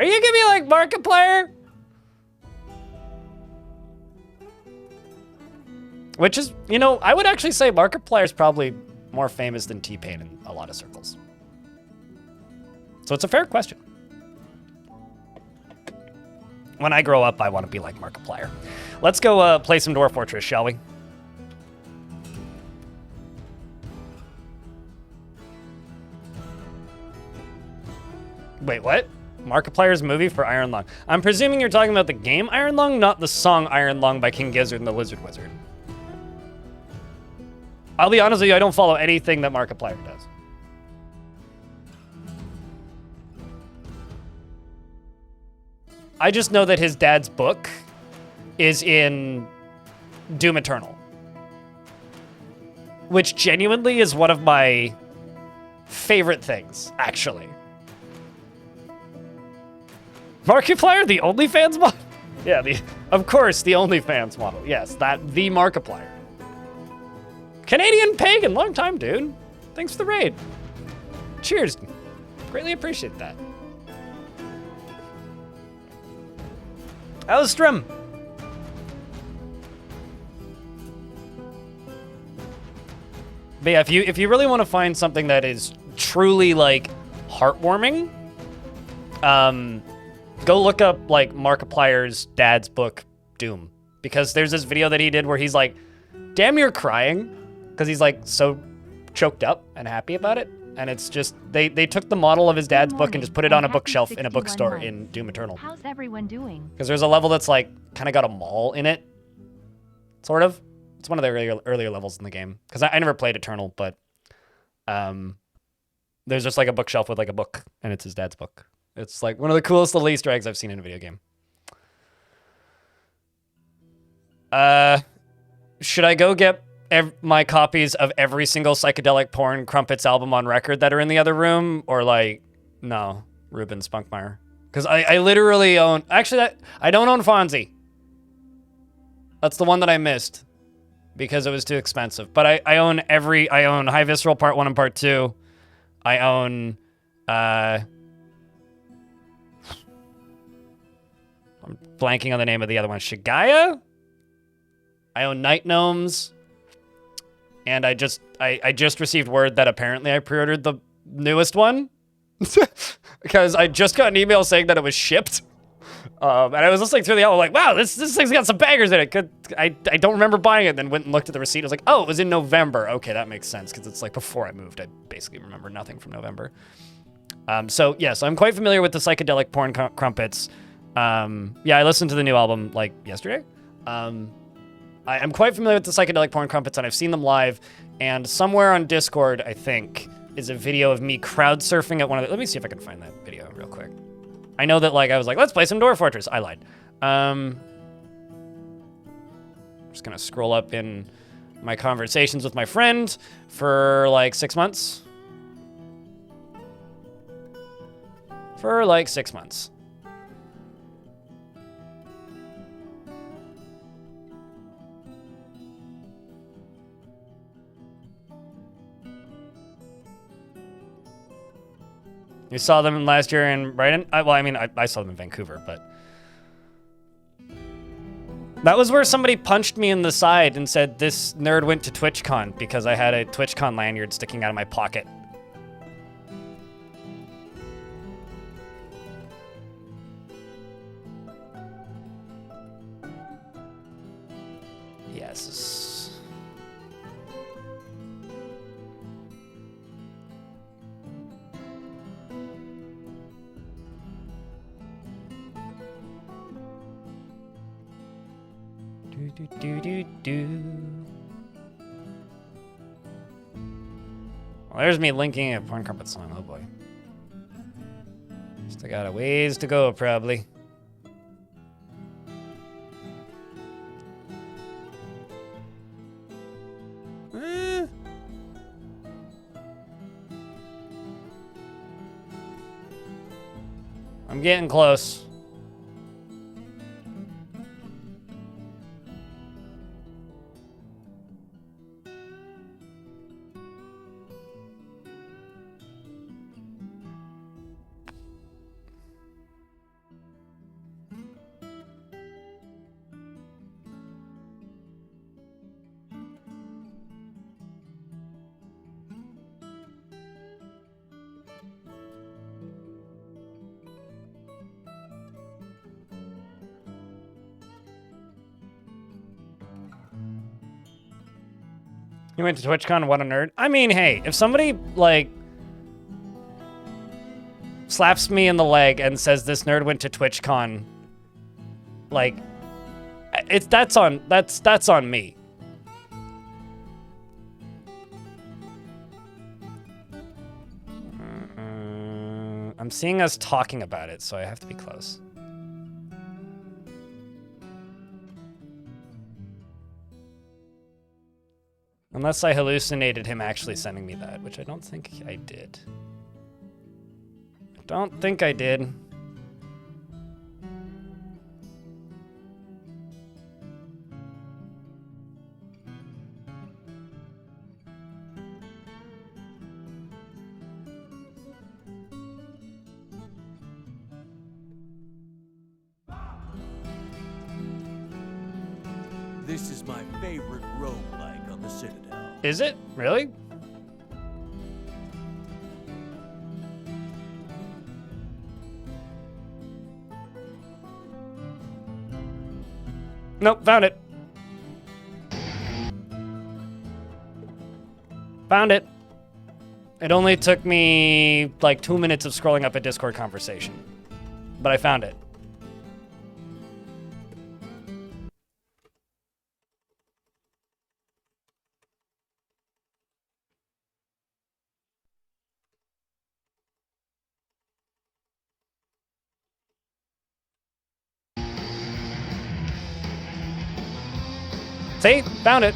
Are you gonna be like Markiplier? Which is, you know, I would actually say Markiplier is probably more famous than T-Pain in a lot of circles. So it's a fair question. When I grow up, I want to be like Markiplier. Let's go play some Dwarf Fortress, shall we? Wait, what? Markiplier's movie for Iron Lung. I'm presuming you're talking about the game Iron Lung, not the song Iron Lung by King Gizzard and the Lizard Wizard. I'll be honest with you, I don't follow anything that Markiplier does. I just know that his dad's book is in Doom Eternal, which genuinely is one of my favorite things, actually. Markiplier, the OnlyFans model? Yeah, of course, the OnlyFans model. Yes, the Markiplier. Canadian Pagan, long time, dude. Thanks for the raid. Cheers. Greatly appreciate that. Elstrom. But yeah, if you really want to find something that is truly like heartwarming, go look up like Markiplier's dad's book, Doom, because there's this video that he did where he's like damn near crying because he's like so choked up and happy about it. And it's just, they took the model of his dad's book and just put it on a bookshelf in a bookstore in Doom Eternal. How's everyone doing? Because there's a level that's like kind of got a mall in it, sort of. It's one of the earlier levels in the game. Because I never played Eternal, but there's just like a bookshelf with like a book, and it's his dad's book. It's like one of the coolest little Easter eggs I've seen in a video game. Should I go get my copies of every single Psychedelic Porn Crumpets album on record that are in the other room? Or like, no, Ruben Spunkmeyer. Because I literally own, actually I don't own Fonzie. That's the one that I missed because it was too expensive. But I own High Visceral Part 1 and Part 2. I own, I'm blanking on the name of the other one. Shigaya? I own Night Gnomes. And I just received word that apparently I pre-ordered the newest one because I just got an email saying that it was shipped. And I was listening through the album like, wow, this thing's got some bangers in it. I don't remember buying it. Then went and looked at the receipt. I was like, oh, it was in November. Okay, that makes sense because it's like before I moved. I basically remember nothing from November. So yes, I'm quite familiar with the Psychedelic Porn Crumpets. Yeah, I listened to the new album like yesterday. I'm quite familiar with the Psychedelic Porn Crumpets, and I've seen them live. And somewhere on Discord, I think, is a video of me crowd surfing at one of the... Let me see if I can find that video real quick. I know that, like, I was like, let's play some Dwarf Fortress. I lied. Just gonna scroll up in my conversations with my friend for, like, 6 months. For, like, 6 months. You saw them last year in Brighton? Well, I mean, I saw them in Vancouver, but... That was where somebody punched me in the side and said, this nerd went to TwitchCon because I had a TwitchCon lanyard sticking out of my pocket. Yes. Well, there's me linking a Porn Crumpet song. Oh boy. Still got a ways to go, probably. I'm getting close. He went to TwitchCon, what a nerd. I mean, hey, if somebody, like, slaps me in the leg and says this nerd went to TwitchCon, like, that's on me. I'm seeing us talking about it, so I have to be close. Unless I hallucinated him actually sending me that, which I don't think I did. I don't think I did. This is my favorite roguelike on the Citadel. Is it? Really? Nope, found it. Found it. It only took me like 2 minutes of scrolling up a Discord conversation, but I found it. See? Found it.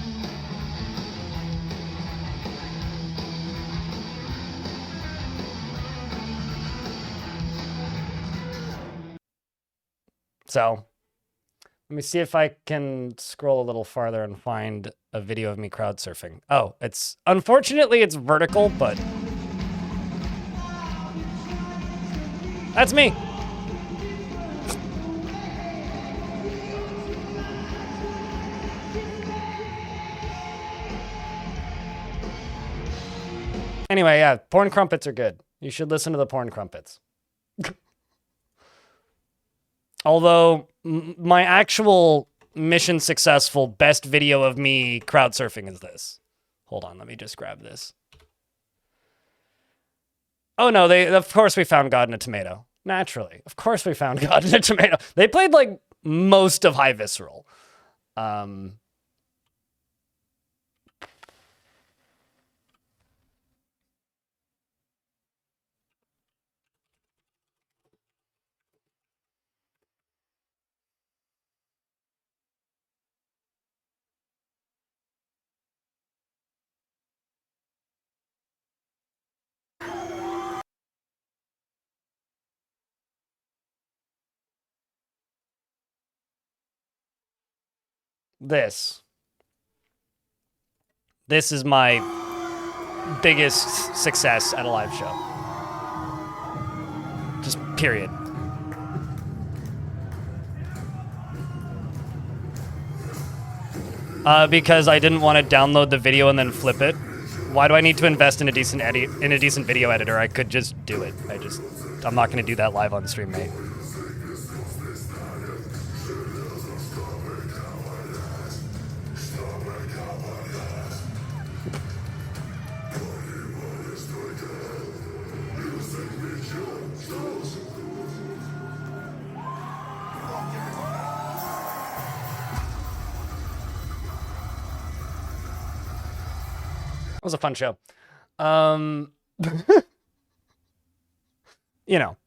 So, let me see if I can scroll a little farther and find a video of me crowd surfing. Oh, unfortunately it's vertical, but that's me. Anyway, yeah, porn crumpets are good. You should listen to the porn crumpets. Although, my actual mission successful best video of me crowd surfing is this. Hold on, let me just grab this. Oh no, of course we found God in a Tomato. Naturally. Of course we found God in a Tomato. They played like most of High Visceral. This is my biggest success at a live show. Just period. Because I didn't want to download the video and then flip it. Why do I need to invest in a decent video editor? I could just do it. I'm not going to do that live on stream, mate. It was a fun show. You know.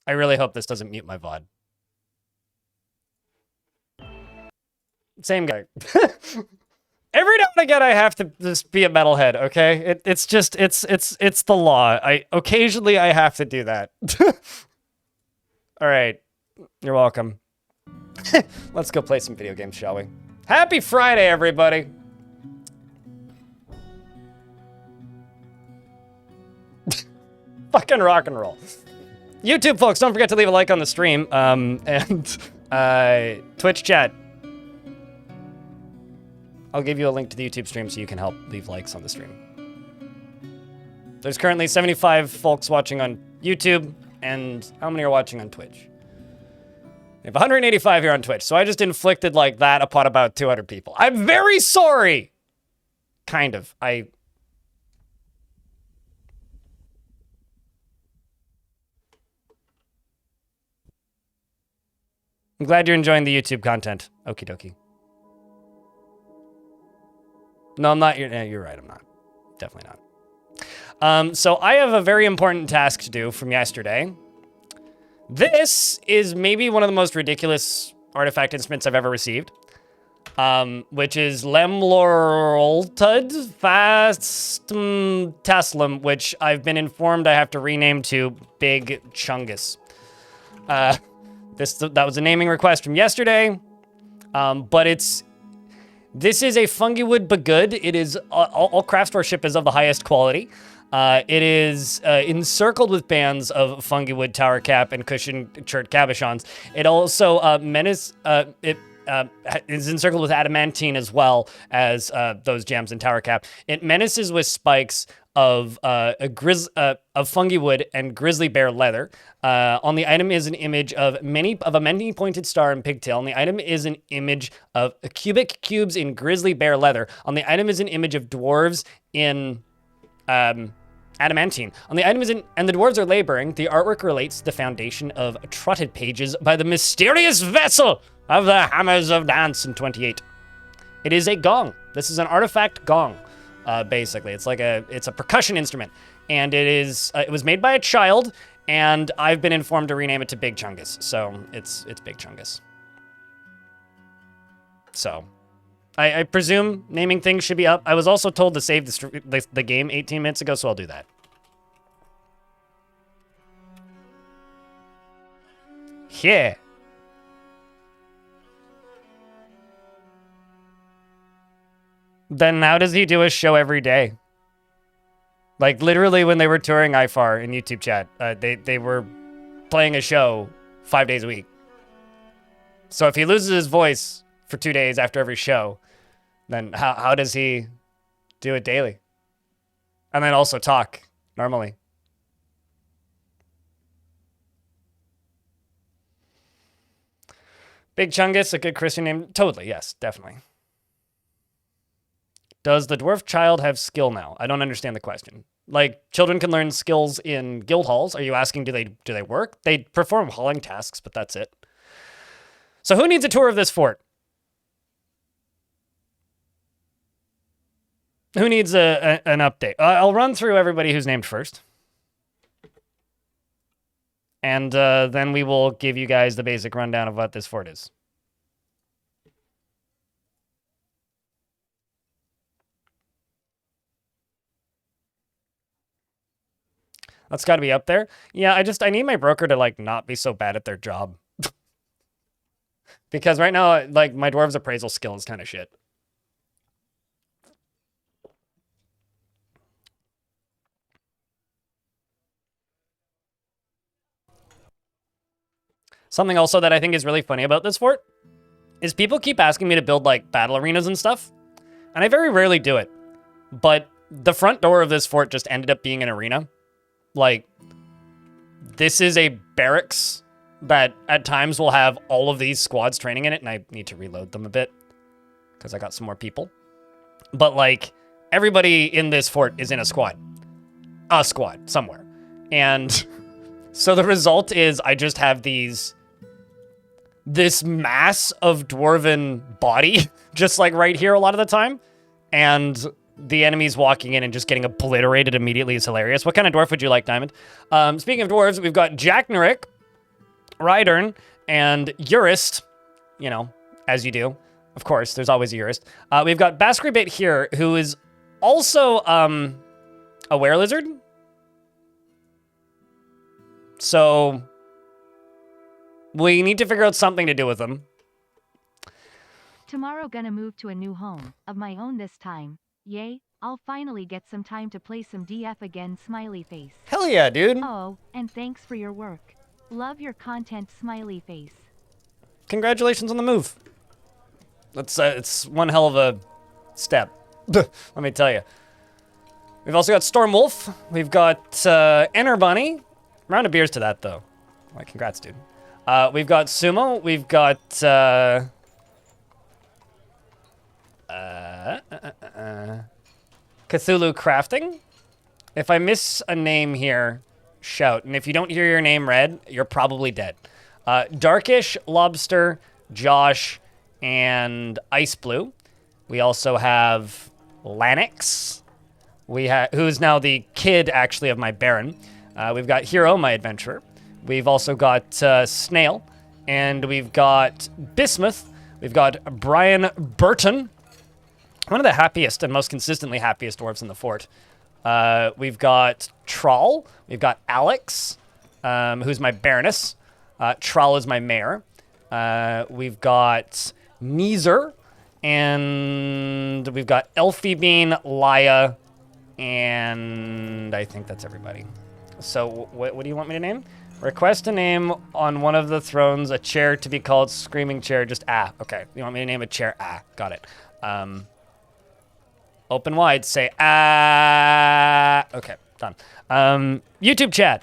I really hope this doesn't mute my VOD. Same guy. Every now and again I have to just be a metalhead, okay? It's the law. Occasionally I have to do that. All right. You're welcome. Let's go play some video games, shall we? Happy Friday, everybody! Fucking rock and roll. YouTube folks, don't forget to leave a like on the stream. And Twitch chat. I'll give you a link to the YouTube stream so you can help leave likes on the stream. There's currently 75 folks watching on YouTube, and how many are watching on Twitch? We have 185 here on Twitch, so I just inflicted like that upon about 200 people. I'm very sorry. Kind of. I'm glad you're enjoying the YouTube content. Okie dokie. No, I'm not. You're right. I'm not. Definitely not. So I have a very important task to do from yesterday. This is maybe one of the most ridiculous artifact instruments I've ever received, which is Lemloroltud Taslim, which I've been informed I have to rename to Big Chungus. That was a naming request from yesterday, but this is a fungiwood bagud. It is all craft worship is of the highest quality. It is encircled with bands of fungiwood tower cap and cushioned chert cabochons. It also is encircled with adamantine as well as those gems and tower cap. It menaces with spikes of fungiwood and grizzly bear leather. On the item is an image of a many-pointed star and pigtail. On the item is an image of cubic cubes in grizzly bear leather. On the item is an image of dwarves in adamantine. On the item and the dwarves are laboring. The artwork relates to the foundation of trotted pages by the mysterious vessel of the Hammers of Dance in 28. It is a gong. This is an artifact gong, basically. It's a percussion instrument, and it was made by a child, and I've been informed to rename it to Big Chungus, so it's Big Chungus. So, I presume naming things should be up. I was also told to save the game 18 minutes ago, so I'll do that. Yeah. Then how does he do a show every day? Like, literally, when they were touring IFAR in YouTube chat, they were playing a show 5 days a week. So if he loses his voice for 2 days after every show, then how does he do it daily? And then also talk normally. Big Chungus, a good Christian name? Totally, yes, definitely. Does the dwarf child have skill now? I don't understand the question. Like, children can learn skills in guild halls. Are you asking, do they work? They perform hauling tasks, but that's it. So who needs a tour of this fort? Who needs an update? I'll run through everybody who's named first. And then we will give you guys the basic rundown of what this fort is. That's got to be up there. Yeah, I need my broker to, like, not be so bad at their job. Because right now, like, my dwarves appraisal skill is kind of shit. Something also that I think is really funny about this fort is people keep asking me to build, like, battle arenas and stuff. And I very rarely do it. But the front door of this fort just ended up being an arena. Like, this is a barracks that at times will have all of these squads training in it, and I need to reload them a bit because I got some more people. But, like, everybody in this fort is in a squad. A squad, somewhere. And so the result is I just have this mass of dwarven body just, like, right here a lot of the time. And the enemies walking in and just getting obliterated immediately is hilarious. What kind of dwarf would you like, Diamond? Speaking of dwarves, we've got Jack Narek, Rydern, and Urist. You know, as you do. Of course, there's always a Urist. We've got Baskribit here, who is also a were-lizard. So we need to figure out something to do with them. Tomorrow gonna move to a new home, of my own this time. Yay, I'll finally get some time to play some DF again, smiley face. Hell yeah, dude. Oh, and thanks for your work. Love your content, smiley face. Congratulations on the move. It's one hell of a step. Let me tell you. We've also got Stormwolf. We've got Enter Bunny. Round of beers to that, though. Like, congrats, dude. We've got Sumo. We've got Cthulhu Crafting. If I miss a name here, shout. And if you don't hear your name read, you're probably dead. Darkish, Lobster, Josh, and Ice Blue. We also have Lanix, who's now the kid, actually, of my Baron. We've got Hero, my adventurer. We've also got Snail, and we've got Bismuth. We've got Brian Burton, one of the happiest and most consistently happiest dwarves in the fort. We've got Troll. We've got Alex, who's my Baroness. Troll is my mayor. We've got Neezer, and we've got Elfie Bean, Laya, and I think that's everybody. So what do you want me to name? Request a name on one of the thrones, a chair to be called Screaming Chair, just okay. You want me to name a chair? Got it. Open wide, say okay, done. YouTube chat.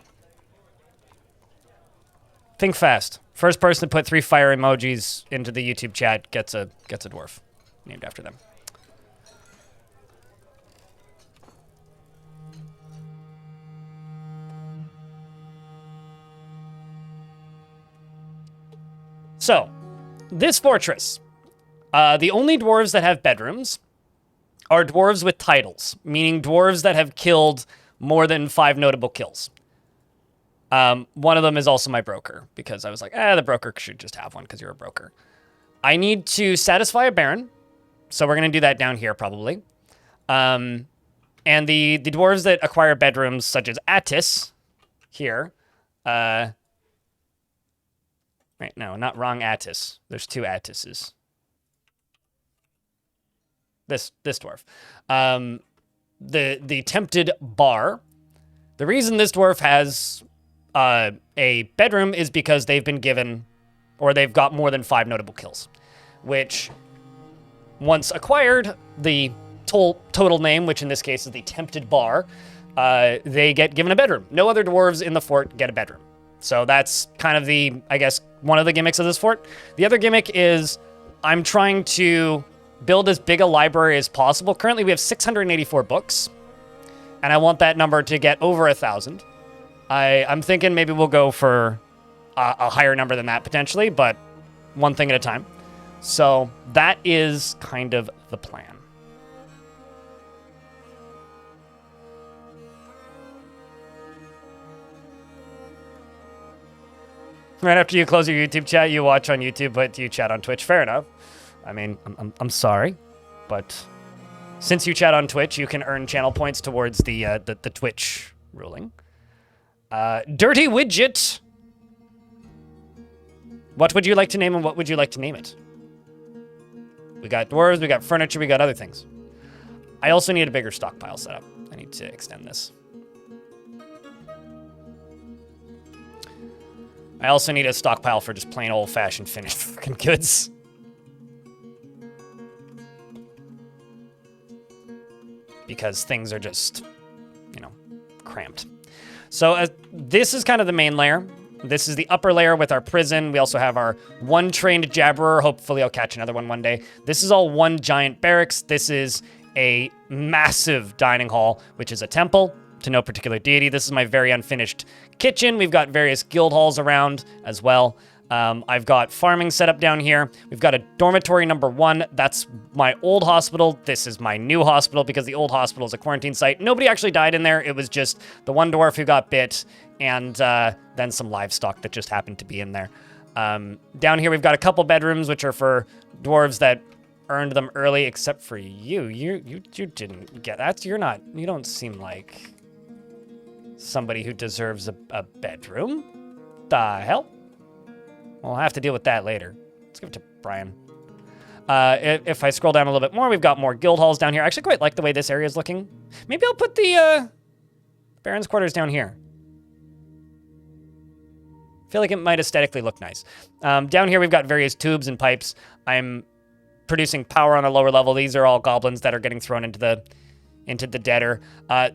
Think fast. First person to put 3 fire emojis into the YouTube chat gets a dwarf named after them. So, this fortress, the only dwarves that have bedrooms are dwarves with titles, meaning dwarves that have killed more than 5 notable kills. One of them is also my broker, because I was like, the broker should just have one because you're a broker. I need to satisfy a baron, so we're going to do that down here probably. And the dwarves that acquire bedrooms, such as Attis, here. Right, no, not wrong Attis. There's 2 Attises. This dwarf. The Tempted Bar. The reason this dwarf has a bedroom is because they've been given, or they've got more than 5 notable kills, which once acquired, the total name, which in this case is the Tempted Bar, they get given a bedroom. No other dwarves in the fort get a bedroom. So that's kind of the, I guess, one of the gimmicks of this fort. The other gimmick is I'm trying to build as big a library as possible. Currently, we have 684 books, and I want that number to get over 1,000. I'm thinking maybe we'll go for a higher number than that potentially, but one thing at a time. So that is kind of the plan. Right after you close your YouTube chat, you watch on YouTube, but you chat on Twitch. Fair enough. I mean, I'm sorry, but since you chat on Twitch, you can earn channel points towards the Twitch ruling. Dirty Widget. What would you like to name, and what would you like to name it? We got dwarves, we got furniture, we got other things. I also need a bigger stockpile setup. I need to extend this. I also need a stockpile for just plain old-fashioned finished fucking goods. Because things are just, cramped. So this is kind of the main layer. This is the upper layer with our prison. We also have our one trained jabberer. Hopefully I'll catch another one day. This is all one giant barracks. This is a massive dining hall, which is a temple to no particular deity. This is my very unfinished kitchen. We've got various guild halls around as well. I've got farming set up down here. We've got a dormitory number 1. That's my old hospital. This is my new hospital because the old hospital is a quarantine site. Nobody actually died in there. It was just the one dwarf who got bit and then some livestock that just happened to be in there. Down here, we've got a couple bedrooms, which are for dwarves that earned them early, except for you. You didn't get that. You don't seem like somebody who deserves a bedroom. The hell? We'll have to deal with that later. Let's give it to Brian. If I scroll down a little bit more, we've got more guild halls down here. I actually quite like the way this area is looking. Maybe I'll put the Baron's quarters down here. I feel like it might aesthetically look nice. Down here, we've got various tubes and pipes. I'm producing power on a lower level. These are all goblins that are getting thrown into into the Deader.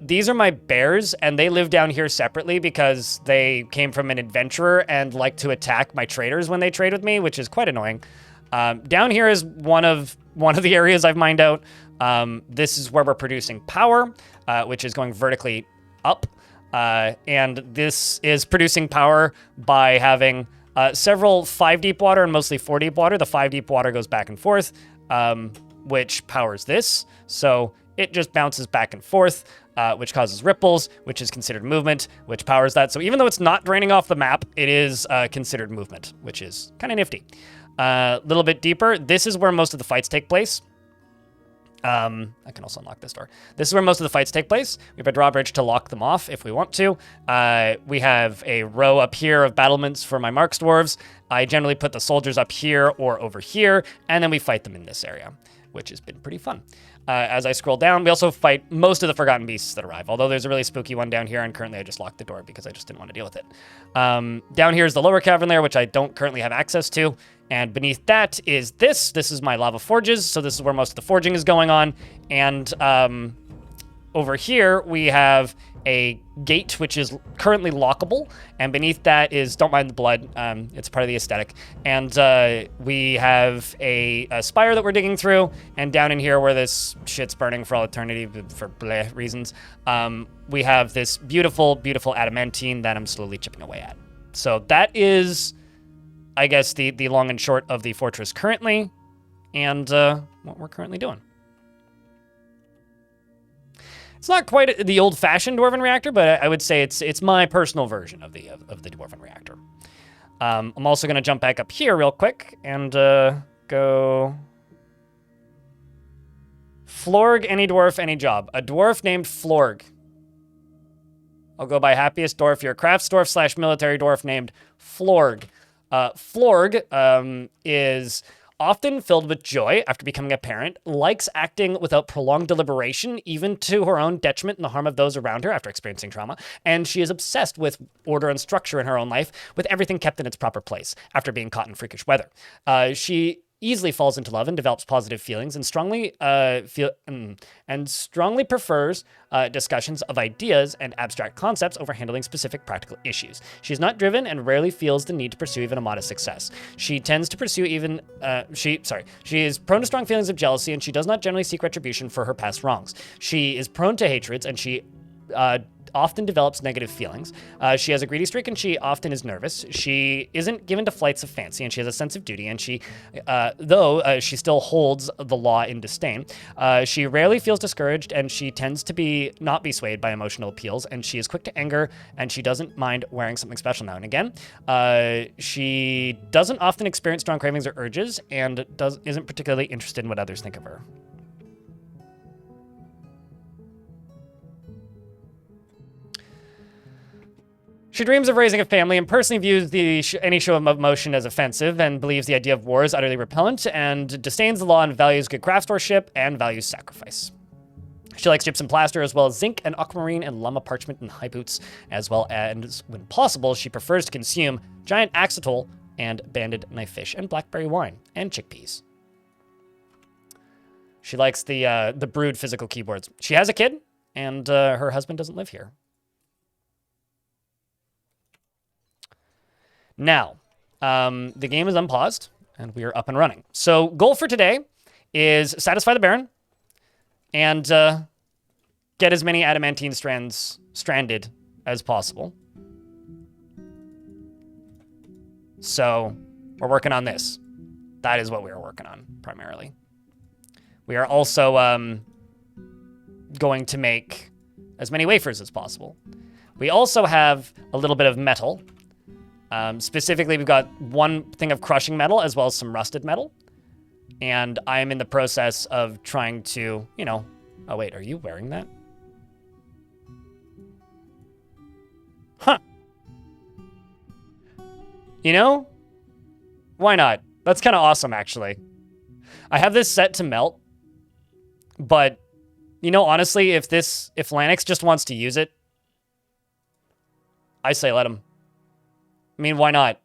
These are my bears, and they live down here separately because they came from an adventurer and like to attack my traders when they trade with me, which is quite annoying. Down here is one of the areas I've mined out. This is where we're producing power, which is going vertically up. And this is producing power by having several 5 deep water and mostly 4 deep water. The 5 deep water goes back and forth, which powers this. So it just bounces back and forth, which causes ripples, which is considered movement, which powers that. So even though it's not draining off the map, it is considered movement, which is kind of nifty. A little bit deeper, this is where most of the fights take place. I can also unlock this door. This is where most of the fights take place. We have a drawbridge to lock them off if we want to. We have a row up here of battlements for my Marks dwarves. I generally put the soldiers up here or over here, and then we fight them in this area, which has been pretty fun. As I scroll down, we also fight most of the Forgotten Beasts that arrive, although there's a really spooky one down here, and currently I just locked the door because I just didn't want to deal with it. Down here is the lower cavern layer, which I don't currently have access to, and beneath that is this. This is my lava forges, so this is where most of the forging is going on, and over here we have a gate, which is currently lockable, and beneath that is, don't mind the blood, it's part of the aesthetic, and we have a spire that we're digging through, and down in here where this shit's burning for all eternity for bleh reasons, we have this beautiful, beautiful adamantine that I'm slowly chipping away at. So that is, I guess, the long and short of the fortress currently, and what we're currently doing. It's not quite the old-fashioned Dwarven reactor, but I would say it's my personal version of the Dwarven reactor. I'm also going to jump back up here real quick and go... Florg, any dwarf, any job. A dwarf named Florg. I'll go by happiest dwarf. You're a crafts dwarf / military dwarf named Florg. Florg is often filled with joy after becoming a parent, likes acting without prolonged deliberation, even to her own detriment and the harm of those around her after experiencing trauma, and she is obsessed with order and structure in her own life, with everything kept in its proper place after being caught in freakish weather. She easily falls into love and develops positive feelings, and strongly prefers discussions of ideas and abstract concepts over handling specific practical issues. She is not driven and rarely feels the need to pursue even a modest success. She tends to pursue even she is prone to strong feelings of jealousy, and she does not generally seek retribution for her past wrongs. She is prone to hatreds, and she often develops negative feelings. She has a greedy streak, and she often is nervous. She isn't given to flights of fancy, and she has a sense of duty, and she, though she still holds the law in disdain, she rarely feels discouraged, and she tends to not be swayed by emotional appeals, and she is quick to anger, and she doesn't mind wearing something special now and again. She doesn't often experience strong cravings or urges, and isn't particularly interested in what others think of her. She dreams of raising a family and personally views any show of emotion as offensive, and believes the idea of war is utterly repellent, and disdains the law and values good craftsmanship and values sacrifice. She likes gypsum plaster as well as zinc and aquamarine and llama parchment and high boots, as well as, when possible, she prefers to consume giant axolotl and banded knife fish and blackberry wine and chickpeas. She likes the brewed physical keyboards. She has a kid, and her husband doesn't live here. Now, the game is unpaused, and we are up and running. So, goal for today is satisfy the Baron, and get as many adamantine strands stranded as possible. So, we're working on this. That is what we are working on, primarily. We are also going to make as many wafers as possible. We also have a little bit of metal. Specifically, we've got one thing of crushing metal as well as some rusted metal. And I am in the process of trying to, oh wait, are you wearing that? Huh. Why not? That's kind of awesome, actually. I have this set to melt, but, honestly, if Lanix just wants to use it, I say let him. I mean, why not?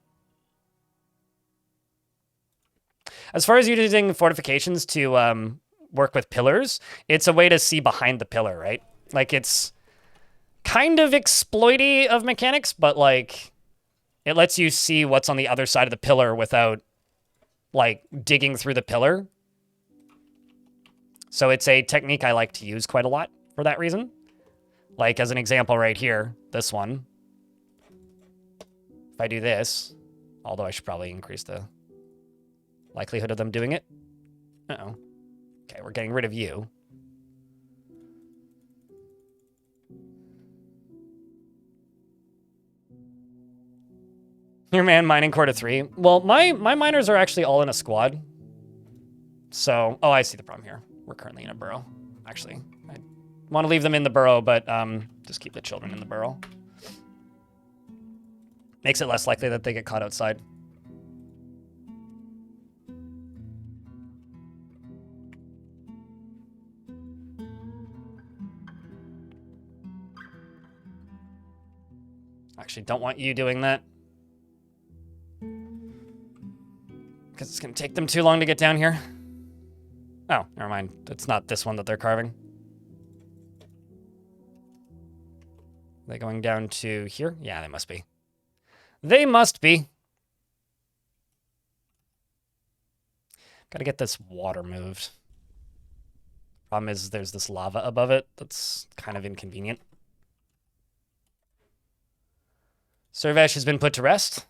As far as using fortifications to work with pillars, it's a way to see behind the pillar, right? Like, it's kind of exploity of mechanics, but, like, it lets you see what's on the other side of the pillar without, like, digging through the pillar. So it's a technique I like to use quite a lot for that reason. Like, as an example right here, this one. If I do this, although I should probably increase the likelihood of them doing it. Uh-oh. Okay, we're getting rid of you. Your man mining core to 3. Well, my miners are actually all in a squad. So, oh, I see the problem here. We're currently in a burrow. Actually, I want to leave them in the burrow, but just keep the children in the burrow. Makes it less likely that they get caught outside. Actually, don't want you doing that. Because it's going to take them too long to get down here. Oh, never mind. It's not this one that they're carving. Are they going down to here? Yeah, they must be. They must be. Gotta get this water moved. Problem is there's this lava above it that's kind of inconvenient. Servesh has been put to rest.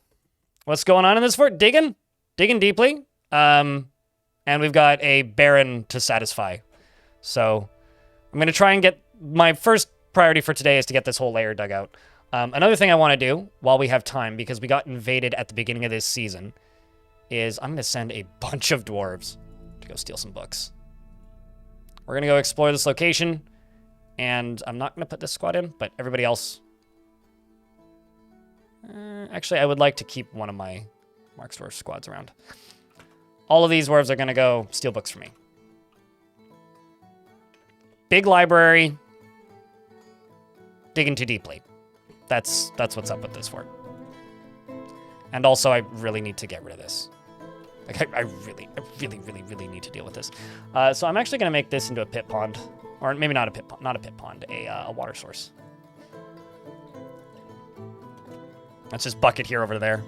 What's going on in this fort? Digging deeply. And we've got a Baron to satisfy. So I'm going to try and get... My first priority for today is to get this whole layer dug out. Another thing I want to do while we have time, because we got invaded at the beginning of this season, is I'm going to send a bunch of dwarves to go steal some books. We're going to go explore this location, and I'm not going to put this squad in, but everybody else... actually, I would like to keep one of my Marksdwarf squads around. All of these dwarves are going to go steal books for me. Big library. Digging too deeply. That's what's up with this fort. And also, I really need to get rid of this. Like, I really need to deal with this. So I'm actually going to make this into a pit pond. Or maybe not a pit pond, a water source. Let's just bucket here over there,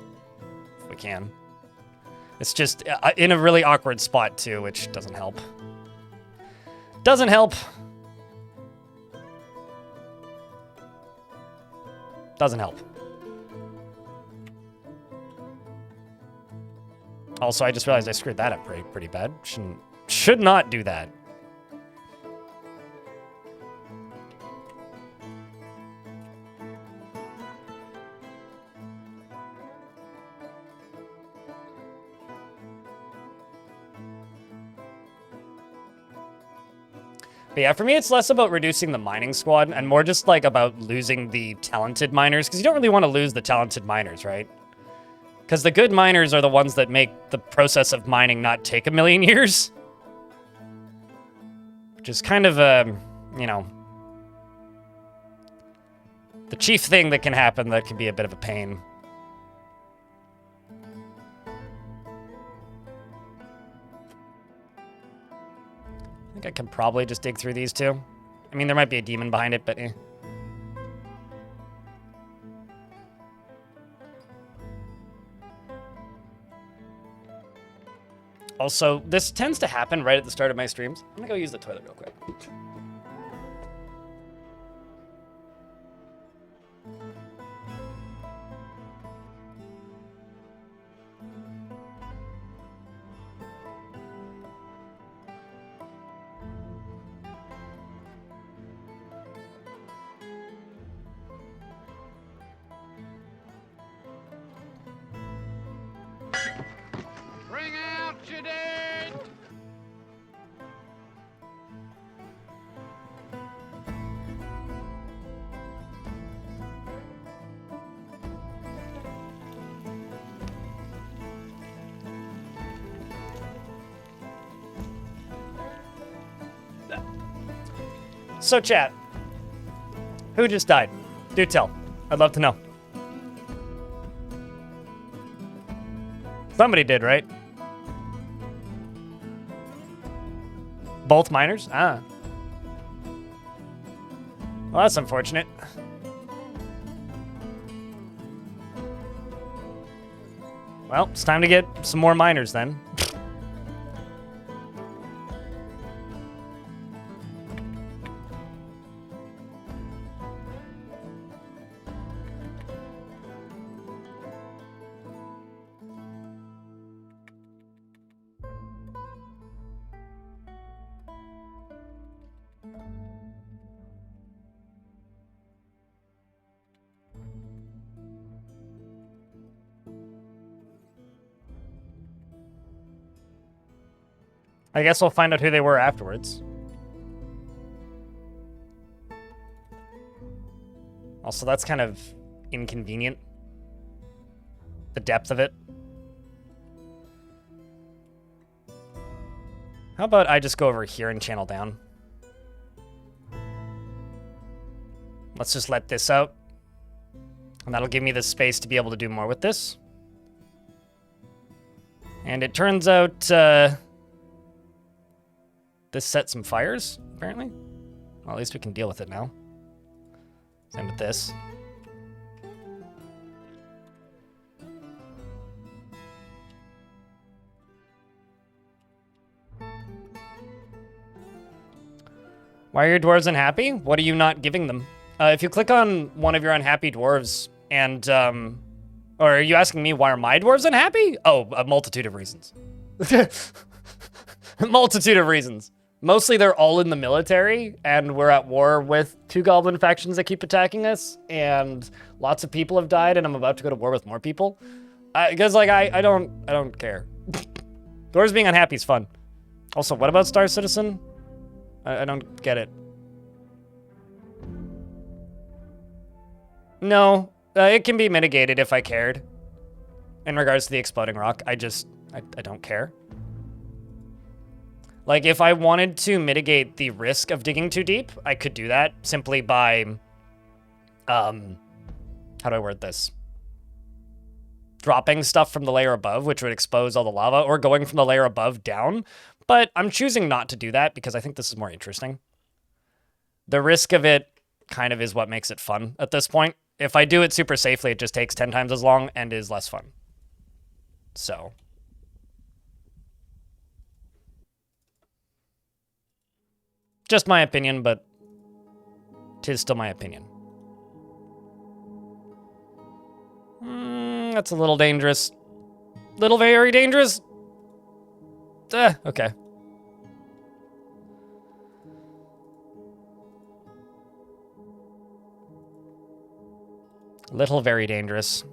if we can. It's just in a really awkward spot, too, which doesn't help. Doesn't help. Doesn't help. Also, I just realized I screwed that up pretty bad. Should not do that. But yeah, for me, it's less about reducing the mining squad and more just like about losing the talented miners, because you don't really want to lose the talented miners, right? Because the good miners are the ones that make the process of mining not take a million years. Which is kind of you know, the chief thing that can happen that can be a bit of a pain. I think I can probably just dig through these two. I mean, there might be a demon behind it, but eh. Also, this tends to happen right at the start of my streams. I'm gonna go use the toilet real quick. Bring out your dead! So, chat, who just died? Do tell. I'd love to know. Somebody did, right? Both miners? Ah. Well, that's unfortunate. Well, it's time to get some more miners then. I guess we'll find out who they were afterwards. Also, that's kind of inconvenient. The depth of it. How about I just go over here and channel down? Let's just let this out. And that'll give me the space to be able to do more with this. And it turns out, this set some fires, apparently. Well, at least we can deal with it now. Same with this. Why are your dwarves unhappy? What are you not giving them? If you click on one of your unhappy dwarves and, or are you asking me why are my dwarves unhappy? Oh, a multitude of reasons. A multitude of reasons. Mostly they're all in the military, and we're at war with 2 goblin factions that keep attacking us, and lots of people have died, and I'm about to go to war with more people. Because, like, I don't care. Dwarves being unhappy is fun. Also, what about Star Citizen? I don't get it. No, it can be mitigated if I cared. In regards to the exploding rock, I don't care. Like, if I wanted to mitigate the risk of digging too deep, I could do that simply by, how do I word this? Dropping stuff from the layer above, which would expose all the lava, or going from the layer above down. But I'm choosing not to do that because I think this is more interesting. The risk of it kind of is what makes it fun at this point. If I do it super safely, it just takes 10 times as long and is less fun. So... just my opinion, but 'tis still my opinion. That's a little dangerous. Little very dangerous. Okay. Little very dangerous.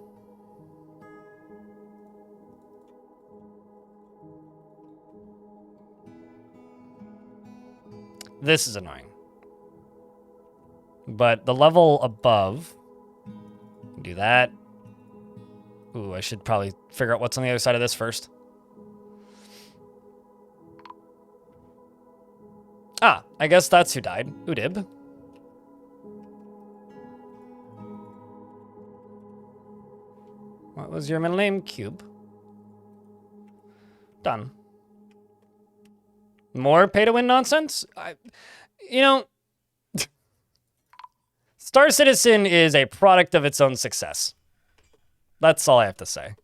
This is annoying. But the level above, do that. Ooh, I should probably figure out what's on the other side of this first. Ah, I guess that's who died. Udib. What was your middle name? Cube. Done. More pay-to-win nonsense? You know, Star Citizen is a product of its own success. That's all I have to say.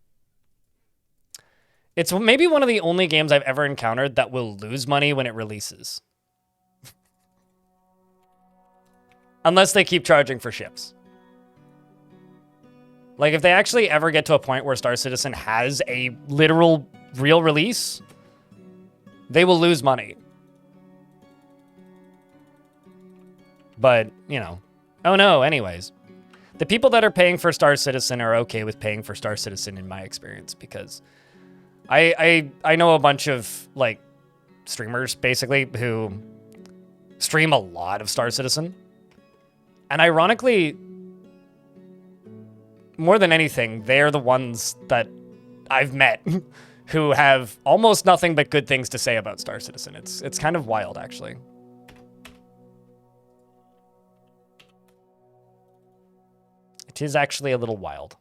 It's maybe one of the only games I've ever encountered that will lose money when it releases. Unless they keep charging for ships. Like, if they actually ever get to a point where Star Citizen has a literal, real release... they will lose money. But, you know. Oh no, anyways. The people that are paying for Star Citizen are okay with paying for Star Citizen in my experience, because I know a bunch of, like, streamers, basically, who stream a lot of Star Citizen. And ironically, more than anything, they're the ones that I've met who have almost nothing but good things to say about Star Citizen. It's kind of wild, actually. It is actually a little wild.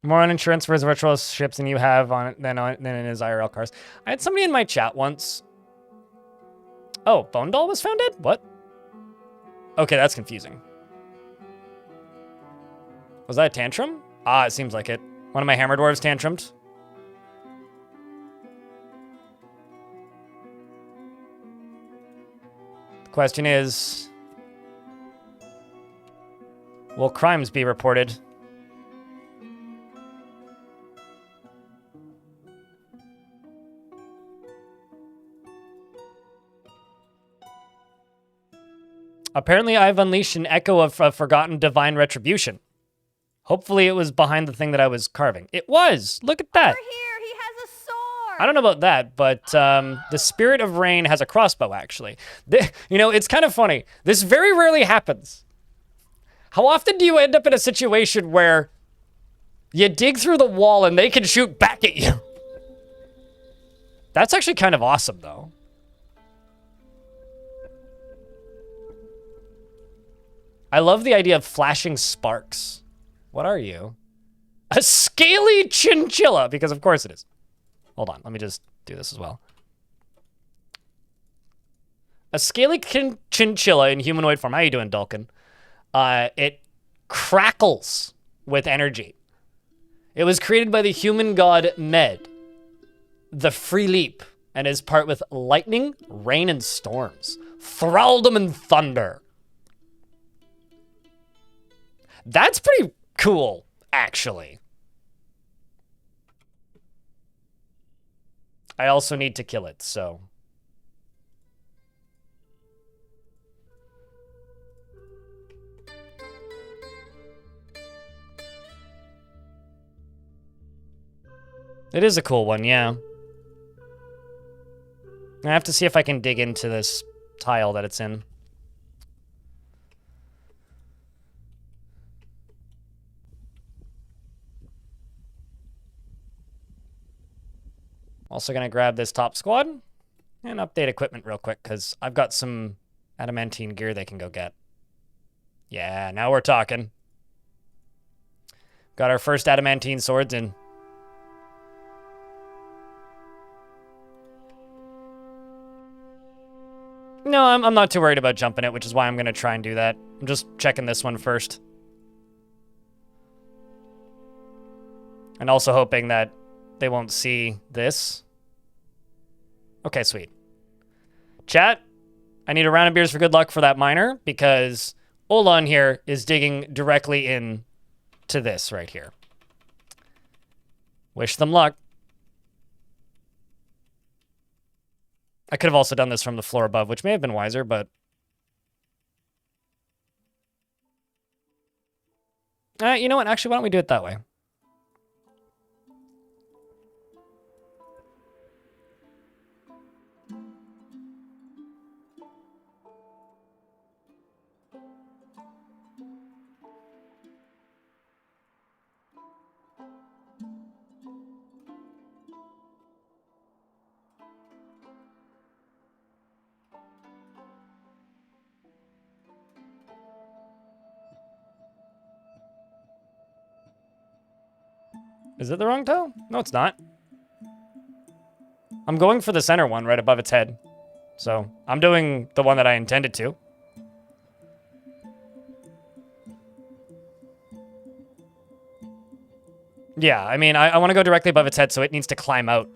More on insurance for his virtual ships than you have on it than in his IRL cars. I had somebody in my chat once. Oh, Bone Doll was found dead? What? Okay, that's confusing. Was that a tantrum? Ah, it seems like it. One of my hammer dwarves tantrumed. The question is, will crimes be reported? Apparently, I've unleashed an echo of forgotten divine retribution. Hopefully, it was behind the thing that I was carving. It was! Look at that! Over here, he has a sword! I don't know about that, but the Spirit of Rain has a crossbow, actually. You know, it's kind of funny. This very rarely happens. How often do you end up in a situation where you dig through the wall and they can shoot back at you? That's actually kind of awesome, though. I love the idea of flashing sparks. What are you? A scaly chinchilla, because of course it is. Hold on, let me just do this as well. A scaly chinchilla in humanoid form. How you doing, Dulcan? It crackles with energy. It was created by the human god Med, the Free Leap, and is part with lightning, rain, and storms, thraldom and thunder. That's pretty cool, actually. I also need to kill it, so. It is a cool one, yeah. I have to see if I can dig into this tile that it's in. Also gonna grab this top squad and update equipment real quick because I've got some adamantine gear they can go get. Yeah, now we're talking. Got our first adamantine swords in. No, I'm not too worried about jumping it, which is why I'm gonna try and do that. I'm just checking this one first. And also hoping that they won't see this. Okay, sweet. Chat, I need a round of beers for good luck for that miner because Olan here is digging directly in to this right here. Wish them luck. I could have also done this from the floor above, which may have been wiser, but... you know what? Actually, why don't we do it that way? Is it the wrong toe? No, it's not. I'm going for the center one right above its head. So I'm doing the one that I intended to. Yeah, I mean, I want to go directly above its head, so it needs to climb out.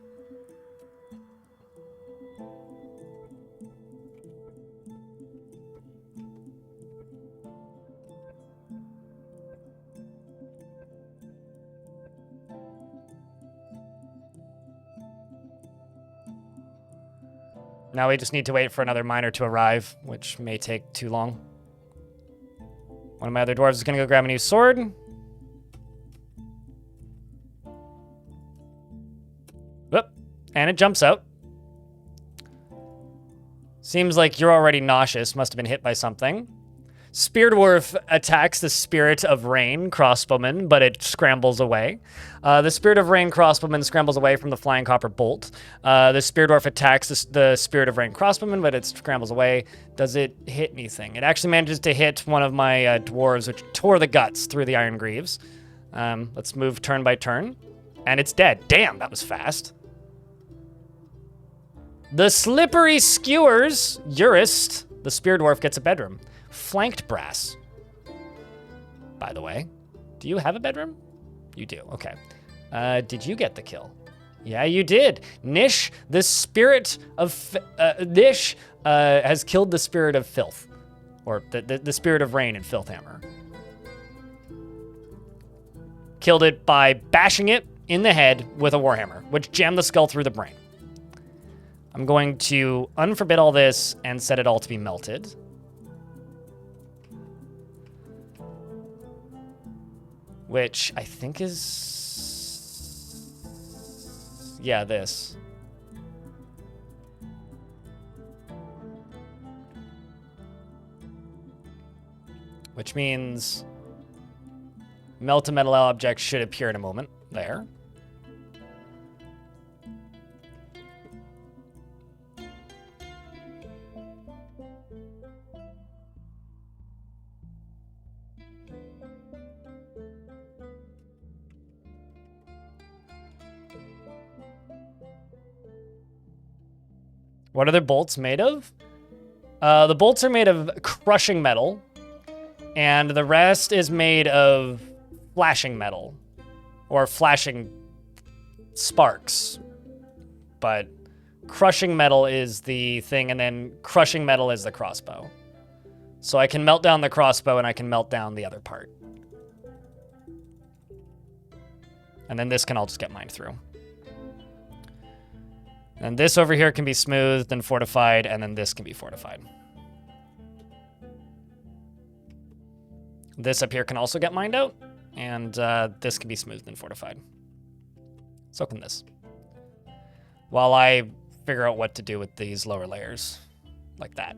Now we just need to wait for another miner to arrive, which may take too long. One of my other dwarves is going to go grab a new sword. Whoop. And it jumps out. Seems like you're already nauseous. Must have been hit by something. Spear Dwarf attacks the Spirit of Rain crossbowman, but it scrambles away. The Spirit of Rain crossbowman scrambles away from the flying copper bolt. The Spear Dwarf attacks the Spirit of Rain crossbowman, but it scrambles away. Does it hit anything? It actually manages to hit one of my dwarves, which tore the guts through the iron greaves. Let's move turn by turn. And it's dead. Damn, that was fast. The slippery skewers, Urist, the spear dwarf, gets a bedroom. Flanked brass. By the way, do you have a bedroom? You do, okay. Did you get the kill? Yeah, you did. Nish, the spirit of... Nish has killed the spirit of filth. Or the spirit of rain in Filthhammer. Killed it by bashing it in the head with a warhammer, which jammed the skull through the brain. I'm going to unforbid all this and set it all to be melted. Which I think is... Yeah, this. Which means melt a metal object should appear in a moment. There. What are the bolts made of? The bolts are made of crushing metal, and the rest is made of flashing metal, or flashing sparks. But crushing metal is the thing, and then crushing metal is the crossbow. So I can melt down the crossbow, and I can melt down the other part. And then this can all just get mined through. And this over here can be smoothed and fortified, and then this can be fortified. This up here can also get mined out, and this can be smoothed and fortified. So can this. While I figure out what to do with these lower layers, like that.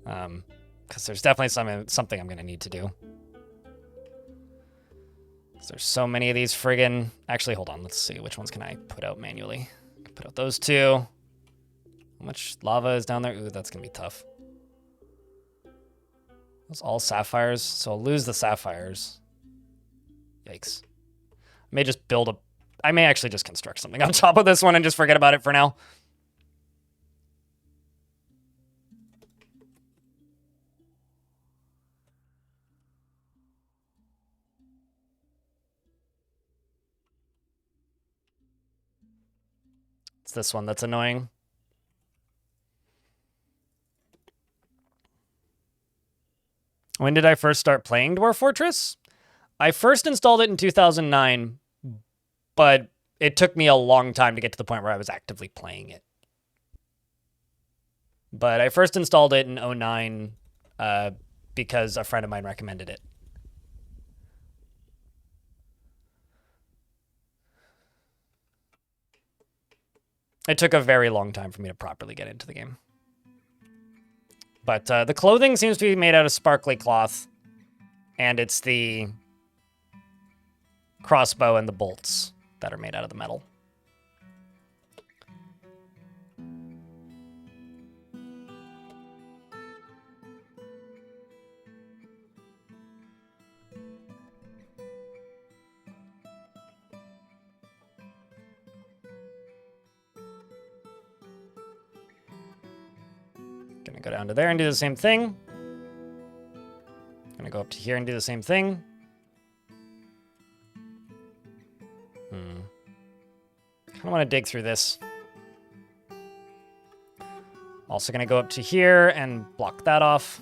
Because there's definitely something I'm going to need to do. There's so many of these friggin'... Actually, hold on. Let's see. Which ones can I put out manually? I can put out those two. How much lava is down there? Ooh, that's going to be tough. Those all sapphires. So I'll lose the sapphires. Yikes. I may just build a... I may actually just construct something on top of this one and just forget about it for now. This one that's annoying. When did I first start playing Dwarf Fortress? I first installed it in 2009, but it took me a long time to get to the point where I was actively playing it. But I first installed it in 2009 because a friend of mine recommended it. It took a very long time for me to properly get into the game. But the clothing seems to be made out of sparkly cloth. And it's the crossbow and the bolts that are made out of the metal. Gonna go down to there and do the same thing. Gonna go up to here and do the same thing. Kind of want to dig through this. Also gonna go up to here and block that off.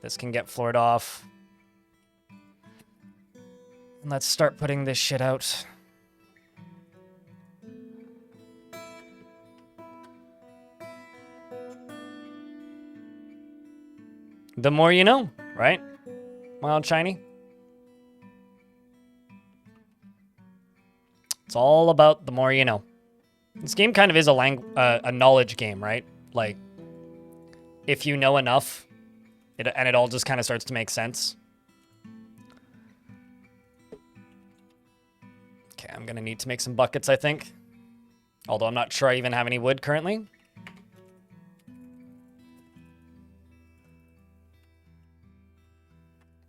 This can get floored off. And let's start putting this shit out. The more you know, right? Wild Shiny. It's all about the more you know. This game kind of is a knowledge game, right? Like, if you know enough, it all just kind of starts to make sense. Okay, I'm gonna need to make some buckets, I think. Although I'm not sure I even have any wood currently.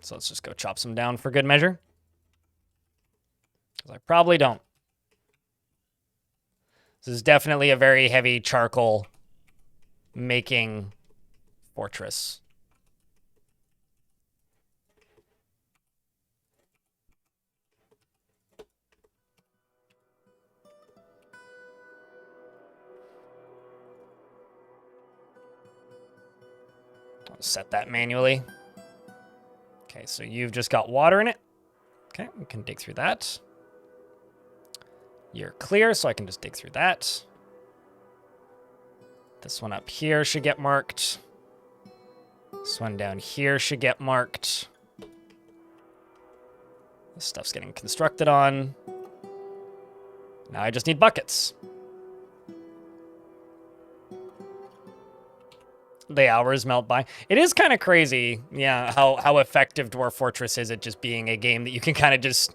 So let's just go chop some down for good measure. Because I probably don't. This is definitely a very heavy charcoal making fortress. I'll set that manually. Okay, so you've just got water in it. Okay, we can dig through that. You're clear, so I can just dig through that. This one up here should get marked. This one down here should get marked. This stuff's getting constructed on. Now I just need buckets. The hours melt by. It is kind of crazy, yeah, how effective Dwarf Fortress is at just being a game that you can kind of just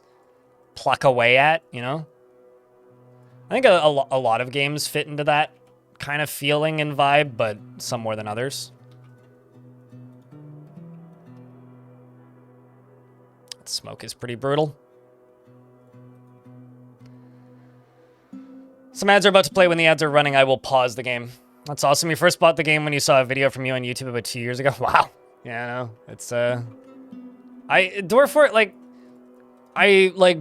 pluck away at, you know? I think a lot of games fit into that kind of feeling and vibe, but some more than others. That smoke is pretty brutal. Some ads are about to play. When the ads are running, I will pause the game. That's awesome. You first bought the game when you saw a video from you on YouTube about 2 years ago. Wow. Yeah, no, it's Dwarf Fort, like,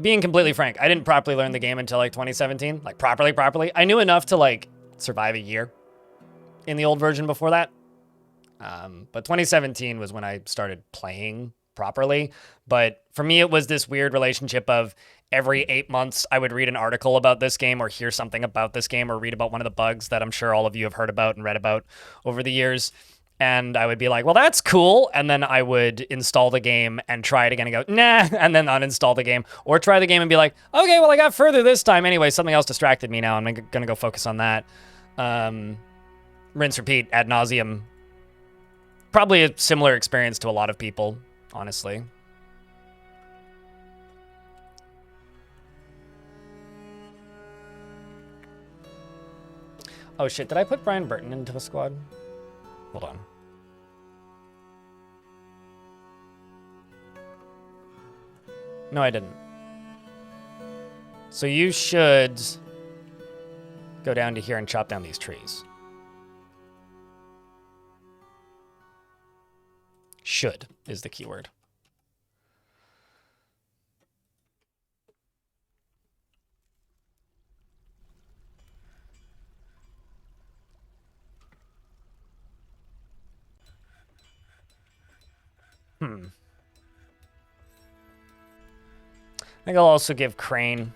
being completely frank, I didn't properly learn the game until like 2017, like properly. I knew enough to like survive a year in the old version before that. But 2017 was when I started playing properly. But for me, it was this weird relationship of every 8 months, I would read an article about this game or hear something about this game or read about one of the bugs that I'm sure all of you have heard about and read about over the years. And I would be like, well, that's cool. And then I would install the game and try it again and go, nah, and then uninstall the game. Or try the game and be like, okay, well, I got further this time. Anyway, something else distracted me now. I'm going to go focus on that. Rinse, repeat, ad nauseum. Probably a similar experience to a lot of people, honestly. Oh shit, did I put Brian Burton into the squad? Hold on. No, I didn't. So you should go down to here and chop down these trees. Should is the keyword. I think I'll also give Crane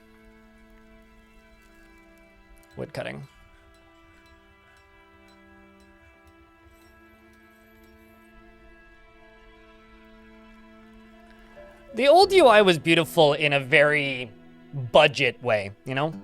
wood cutting. The old UI was beautiful in a very budget way, you know?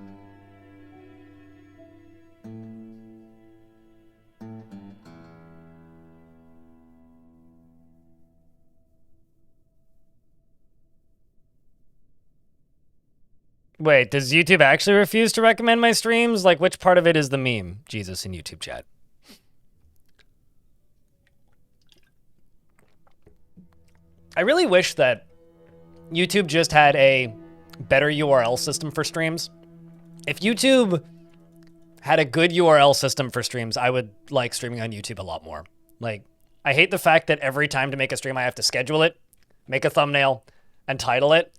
Wait, does YouTube actually refuse to recommend my streams? Like, which part of it is the meme? Jesus in YouTube chat. I really wish that YouTube just had a better URL system for streams. If YouTube had a good URL system for streams, I would like streaming on YouTube a lot more. Like, I hate the fact that every time to make a stream, I have to schedule it, make a thumbnail, and title it.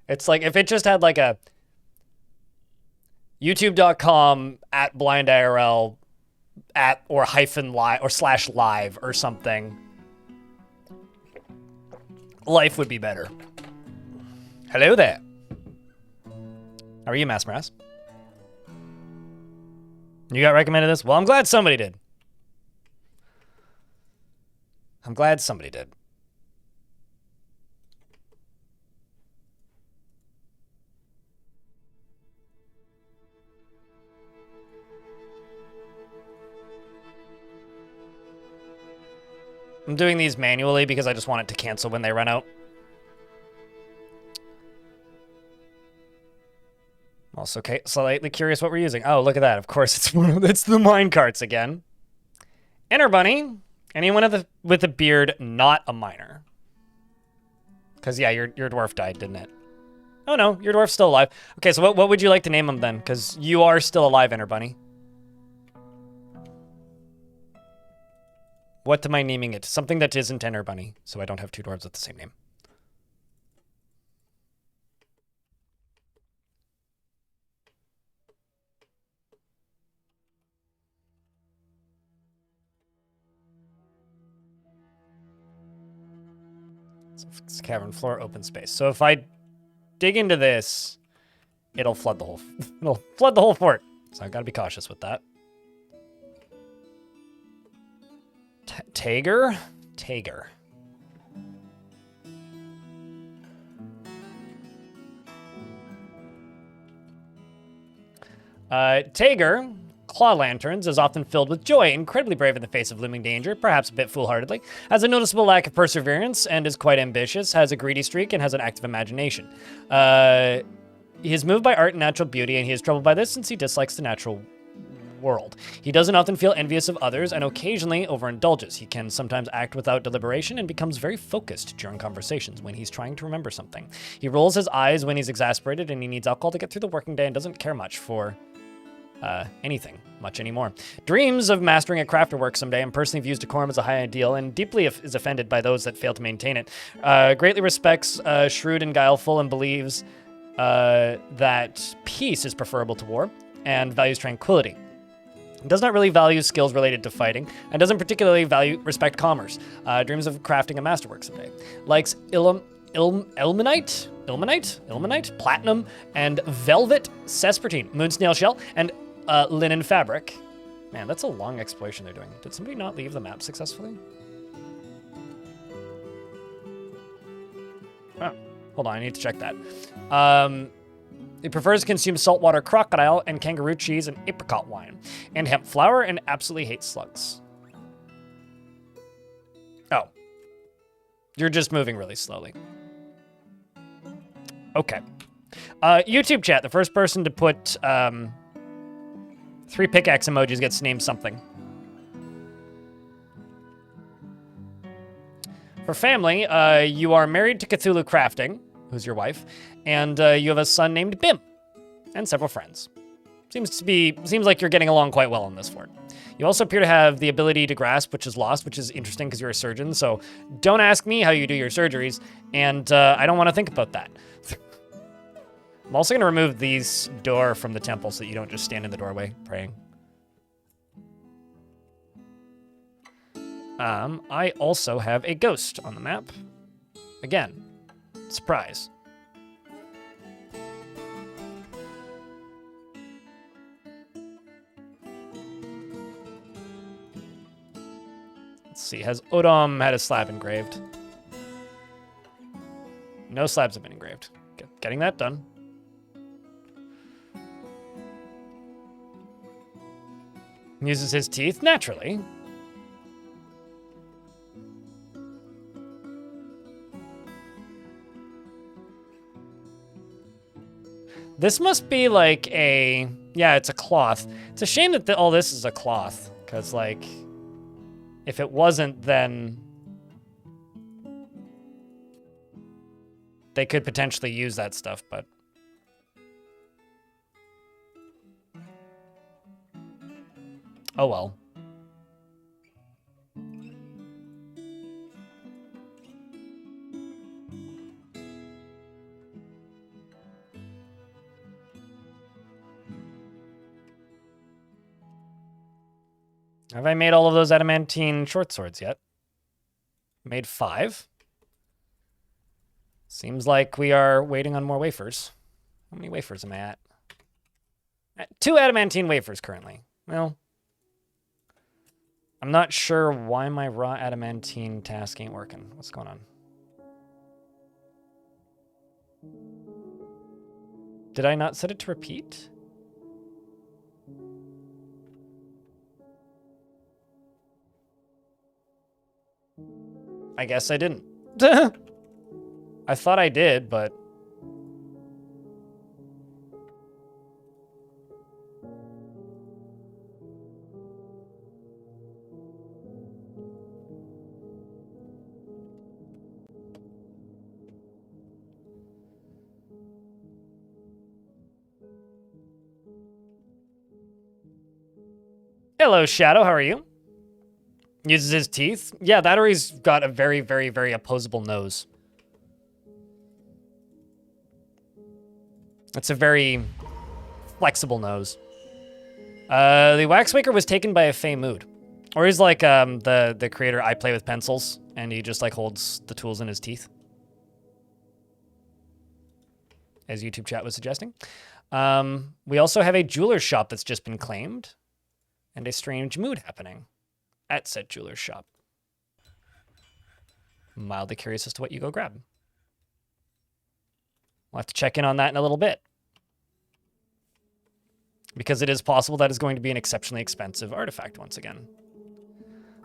It's like, if it just had like a youtube.com/blindIRL or -live or /live or something, life would be better. Hello there. How are you, Massmaras? You got recommended this? Well, I'm glad somebody did. I'm glad somebody did. I'm doing these manually because I just want it to cancel when they run out. Also, okay, slightly curious what we're using. Oh, look at that. Of course, it's the mine carts again. Enter bunny. Anyone with a beard, not a miner. Because, yeah, your dwarf died, didn't it? Oh, no, your dwarf's still alive. Okay, so what would you like to name him then? Because you are still alive, Enter bunny. What am I naming it? Something that isn't Enter bunny, so I don't have two dwarves with the same name. It's cavern floor, open space. So if I dig into this, it'll flood the whole fort. So I've got to be cautious with that. Tager? Tager. Tager, claw lanterns, is often filled with joy, incredibly brave in the face of looming danger, perhaps a bit foolhardily, has a noticeable lack of perseverance and is quite ambitious, has a greedy streak, and has an active imagination. He is moved by art and natural beauty, and he is troubled by this since he dislikes the natural world. He doesn't often feel envious of others and occasionally overindulges. He can sometimes act without deliberation and becomes very focused during conversations when he's trying to remember something. He rolls his eyes when he's exasperated and he needs alcohol to get through the working day and doesn't care much for anything much anymore. Dreams of mastering a craft or work someday and personally views decorum as a high ideal and deeply is offended by those that fail to maintain it. Greatly respects shrewd and guileful and believes that peace is preferable to war and values tranquility. Does not really value skills related to fighting, and doesn't particularly respect commerce. Dreams of crafting a masterwork someday. Likes ilmenite, platinum, and velvet sespertine, moon snail shell, and linen fabric. Man, that's a long exploration they're doing. Did somebody not leave the map successfully? Oh, hold on, I need to check that. He prefers to consume saltwater crocodile and kangaroo cheese and apricot wine, and hemp flour, and absolutely hates slugs. Oh. You're just moving really slowly. Okay. YouTube chat, the first person to put 3 pickaxe emojis gets named something. For family, you are married to Cthulhu Crafting, who's your wife, and you have a son named Bim, and several friends. Seems like you're getting along quite well in this fort. You also appear to have the ability to grasp, which is lost, which is interesting because you're a surgeon, so don't ask me how you do your surgeries, and I don't want to think about that. I'm also going to remove these door from the temple so that you don't just stand in the doorway praying. I also have a ghost on the map. Again, surprise. Let's see, has Odom had a slab engraved? No slabs have been engraved. Getting that done. Uses his teeth naturally. This must be like a... Yeah, it's a cloth. It's a shame that all this is a cloth. Because, like, if it wasn't, then they could potentially use that stuff, but... Oh well. Have I made all of those adamantine short swords yet? Made 5. Seems like we are waiting on more wafers. How many wafers am I at? 2 adamantine wafers currently. Well, I'm not sure why my raw adamantine task ain't working. What's going on? Did I not set it to repeat? I guess I didn't. I thought I did, but... Hello, Shadow. How are you? Uses his teeth? Yeah, that or he's got a very, very, very opposable nose. It's a very flexible nose. The Waxmaker was taken by a Fey Mood. Or he's like the creator I Play With Pencils, and he just like holds the tools in his teeth. As YouTube chat was suggesting. We also have a jeweler's shop that's just been claimed. And a strange mood happening at said jeweler's shop. Mildly curious as to what you go grab. We'll have to check in on that in a little bit. Because it is possible that is going to be an exceptionally expensive artifact once again.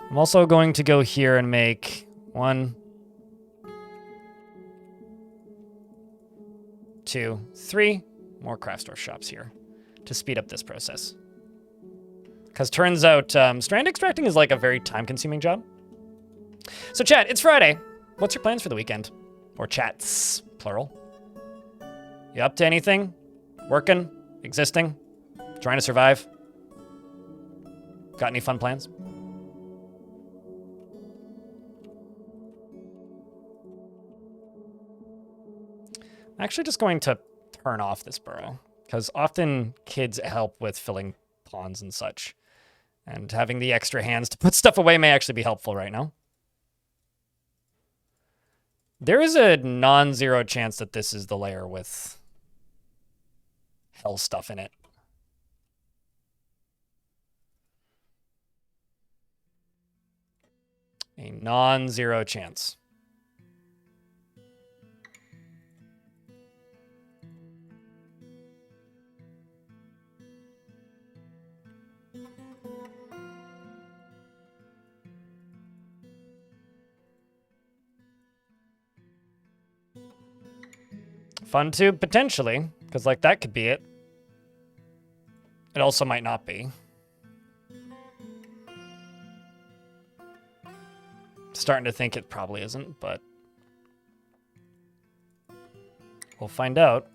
I'm also going to go here and make 1, 2, 3 more craft store shops here to speed up this process. Because turns out strand extracting is like a very time-consuming job. So chat, it's Friday. What's your plans for the weekend? Or chats, plural. You up to anything? Working? Existing? Trying to survive? Got any fun plans? I'm actually just going to turn off this burrow. Because often kids help with filling ponds and such. And having the extra hands to put stuff away may actually be helpful right now. There is a non-zero chance that this is the layer with hell stuff in it. A non-zero chance. Fun tube, potentially, because like that could be it. It also might not be. Starting to think it probably isn't, but we'll find out.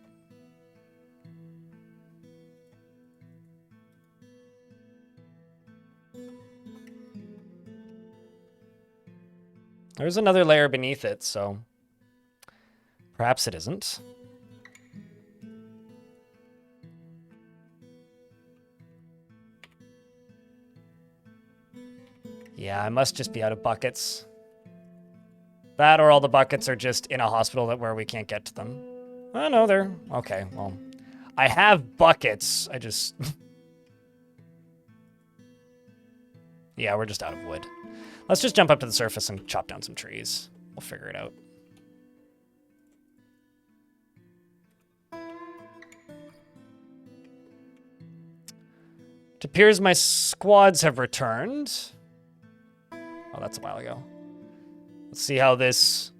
There's another layer beneath it, so perhaps it isn't. Yeah, I must just be out of buckets. That or all the buckets are just in a hospital where we can't get to them. Oh, no, they're... Okay, well. I have buckets. I just... Yeah, we're just out of wood. Let's just jump up to the surface and chop down some trees. We'll figure it out. It appears my squads have returned. Oh, that's a while ago. Let's see how this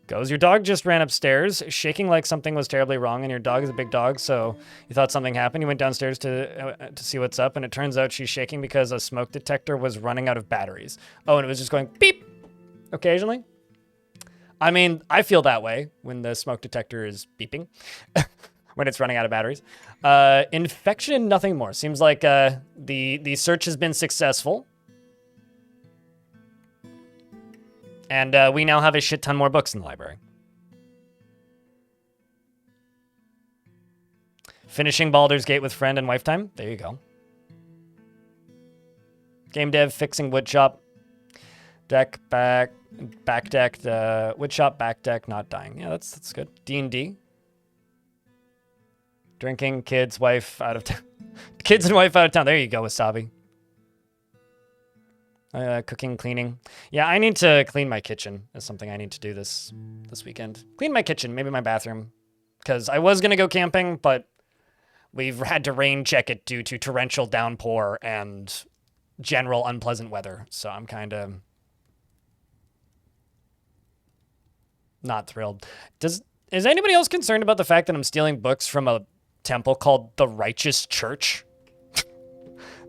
goes. Your dog just ran upstairs, shaking like something was terribly wrong, and your dog is a big dog, so you thought something happened. You went downstairs to see what's up, and it turns out she's shaking because a smoke detector was running out of batteries. Oh, and it was just going beep occasionally. I mean, I feel that way when the smoke detector is beeping. When it's running out of batteries. Infection, nothing more. Seems like the search has been successful. And we now have a shit ton more books in the library. Finishing Baldur's Gate with friend and wife time. There you go. Game dev, fixing wood shop. Back deck, wood shop, back deck, not dying. Yeah, that's good. D&D. Drinking, kids, wife out of town. Kids and wife out of town. There you go, Wasabi. Cooking, cleaning. Yeah, I need to clean my kitchen. That's something I need to do this weekend. Clean my kitchen, maybe my bathroom. Because I was going to go camping, but we've had to rain check it due to torrential downpour and general unpleasant weather. So I'm kind of not thrilled. Is anybody else concerned about the fact that I'm stealing books from a temple called the Righteous Church?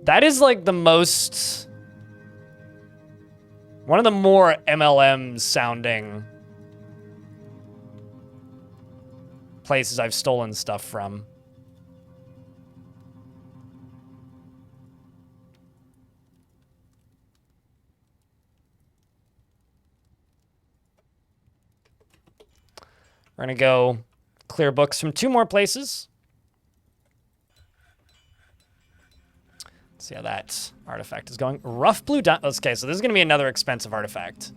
That is like the most... one of the more MLM sounding places I've stolen stuff from. We're going to go clear books from 2 more places. Let's see how that artifact is going. Rough blue diamond. Okay, so this is going to be another expensive artifact.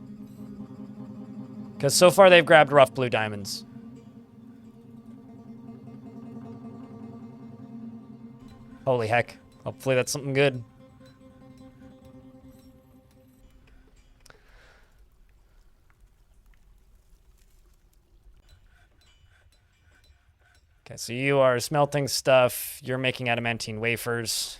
Because so far they've grabbed rough blue diamonds. Holy heck. Hopefully that's something good. Okay, so you are smelting stuff. You're making adamantine wafers.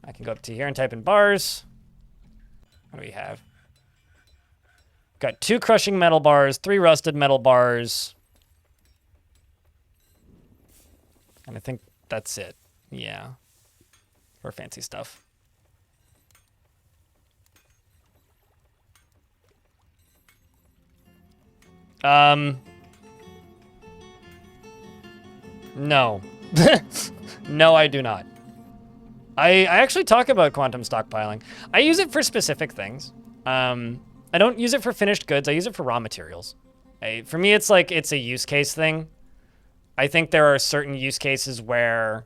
I can go up to here and type in bars. What do we have? Got 2 crushing metal bars, 3 rusted metal bars. And I think that's it. Yeah. Or fancy stuff. No. No, I do not. I actually talk about quantum stockpiling. I use it for specific things. I don't use it for finished goods. I use it for raw materials. For me, it's like it's a use case thing. I think there are certain use cases where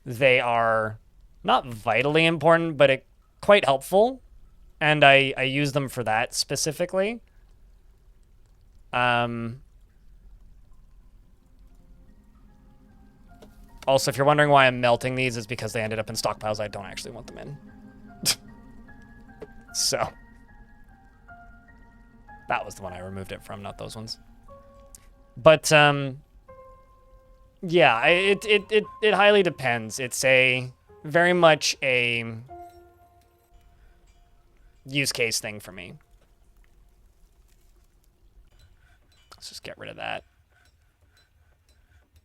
they are not vitally important, but quite helpful. And I use them for that specifically. Also, if you're wondering why I'm melting these, it's because they ended up in stockpiles I don't actually want them in. So. That was the one I removed it from, not those ones. But, yeah, it highly depends. It's very much a use case thing for me. Let's just get rid of that.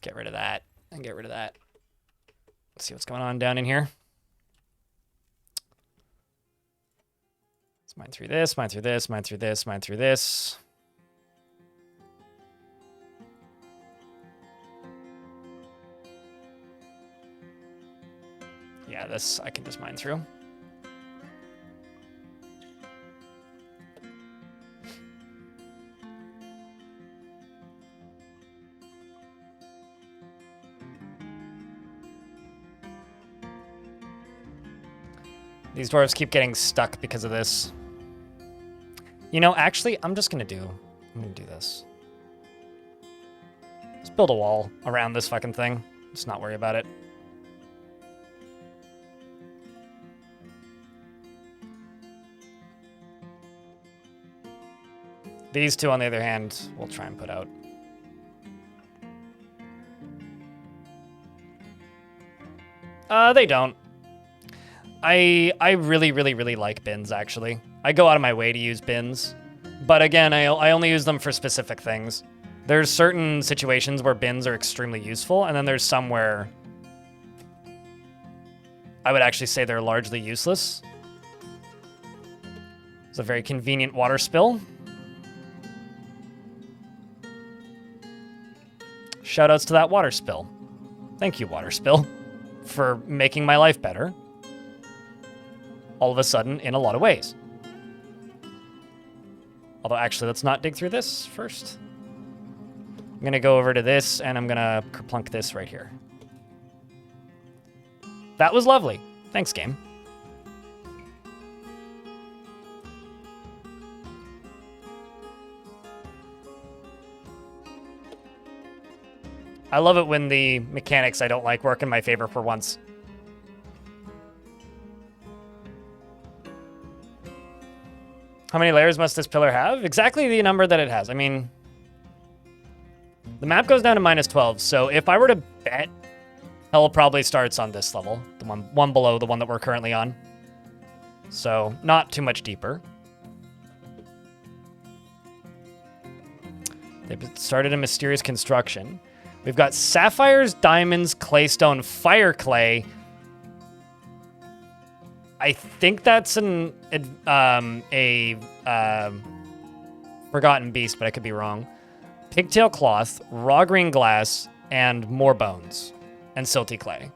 Get rid of that. And get rid of that. Let's see what's going on down in here. Let's mine through this, mine through this, mine through this, mine through this. Yeah, this I can just mine through. These dwarves keep getting stuck because of this. You know, actually, I'm gonna do this. Just build a wall around this fucking thing. Just not worry about it. These 2, on the other hand, we'll try and put out. They don't. I really, really, really like bins, actually. I go out of my way to use bins. But again, I only use them for specific things. There's certain situations where bins are extremely useful, and then there's some where I would actually say they're largely useless. It's a very convenient water spill. Shoutouts to that water spill. Thank you, water spill, for making my life better. All of a sudden, in a lot of ways. Although, actually, let's not dig through this first. I'm going to go over to this, and I'm going to kerplunk this right here. That was lovely. Thanks, game. I love it when the mechanics I don't like work in my favor for once. How many layers must this pillar have? Exactly the number that it has. I mean, the map goes down to -12, so if I were to bet, hell probably starts on this level, the one below the one that we're currently on. So, not too much deeper. They've started a mysterious construction. We've got sapphires, diamonds, claystone, fire clay. I think that's a forgotten beast, but I could be wrong. Pigtail cloth, raw green glass, and more bones. and silty clay.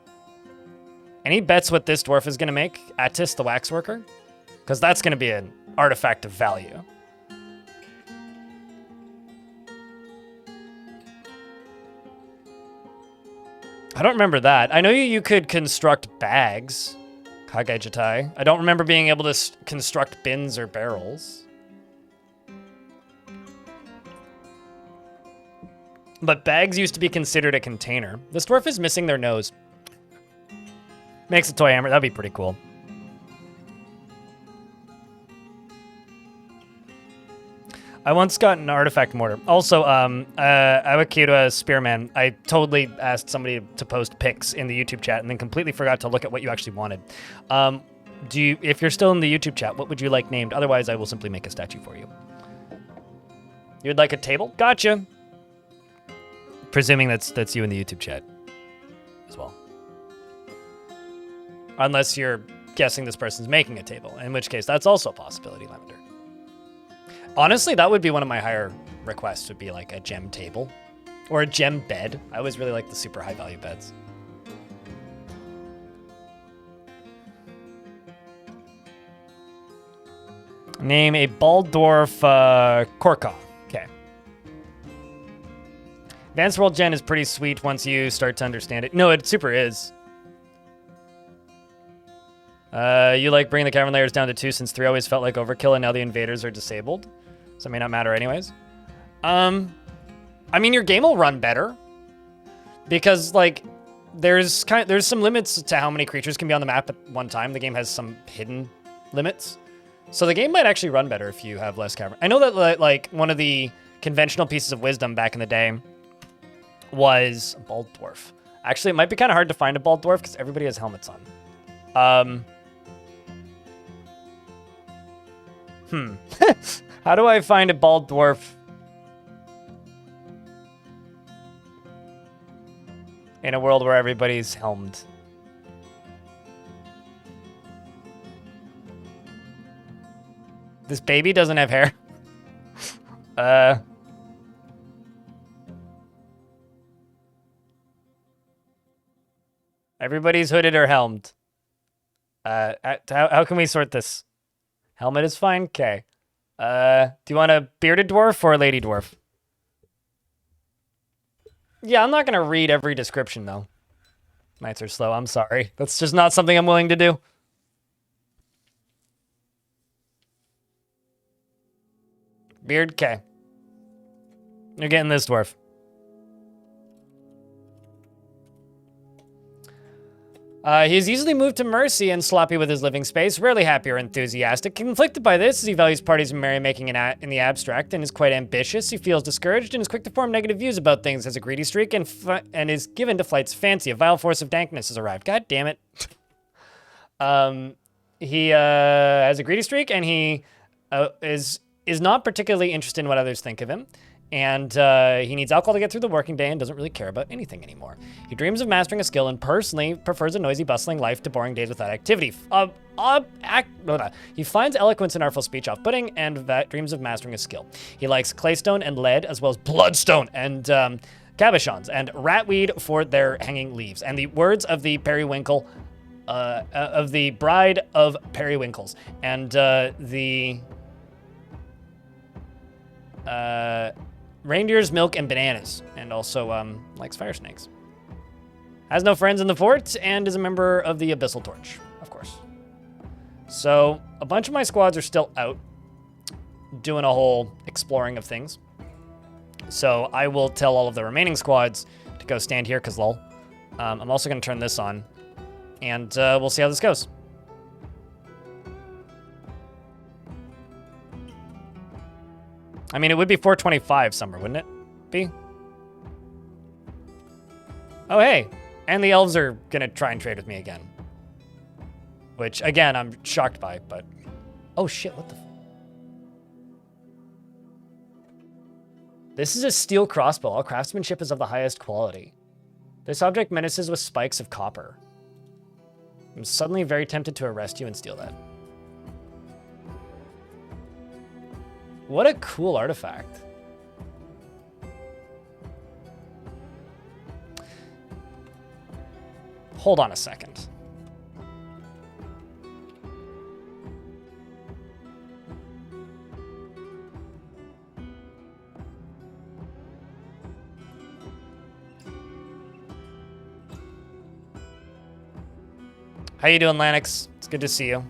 Any bets what this dwarf is going to make? Attis, the waxworker? Because that's going to be an artifact of value. I don't remember that. I know you could construct bags. Kage Jitai. I don't remember being able to construct bins or barrels. But bags used to be considered a container. This dwarf is missing their nose. Makes a toy hammer. That'd be pretty cool. I once got an artifact mortar. Also, Awakira Spearman, I totally asked somebody to post pics in the YouTube chat and then completely forgot to look at what you actually wanted. If you're still in the YouTube chat, what would you like named? Otherwise, I will simply make a statue for you. You'd like a table? Gotcha. Presuming that's you in the YouTube chat as well. Unless you're guessing this person's making a table, in which case that's also a possibility, Lavender. Honestly, that would be one of my higher requests, would be like a gem table or a gem bed. I always really like the super high value beds. Name a bald dwarf Korka. Okay. Advanced World Gen is pretty sweet once you start to understand it. No, it super is. You like bringing the cavern layers down to 2 since 3 always felt like overkill and now the invaders are disabled. So it may not matter anyways. I mean, your game will run better because like there's some limits to how many creatures can be on the map at one time. The game has some hidden limits. So the game might actually run better if you have less cavern. I know that like one of the conventional pieces of wisdom back in the day was a bald dwarf. Actually, it might be kind of hard to find a bald dwarf because everybody has helmets on. How do I find a bald dwarf? In a world where everybody's helmed. This baby doesn't have hair. Everybody's hooded or helmed. How can we sort this? Helmet is fine? Okay. Do you want a bearded dwarf or a lady dwarf? Yeah, I'm not going to read every description, though. Nights are slow. I'm sorry. That's just not something I'm willing to do. Beard? Okay. You're getting this dwarf. He is easily moved to mercy and sloppy with his living space, rarely happy or enthusiastic. Conflicted by this, as he values parties and merrymaking in the abstract and is quite ambitious, he feels discouraged and is quick to form negative views about things, has a greedy streak, and is given to flight's fancy. A vile force of dankness has arrived. God damn it. He has a greedy streak, and he is not particularly interested in what others think of him. And he needs alcohol to get through the working day and doesn't really care about anything anymore. He dreams of mastering a skill and personally prefers a noisy, bustling life to boring days without activity. He finds eloquence in artful speech off-putting and dreams of mastering a skill. He likes claystone and lead, as well as bloodstone and cabochons and ratweed for their hanging leaves. And the words of the periwinkle, of the bride of periwinkles. And reindeer's milk and bananas, and also likes fire snakes. Has no friends in the fort, and is a member of the Abyssal Torch, of course. So a bunch of my squads are still out doing a whole exploring of things. So I will tell all of the remaining squads to go stand here, because lol. I'm also going to turn this on, and we'll see how this goes. I mean, it would be 425 summer, wouldn't it be? Oh, hey. And the elves are going to try and trade with me again. Which, again, I'm shocked by, but... Oh, shit, what the... This is a steel crossbow. All craftsmanship is of the highest quality. This object menaces with spikes of copper. I'm suddenly very tempted to arrest you and steal that. What a cool artifact. Hold on a second. How you doing, Lanix? It's good to see you.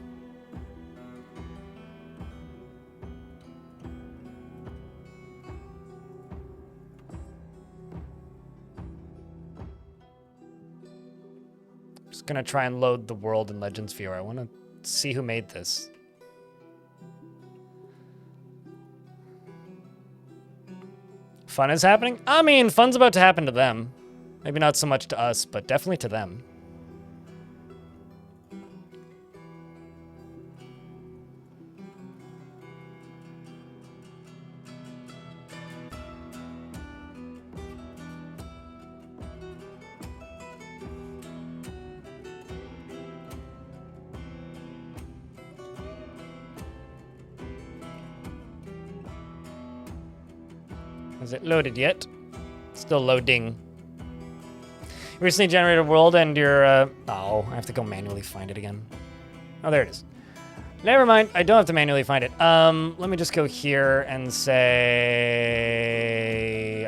Just gonna try and load the World and Legends viewer. I want to see who made this. Fun is happening? I mean, fun's about to happen to them. Maybe not so much to us, but definitely to them. Is it loaded yet? Still loading. You recently generated a world and you're, oh, I have to go manually find it again. Oh, there it is. Never mind, I don't have to manually find it. Let me just go here and say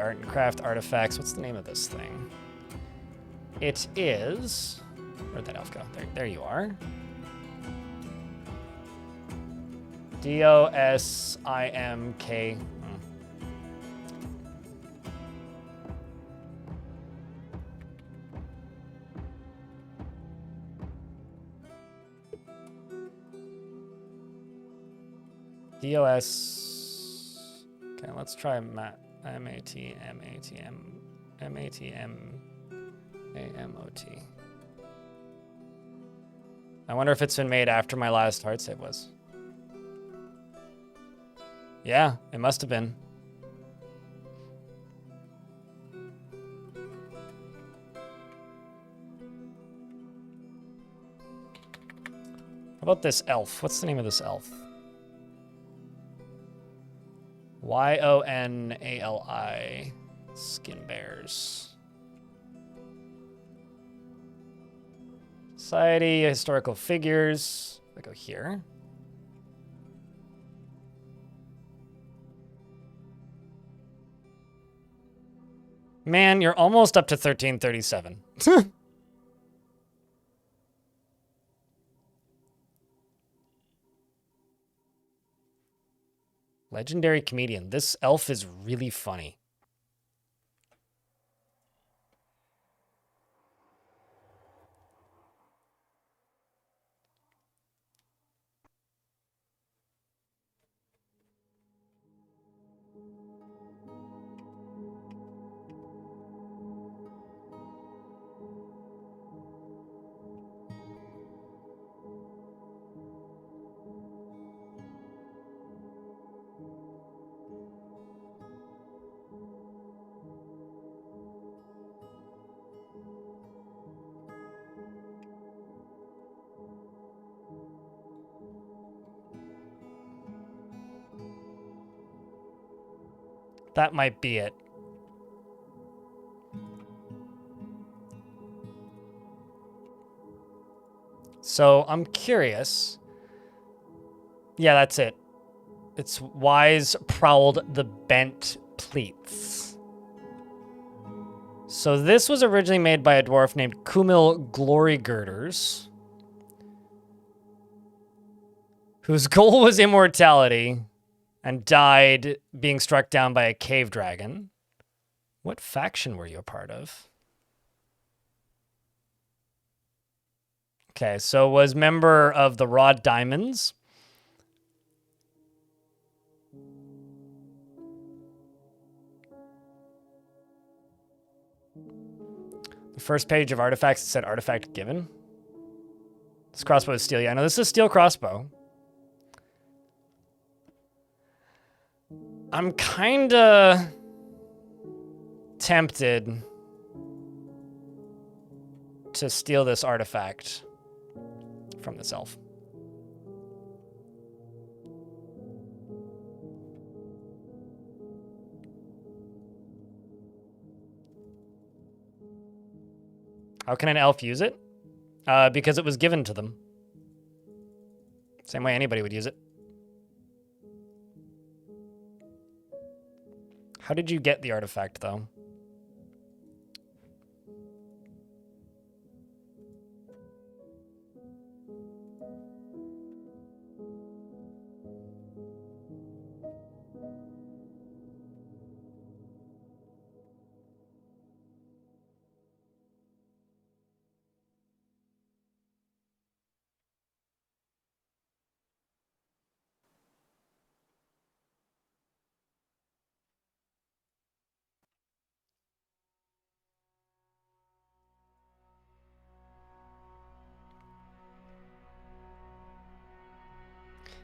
art and craft artifacts. What's the name of this thing? It is, where'd that elf go? There you are. DOSIMK. DOS. Okay, let's try MATMATM I wonder if it's been made after my last hard save was. Yeah, it must have been. How about this elf? What's the name of this elf? YONALI. Skin Bears. Society, historical figures. I go here. Man, you're almost up to 1337. Legendary comedian. This elf is really funny. That might be it. So I'm curious. Yeah, that's it. It's Wise Prowled the Bent Pleats. So this was originally made by a dwarf named Kumil Glorygirders, whose goal was immortality and died being struck down by a cave dragon. What faction were you a part of? Okay, so was member of the Raw Diamonds. The first page of artifacts, it said artifact given. This crossbow is steel. Yeah, no, this is a steel crossbow. I'm kinda tempted to steal this artifact from this elf. How can an elf use it? Because it was given to them. Same way anybody would use it. How did you get the artifact, though?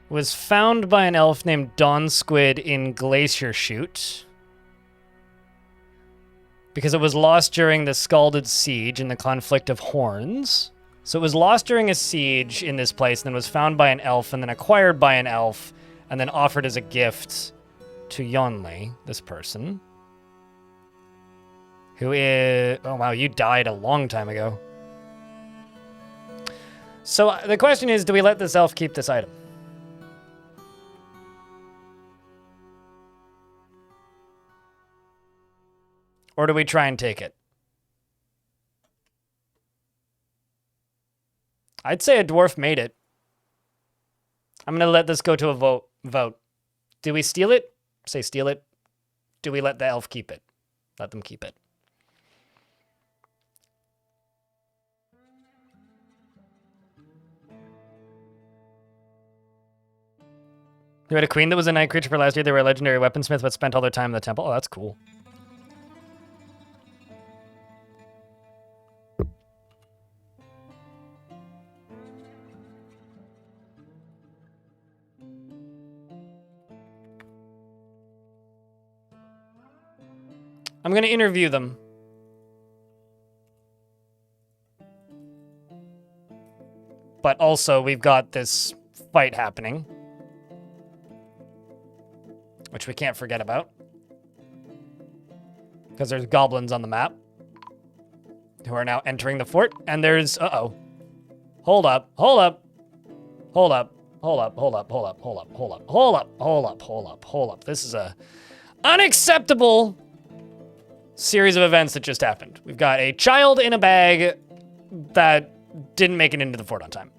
Was found by an elf named Dawn Squid in Glacier Chute. Because it was lost during the Scalded Siege in the Conflict of Horns. So it was lost during a siege in this place, and then was found by an elf, and then acquired by an elf, and then offered as a gift to Yonli, this person. Who is... Oh, wow, you died a long time ago. So the question is, do we let this elf keep this item? Or do we try and take it? I'd say a dwarf made it. I'm going to let this go to a vote. Do we steal it? Say steal it. Do we let the elf keep it? Let them keep it. You had a queen that was a night creature for last year. They were a legendary weaponsmith, but spent all their time in the temple. Oh, that's cool. I'm going to interview them. But also, we've got this fight happening, which we can't forget about. Because there's goblins on the map who are now entering the fort. And there's... Uh-oh. Hold up. Hold up. Hold up. Hold up. Hold up. Hold up. Hold up. Hold up. Hold up. Hold up. Hold up. Hold up. This is a unacceptable series of events that just happened. We've got a child in a bag that didn't make it into the fort on time.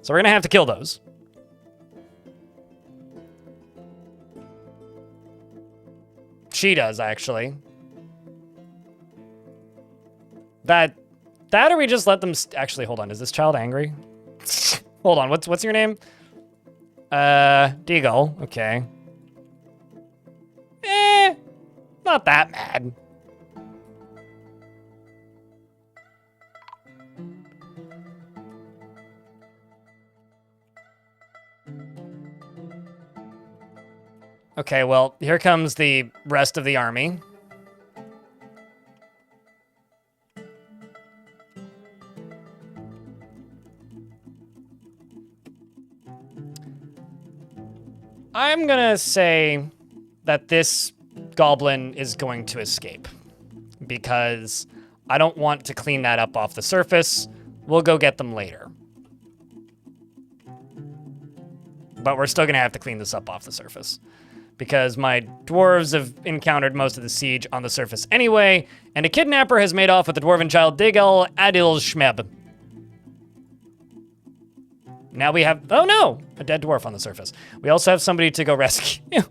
So we're going to have to kill those. She does, actually. That or we just let them... Actually, hold on. Is this child angry? Hold on. What's your name? Deagle. Okay. Not that mad. Okay, well, here comes the rest of the army. I'm gonna say that this goblin is going to escape because I don't want to clean that up off the surface. We'll go get them later. But we're still gonna have to clean this up off the surface because my dwarves have encountered most of the siege on the surface anyway, and a kidnapper has made off with the dwarven child Digel Adil Shmeb. Now we have, oh no, a dead dwarf on the surface. We also have somebody to go rescue.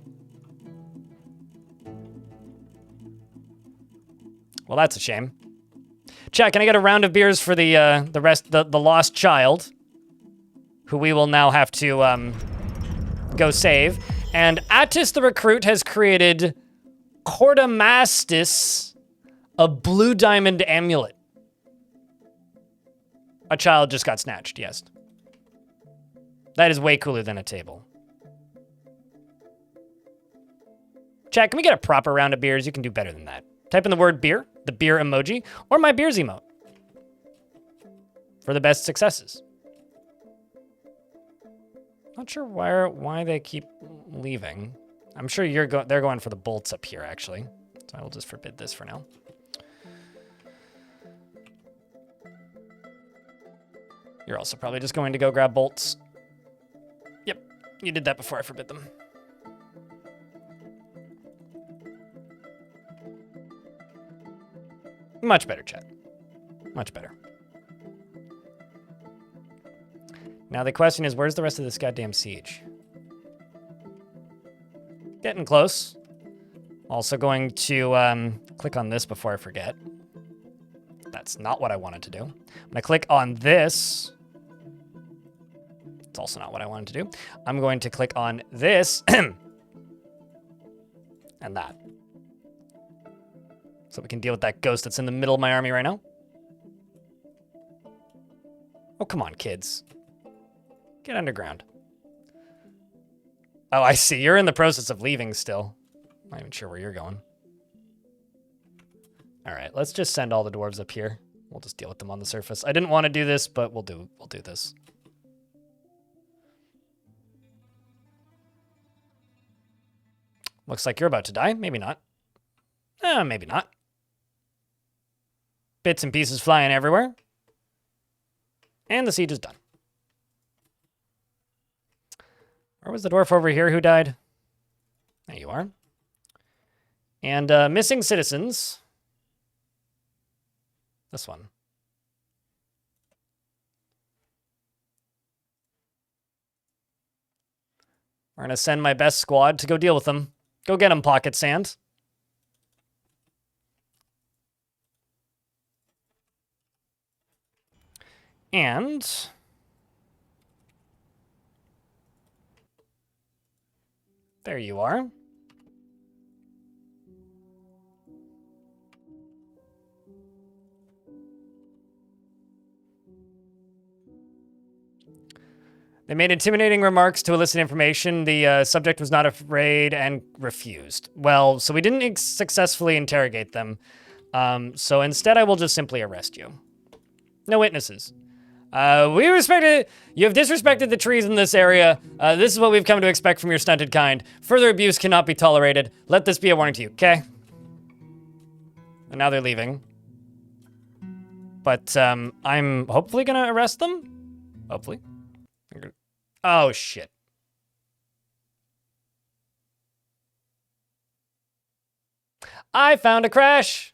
Well, that's a shame. Chat, can I get a round of beers for the lost child, who we will now have to go save? And Attis the recruit has created Cordamastis, a blue diamond amulet. A child just got snatched, yes. That is way cooler than a table. Chat, can we get a proper round of beers? You can do better than that. Type in the word beer, the beer emoji, or my beers emote for the best successes. Not sure why they keep leaving. I'm sure they're going for the bolts up here, actually. So I will just forbid this for now. You're also probably just going to go grab bolts. Yep, you did that before I forbid them. Much better, chat. Much better. Now the question is, where's the rest of this goddamn siege? Getting close. Also going to click on this before I forget. That's not what I wanted to do. I'm gonna click on this. It's also not what I wanted to do. I'm going to click on this and that. So we can deal with that ghost that's in the middle of my army right now. Oh, come on, kids. Get underground. Oh, I see. You're in the process of leaving still. Not even sure where you're going. All right, let's just send all the dwarves up here. We'll just deal with them on the surface. I didn't want to do this, but we'll do this. Looks like you're about to die. Maybe not. Maybe not. Bits and pieces flying everywhere. And the siege is done. Where was the dwarf over here who died? There you are. And missing citizens. This one. We're going to send my best squad to go deal with them. Go get them, Pocket Sand. And there you are. They made intimidating remarks to elicit information. The subject was not afraid and refused. Well, so we didn't successfully interrogate them. So instead, I will just simply arrest you. No witnesses. We respect it. You have disrespected the trees in this area. This is what we've come to expect from your stunted kind. Further abuse cannot be tolerated. Let this be a warning to you, okay? And now they're leaving. But I'm hopefully gonna arrest them. Hopefully. Oh, shit. I found a crash.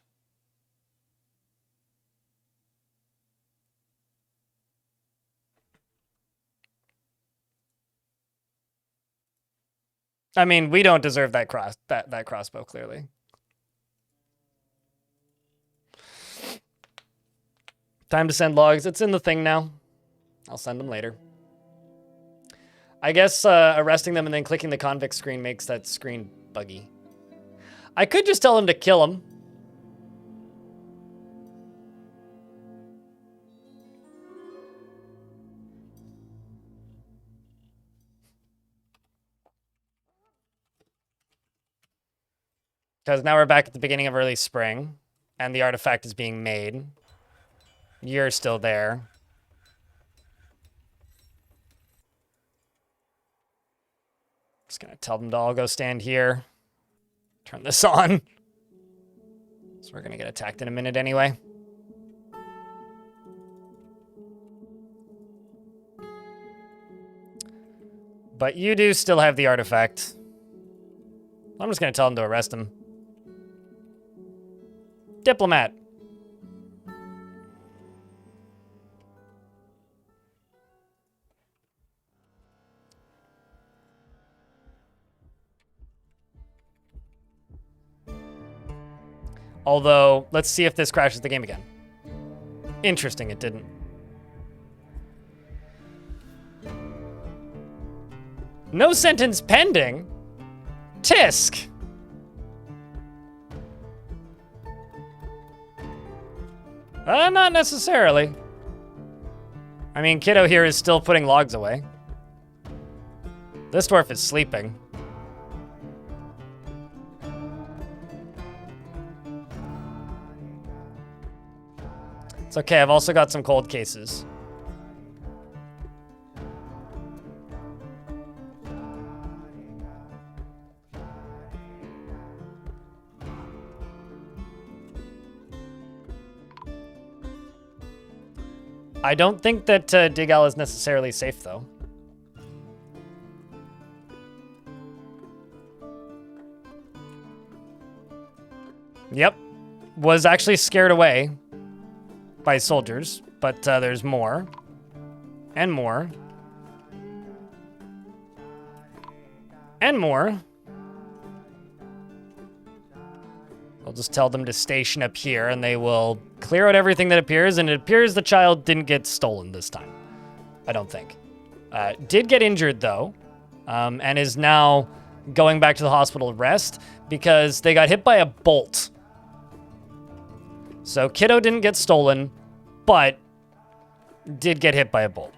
I mean, we don't deserve that crossbow, clearly. Time to send logs. It's in the thing now. I'll send them later. I guess arresting them and then clicking the convict screen makes that screen buggy. I could just tell them to kill him. Because now we're back at the beginning of early spring, and the artifact is being made. You're still there. Just gonna tell them to all go stand here. Turn this on. So we're gonna get attacked in a minute anyway. But you do still have the artifact. I'm just gonna tell them to arrest him. Diplomat. Although, let's see if this crashes the game again. Interesting, it didn't. No sentence pending? Tisk! Not necessarily. I mean, Kiddo here is still putting logs away. This dwarf is sleeping. It's okay, I've also got some cold cases. I don't think that Digal is necessarily safe, though. Yep. Was actually scared away by soldiers, but there's more. And more. And more. I'll just tell them to station up here, and they will clear out everything that appears, and it appears the child didn't get stolen this time. I don't think. Did get injured, though, and is now going back to the hospital to rest because they got hit by a bolt. So kiddo didn't get stolen, but did get hit by a bolt.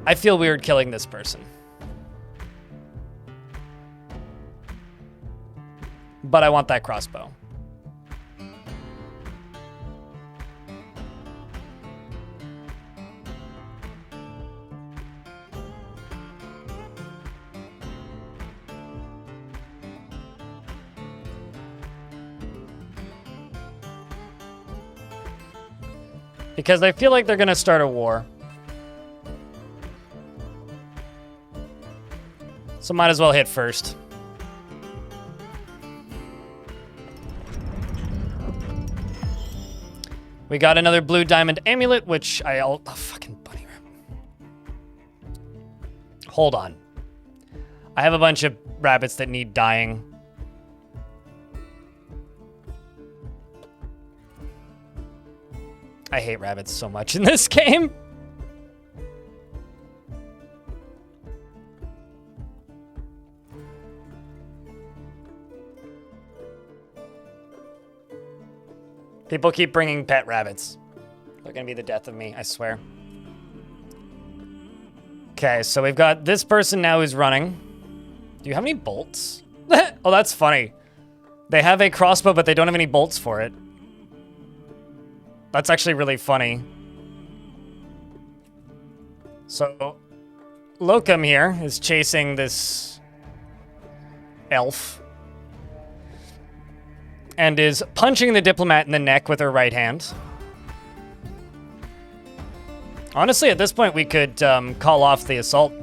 I feel weird killing this person. But I want that crossbow. Because I feel like they're gonna start a war. So might as well hit first. We got another blue diamond amulet, which oh, fucking bunny rabbit. Hold on. I have a bunch of rabbits that need dying. I hate rabbits so much in this game. People keep bringing pet rabbits. They're gonna be the death of me, I swear. Okay, so we've got this person now who's running. Do you have any bolts? Oh, that's funny. They have a crossbow, but they don't have any bolts for it. That's actually really funny. So, Locum here is chasing this elf. And is punching the diplomat in the neck with her right hand. Honestly, at this point, we could call off the assault.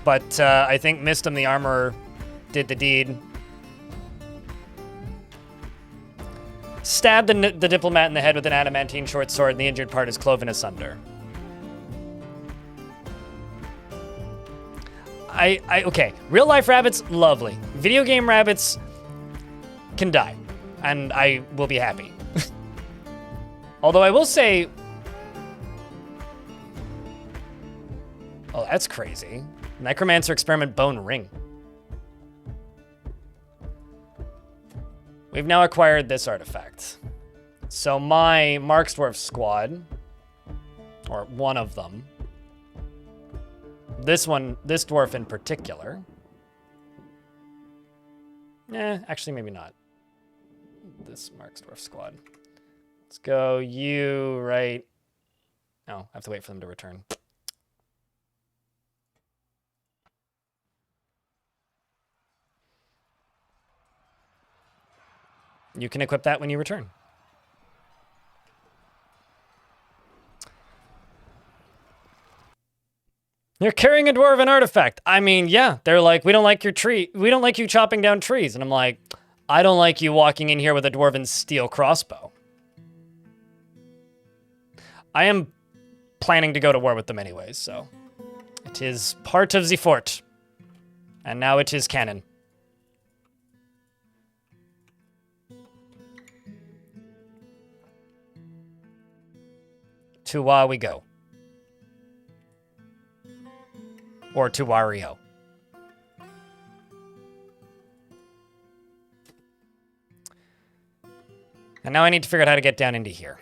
But I think Mistum the Armorer did the deed. Stabbed the diplomat in the head with an adamantine short sword, and the injured part is cloven asunder. Okay, real life rabbits, lovely. Video game rabbits can die, and I will be happy. Although I will say, oh, that's crazy. Necromancer Experiment Bone Ring. We've now acquired this artifact. So my Marksdwarf squad, or one of them, this dwarf in particular. Actually, maybe not. This Marksdwarf squad. Let's go you right. Oh, I have to wait for them to return. You can equip that when you return. You're carrying a dwarven artifact. I mean, yeah, they're like, we don't like your tree. We don't like you chopping down trees. And I'm like, I don't like you walking in here with a dwarven steel crossbow. I am planning to go to war with them anyways, so. It is part of the fort. And now it is canon. To Wa we go. Or to Wario. And now I need to figure out how to get down into here.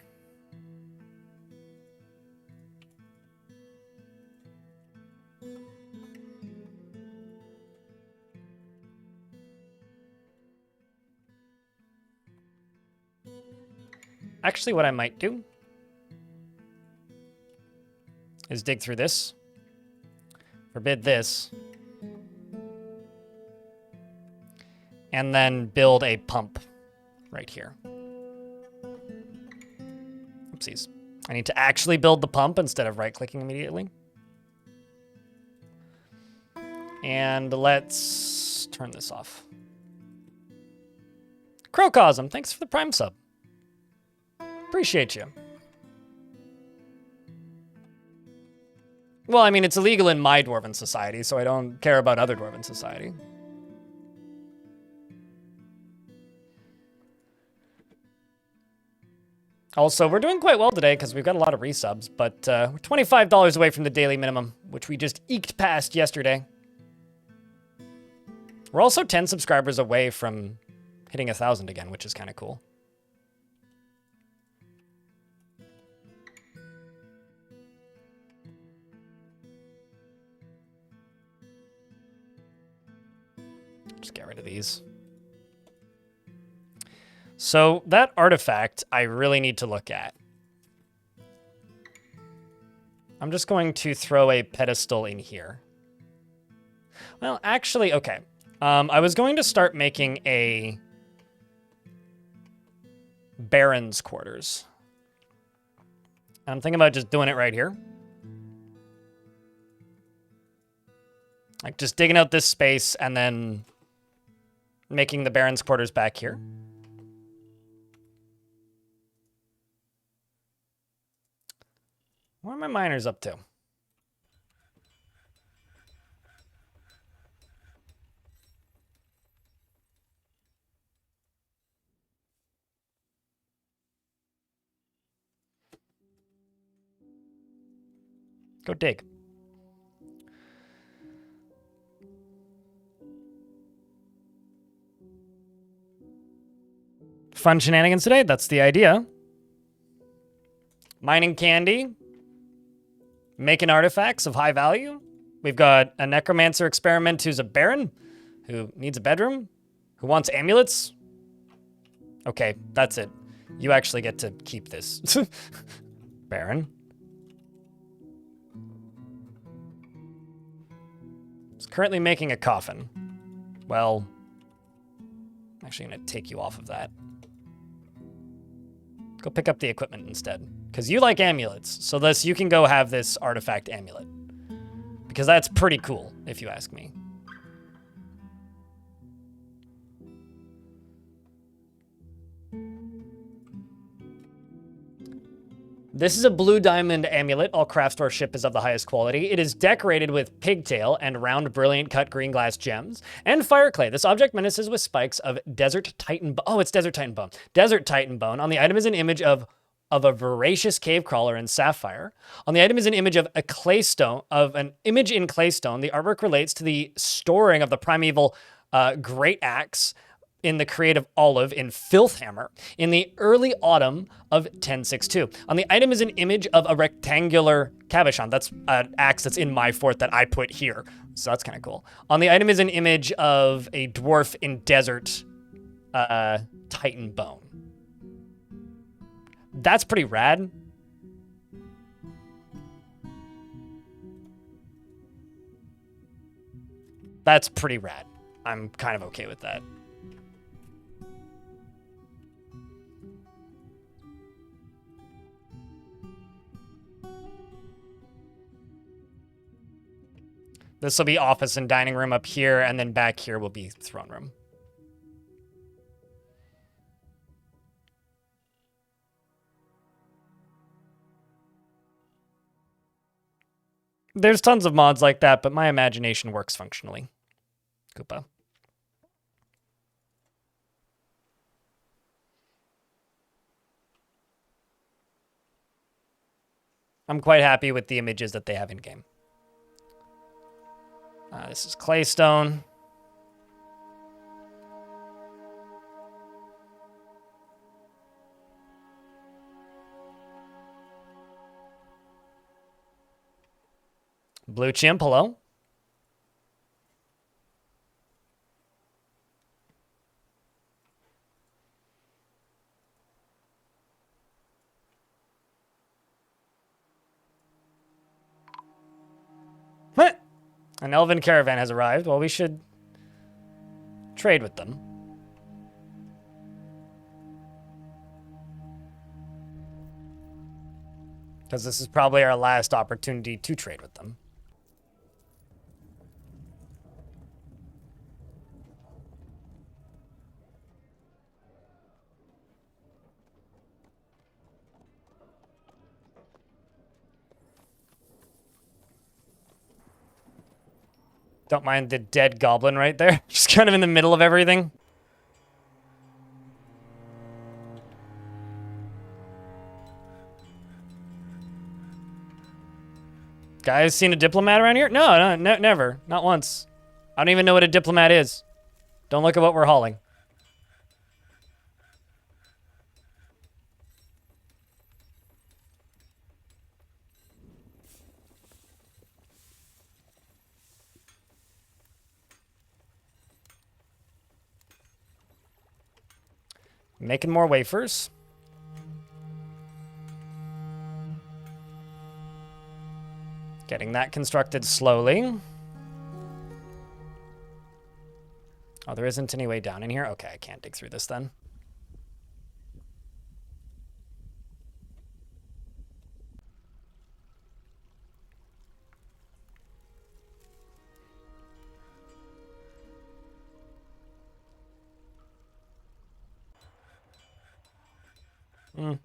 Actually, what I might do is dig through this. Forbid this. and then build a pump right here. Oopsies. I need to actually build the pump instead of right-clicking immediately. And let's turn this off. Crowcosm, thanks for the Prime sub. Appreciate you. Well, I mean, it's illegal in my Dwarven society, so I don't care about other Dwarven society. Also, we're doing quite well today because we've got a lot of resubs, but we're $25 away from the daily minimum, which we just eked past yesterday. We're also 10 subscribers away from hitting 1,000 again, which is kind of cool. Just get rid of these. So that artifact I really need to look at. I'm just going to throw a pedestal in here. Well, actually, okay. I was going to start making a Baron's quarters. I'm thinking about just doing it right here. Like just digging out this space and then making the Baron's quarters back here. What are my miners up to? Go dig. Fun shenanigans today, that's the idea. Mining candy. Making artifacts of high value. We've got a necromancer experiment who's a baron, who needs a bedroom, who wants amulets. Okay, that's it. You actually get to keep this. Baron. He's currently making a coffin. Well, I'm actually going to take you off of that. Go pick up the equipment instead. Because you like amulets, so thus you can go have this artifact amulet. Because that's pretty cool, if you ask me. This is a blue diamond amulet. All craft store ship is of the highest quality. It is decorated with pigtail and round, brilliant cut green glass gems and fire clay. This object menaces with spikes of desert titan bone. Oh, it's desert titan bone. Desert titan bone. On the item is an image of a voracious cave crawler in sapphire. On the item is an image of a claystone, of an image in claystone. The artwork relates to the storing of the primeval great axe in the creative olive in Filthhammer in the early autumn of 1062. On the item is an image of a rectangular cabochon. That's an axe that's in my fort that I put here. So that's kind of cool. On the item is an image of a dwarf in desert titan bone. That's pretty rad. That's pretty rad. I'm kind of okay with that. This will be office and dining room up here, and then back here will be throne room. There's tons of mods like that, but my imagination works functionally. Koopa. I'm quite happy with the images that they have in game. This is claystone. Blue chimp, hello. An elven caravan has arrived. Well, we should trade with them. Because this is probably our last opportunity to trade with them. Don't mind the dead goblin right there. Just kind of in the middle of everything. Guys seen a diplomat around here? No, never. Not once. I don't even know what a diplomat is. Don't look at what we're hauling. Making more wafers. Getting that constructed slowly. Oh, there isn't any way down in here? Okay, I can't dig through this then.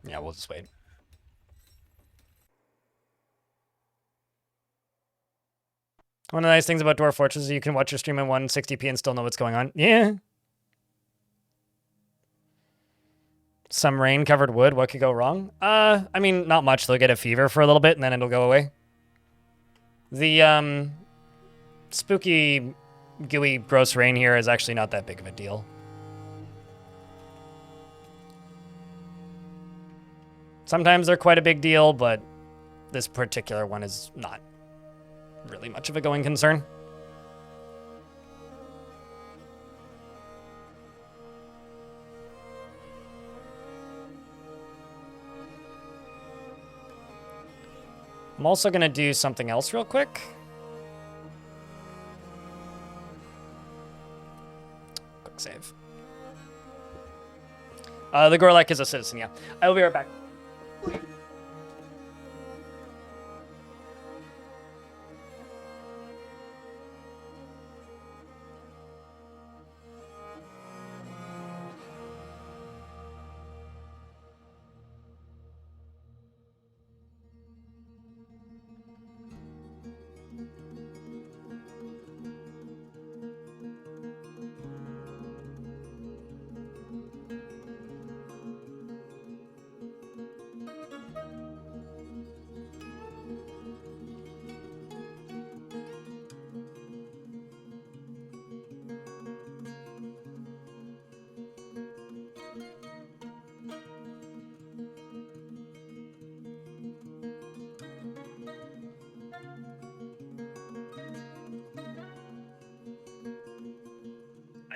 Yeah, we'll just wait. One of the nice things about Dwarf Fortress is you can watch your stream in 160p and still know what's going on. Yeah. Some rain-covered wood. What could go wrong? I mean, not much. They'll get a fever for a little bit, and then it'll go away. The, spooky, gooey, gross rain here is actually not that big of a deal. Sometimes they're quite a big deal, but this particular one is not really much of a going concern. I'm also going to do something else real quick. Quick save. The Gorlek is a citizen, yeah. I will be right back.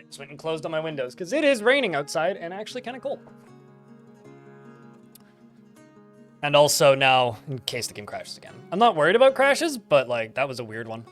Just went and closed all my windows because it is raining outside and actually kind of cold. And also now, in case the game crashes again. I'm not worried about crashes, but like that was a weird one.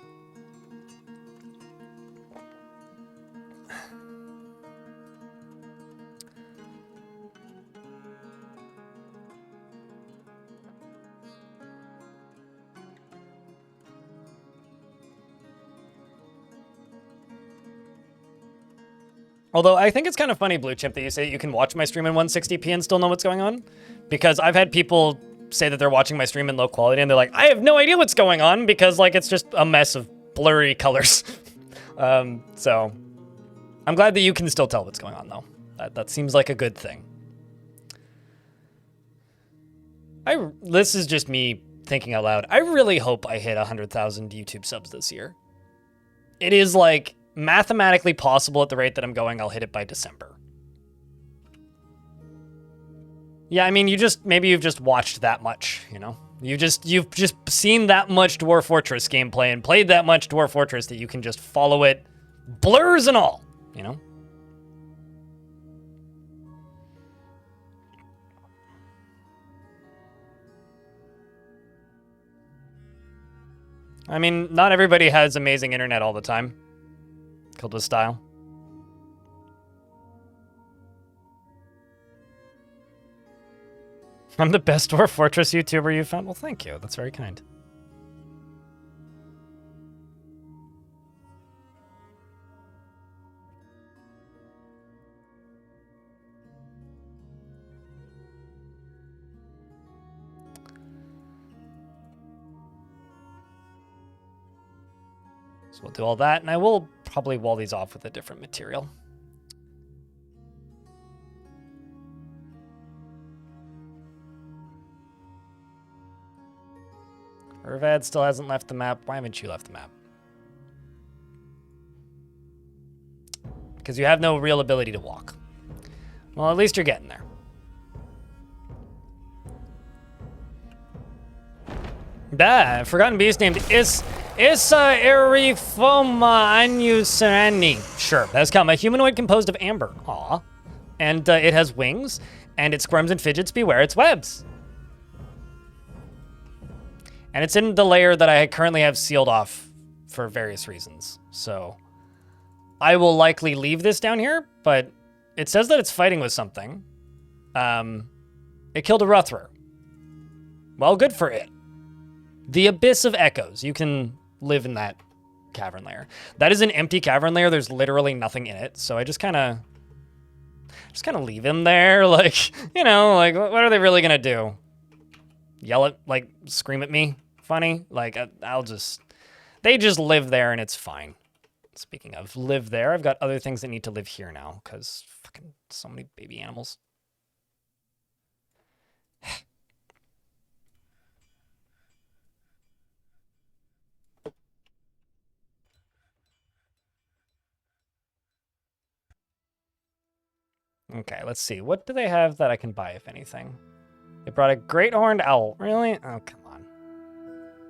Although I think it's kind of funny, Blue Chip, that you say you can watch my stream in 160p and still know what's going on. Because I've had people say that they're watching my stream in low quality and they're like, I have no idea what's going on because like it's just a mess of blurry colors. So I'm glad that you can still tell what's going on though. That seems like a good thing. This is just me thinking out loud. I really hope I hit 100,000 YouTube subs this year. It is like mathematically possible at the rate that I'm going, I'll hit it by December. Yeah, I mean, maybe you've just watched that much, you know? You've just seen that much Dwarf Fortress gameplay and played that much Dwarf Fortress that you can just follow it, blurs and all, you know? I mean, not everybody has amazing internet all the time. Killed with style. I'm the best Dwarf Fortress YouTuber you found. Well, thank you. That's very kind. So we'll do all that, and I will probably wall these off with a different material. Irvad still hasn't left the map. Why haven't you left the map? Because you have no real ability to walk. Well, at least you're getting there. Forgotten Beast named Issa Erifoma Anusarani. Sure, that's come. A humanoid composed of amber. Aw. And it has wings, and it squirms and fidgets. Beware its webs. And it's in the layer that I currently have sealed off for various reasons. So I will likely leave this down here, but it says that it's fighting with something. It killed a Ruthrer. Well, good for it. The Abyss of Echoes. You can live in that cavern layer. That is an empty cavern layer. There's literally nothing in it. So I just kind of leave him there. Like, you know, like, what are they really going to do? Yell at, like, scream at me? Funny? Like, they just live there and it's fine. Speaking of live there, I've got other things that need to live here now because fucking so many baby animals. Okay, let's see. What do they have that I can buy, if anything? They brought a great horned owl. Really? Oh, come on.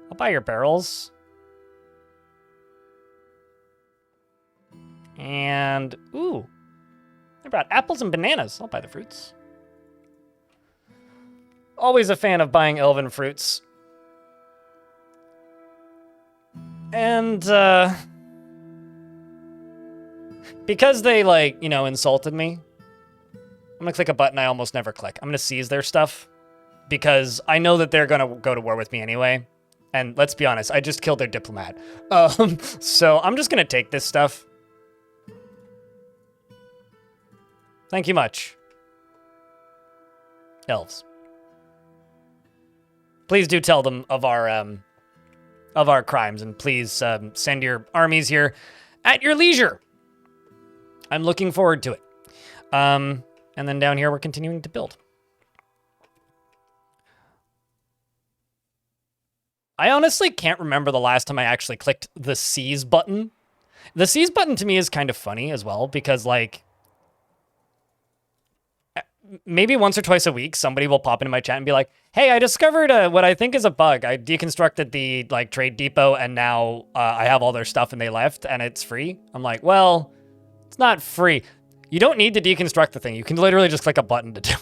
I'll buy your barrels. And, ooh. They brought apples and bananas. I'll buy the fruits. Always a fan of buying elven fruits. And, because they, like, you know, insulted me, I'm gonna click a button I almost never click. I'm gonna seize their stuff because I know that they're gonna go to war with me anyway. And let's be honest, I just killed their diplomat. So I'm just gonna take this stuff. Thank you much. Elves. Please do tell them of our crimes, and please send your armies here at your leisure. I'm looking forward to it. And then down here, we're continuing to build. I honestly can't remember the last time I actually clicked the seize button. The seize button to me is kind of funny as well, because like, maybe once or twice a week, somebody will pop into my chat and be like, hey, I discovered what I think is a bug. I deconstructed the like trade depot and now I have all their stuff and they left and it's free. I'm like, well, it's not free. You don't need to deconstruct the thing. You can literally just click a button to do it.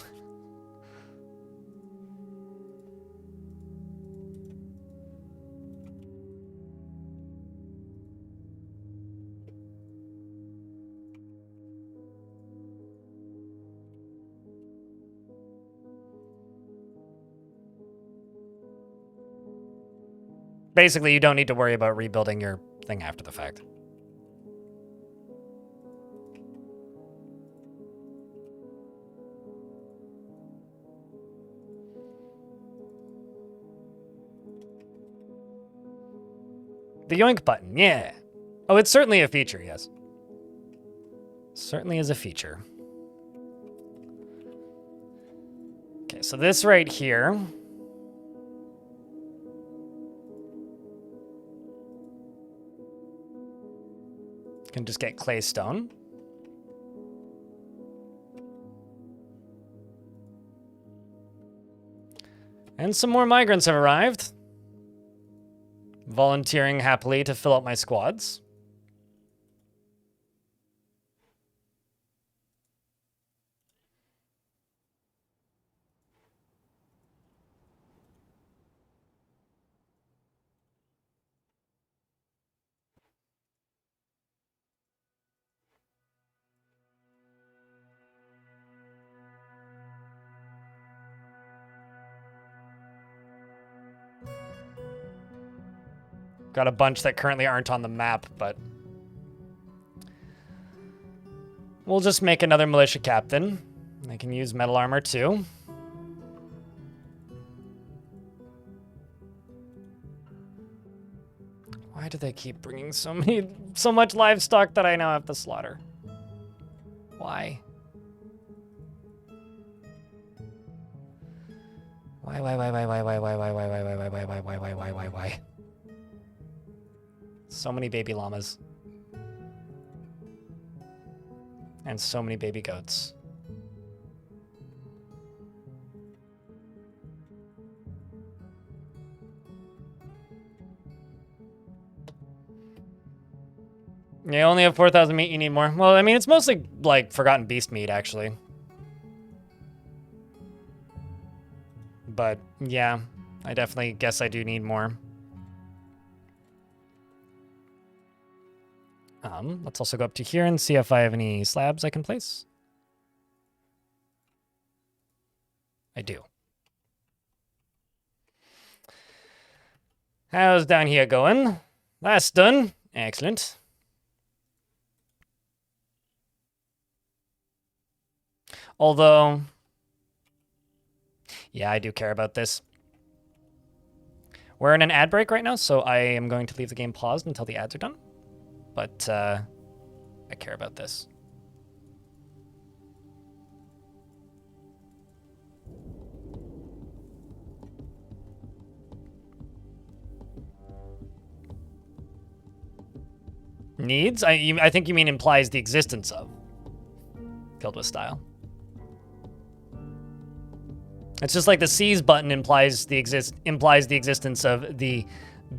Basically, you don't need to worry about rebuilding your thing after the fact. The yoink button, yeah. Oh, it's certainly a feature, yes. Certainly is a feature. Okay, so this right here. Can just get clay stone. And some more migrants have arrived. Volunteering happily to fill up my squads. Got a bunch that currently aren't on the map, but we'll just make another militia captain. They can use metal armor too. Why do they keep bringing so much livestock that I now have to slaughter? Why? Why? So many baby llamas. And so many baby goats. You only have 4,000 meat, you need more. Well, I mean, it's mostly, like, Forgotten Beast meat, actually. But, yeah, I definitely guess I do need more. Let's also go up to here and see if I have any slabs I can place. I do. How's down here going? That's done. Excellent. Although, yeah, I do care about this. We're in an ad break right now, so I am going to leave the game paused until the ads are done. But I care about this. Needs? I think you mean implies the existence of. Killed with style. It's just like the C's button implies the existence of the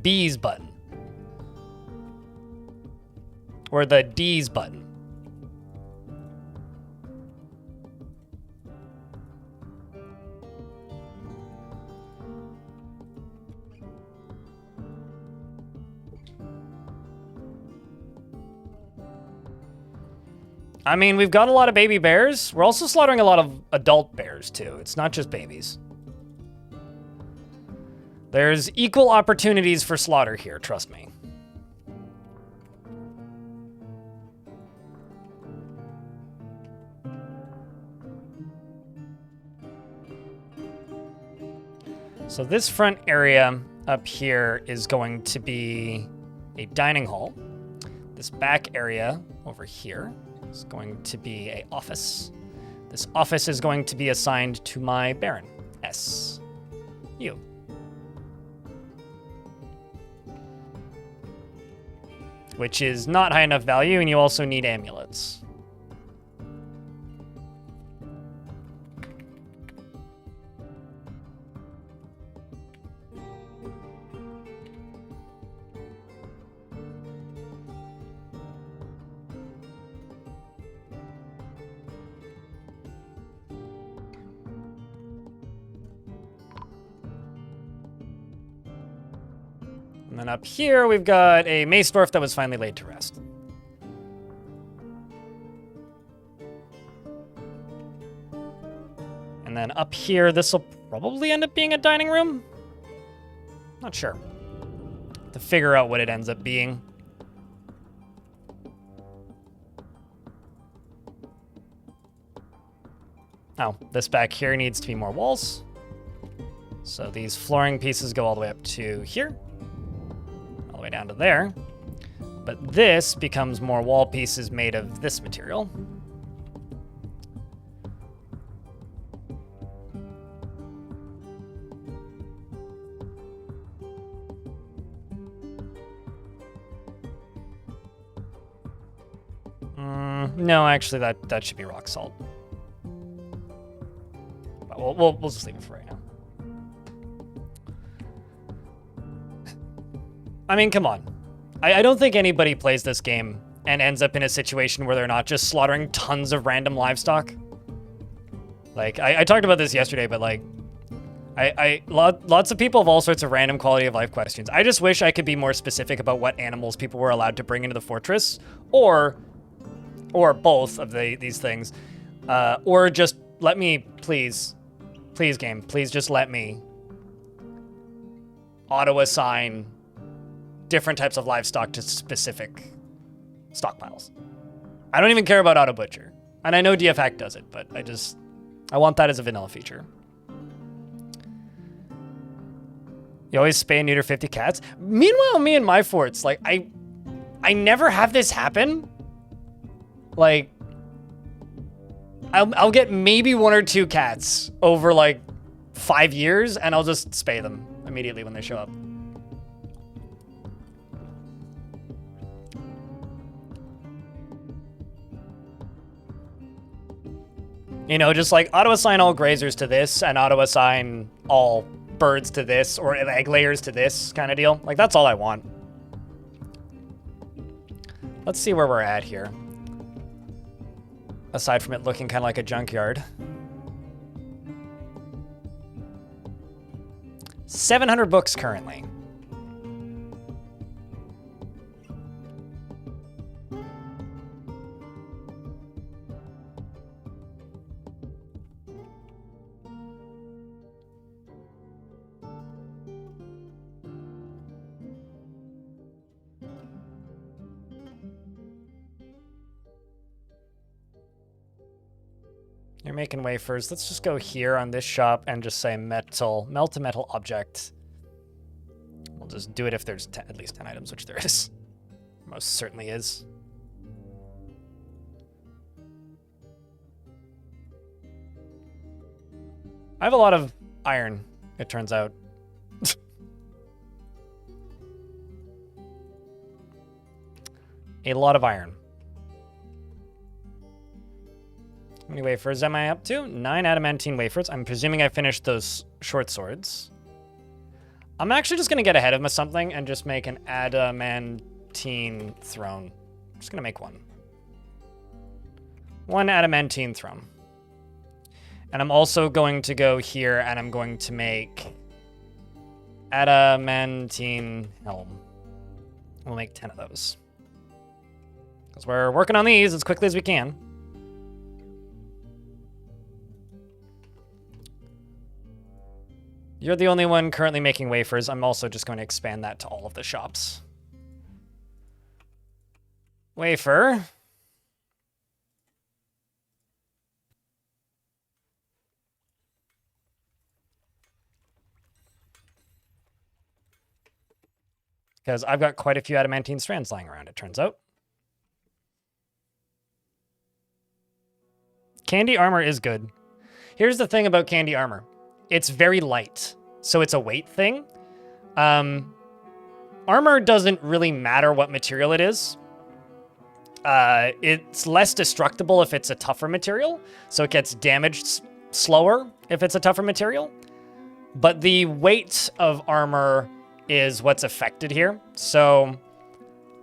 B's button. Or the D's button. I mean, we've got a lot of baby bears. We're also slaughtering a lot of adult bears, too. It's not just babies. There's equal opportunities for slaughter here, trust me. So this front area up here is going to be a dining hall. This back area over here is going to be an office. This office is going to be assigned to my Baron, S. You. Which is not high enough value, and you also need amulets. And then up here, we've got a mace dwarf that was finally laid to rest. And then up here, this will probably end up being a dining room. Not sure. To figure out what it ends up being. Oh, this back here needs to be more walls. So these flooring pieces go all the way up to here. All the way down to there. But this becomes more wall pieces made of this material. No, actually, that should be rock salt. But we'll just leave it for right now. I mean, come on. I don't think anybody plays this game and ends up in a situation where they're not just slaughtering tons of random livestock. Like, I talked about this yesterday, but like, lots of people have all sorts of random quality of life questions. I just wish I could be more specific about what animals people were allowed to bring into the fortress, or both of these things, or just let me, please game, please just let me auto-assign different types of livestock to specific stockpiles. I don't even care about Auto Butcher. And I know DF Hack does it, but I want that as a vanilla feature. You always spay and neuter 50 cats. Meanwhile, me and my forts, like, I never have this happen. Like, I'll get maybe 1 or 2 cats over, like, 5 years, and I'll just spay them immediately when they show up. You know, just like auto-assign all grazers to this and auto-assign all birds to this or egg layers to this kind of deal. Like, that's all I want. Let's see where we're at here. Aside from it looking kind of like a junkyard. 700 books currently. You're making wafers. Let's just go here on this shop and just say melt a metal object. We'll just do it if there's at least 10 items, which there is. Most certainly is. I have a lot of iron, it turns out. A lot of iron. How many wafers am I up to? 9 adamantine wafers. I'm presuming I finished those short swords. I'm actually just going to get ahead of something and just make an adamantine throne. I'm just going to make one. One adamantine throne. And I'm also going to go here and I'm going to make adamantine helm. We'll make 10 of those. Because we're working on these as quickly as we can. You're the only one currently making wafers. I'm also just going to expand that to all of the shops. Wafer. Because I've got quite a few adamantine strands lying around, it turns out. Candy armor is good. Here's the thing about candy armor. It's very light, so it's a weight thing. Armor doesn't really matter what material it is. It's less destructible if it's a tougher material, so it gets damaged slower if it's a tougher material. But the weight of armor is what's affected here. So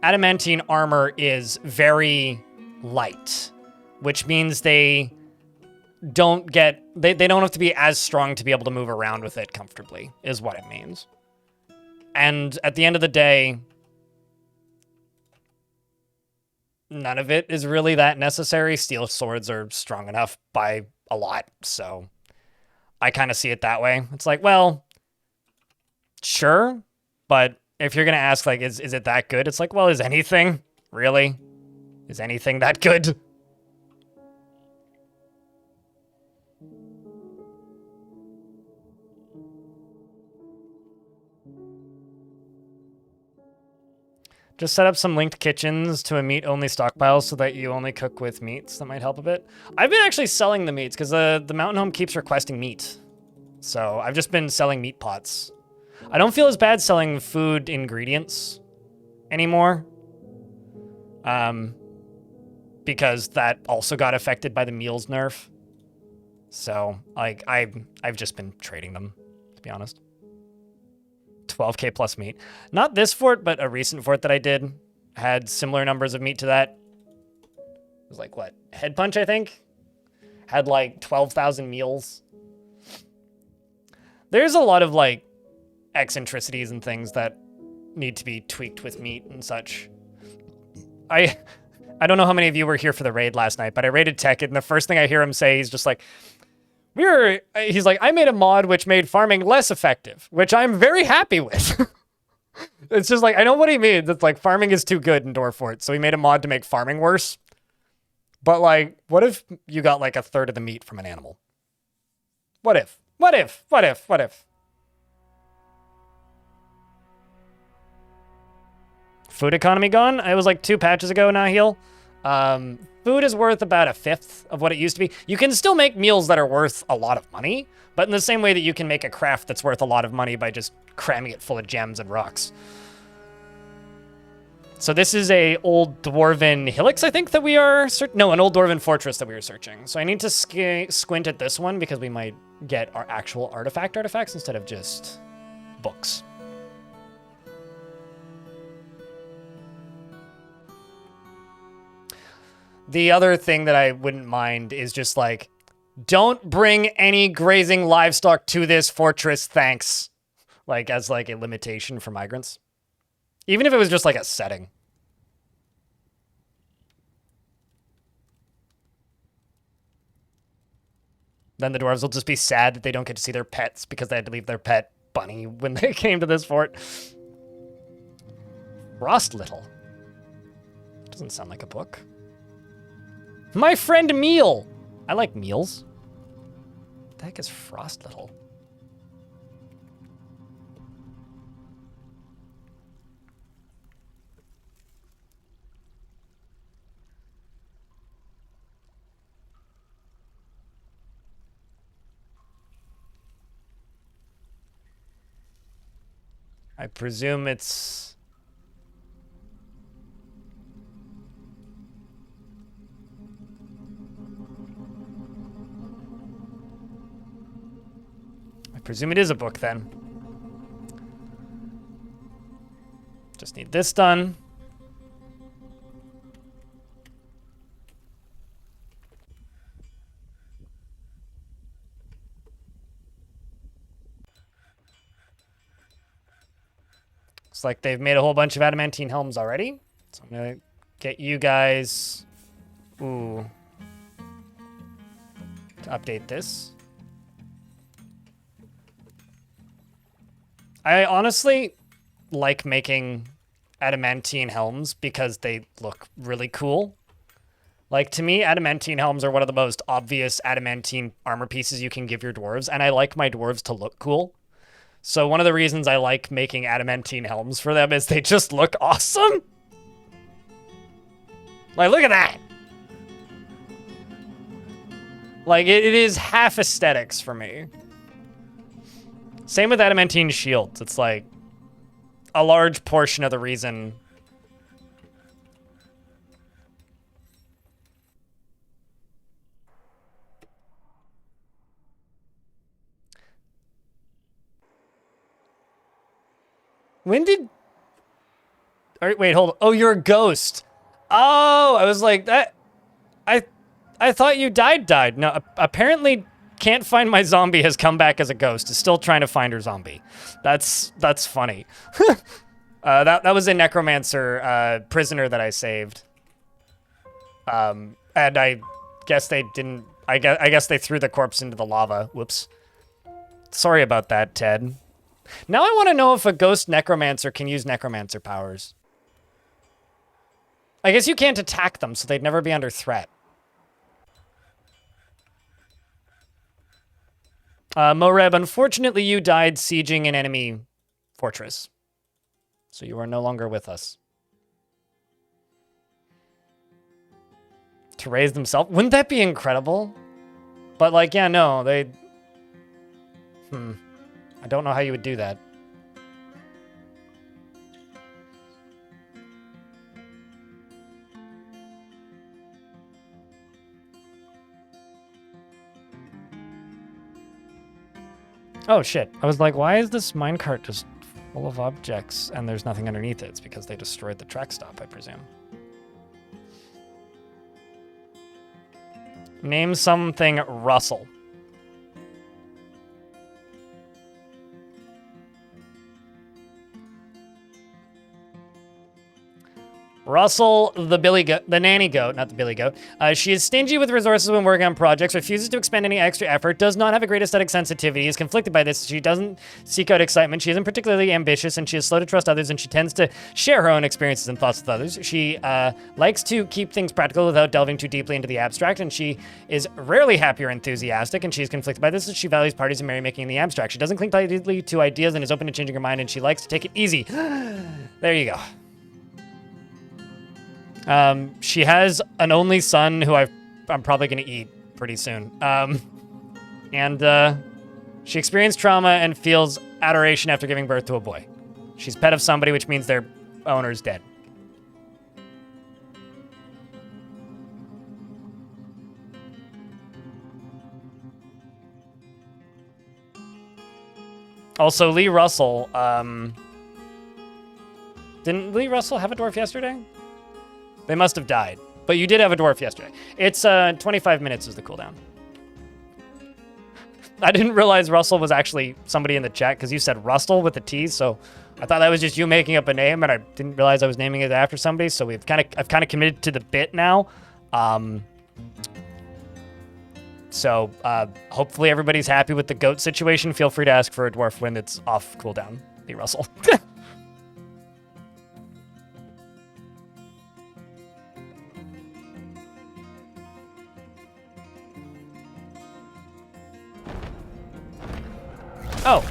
adamantine armor is very light, which means they don't have to be as strong to be able to move around with it comfortably, is what it means. And at the end of the day, none of it is really that necessary. Steel swords are strong enough by a lot, so I kind of see it that way. It's like, well, sure, but if you're going to ask, like, is it that good? It's like, well, is anything? Really? Is anything that good? Just set up some linked kitchens to a meat-only stockpile so that you only cook with meats. That might help a bit. I've been actually selling the meats because the mountain home keeps requesting meat. So I've just been selling meat pots. I don't feel as bad selling food ingredients anymore. Because that also got affected by the meals nerf. So, like, I've just been trading them, to be honest. 12k plus meat. Not this fort, but a recent fort that I did had similar numbers of meat to that. It was like, what? Head Punch, I think? Had like 12,000 meals. There's a lot of like eccentricities and things that need to be tweaked with meat and such. I don't know how many of you were here for the raid last night, but I raided Tech, and the first thing I hear him say, he's just like, he's like, I made a mod which made farming less effective, which I'm very happy with. It's just like, I know what he means. It's like farming is too good in Dwarf Fort, so he made a mod to make farming worse. But like, what if you got like a third of the meat from an animal? What if? What if? What if? What if? Food economy gone? It was like 2 patches ago now, Heal. Food is worth about 1/5 of what it used to be. You can still make meals that are worth a lot of money, but in the same way that you can make a craft that's worth a lot of money by just cramming it full of gems and rocks. So this is a old dwarven hillocks, I think, that we are no, an old dwarven fortress that we are searching. So I need to squint at this one because we might get our actual artifacts instead of just books. The other thing that I wouldn't mind is just like, don't bring any grazing livestock to this fortress, thanks. Like, as like a limitation for migrants. Even if it was just like a setting. Then the dwarves will just be sad that they don't get to see their pets because they had to leave their pet bunny when they came to this fort. Frost Little. Doesn't sound like a book. My friend Meal. I like meals. What the heck is Frost Little? I presume it's... I presume it is a book then. Just need this done. Looks like they've made a whole bunch of adamantine helms already. So I'm gonna get you guys... Ooh. To update this. I honestly like making adamantine helms because they look really cool. Like, to me, adamantine helms are one of the most obvious adamantine armor pieces you can give your dwarves, and I like my dwarves to look cool. So one of the reasons I like making adamantine helms for them is they just look awesome. Like, look at that. Like, it is half aesthetics for me. Same with adamantine shields. It's like a large portion of the reason. When did... All right, wait, hold on. Oh, you're a ghost. Oh, I was like, that... I thought you died. No, apparently Can't Find My Zombie has come back as a ghost. Is still trying to find her zombie. That's funny. That was a necromancer prisoner that I saved. And I guess they didn't... I guess they threw the corpse into the lava. Whoops. Sorry about that, Ted. Now I want to know if a ghost necromancer can use necromancer powers. I guess you can't attack them, so they'd never be under threat. Moreb, unfortunately you died sieging an enemy fortress. So you are no longer with us. To raise themselves? Wouldn't that be incredible? But like, yeah, no, they... I don't know how you would do that. Oh shit, I was like, why is this minecart just full of objects and there's nothing underneath it? It's because they destroyed the track stop, I presume. Name something Russell. Russell, the nanny goat, not the billy goat. She is stingy with resources when working on projects, refuses to expend any extra effort, does not have a great aesthetic sensitivity, is conflicted by this. She doesn't seek out excitement. She isn't particularly ambitious, and she is slow to trust others, and she tends to share her own experiences and thoughts with others. She likes to keep things practical without delving too deeply into the abstract, and she is rarely happy or enthusiastic, and she is conflicted by this, and she values parties and merrymaking in the abstract. She doesn't cling tightly to ideas and is open to changing her mind, and she likes to take it easy. There you go. She has an only son who I'm probably going to eat pretty soon. She experienced trauma and feels adoration after giving birth to a boy. She's pet of somebody, which means their owner's dead. Also, Lee Russell, didn't Lee Russell have a dwarf yesterday? They must have died. But you did have a dwarf yesterday. It's 25 minutes is the cooldown. I didn't realize Russell was actually somebody in the chat because you said Russell with a T, so I thought that was just you making up a name, and I didn't realize I was naming it after somebody. So I've kind of committed to the bit now. So hopefully everybody's happy with the goat situation. Feel free to ask for a dwarf when it's off cooldown. Lee Russell. Oh.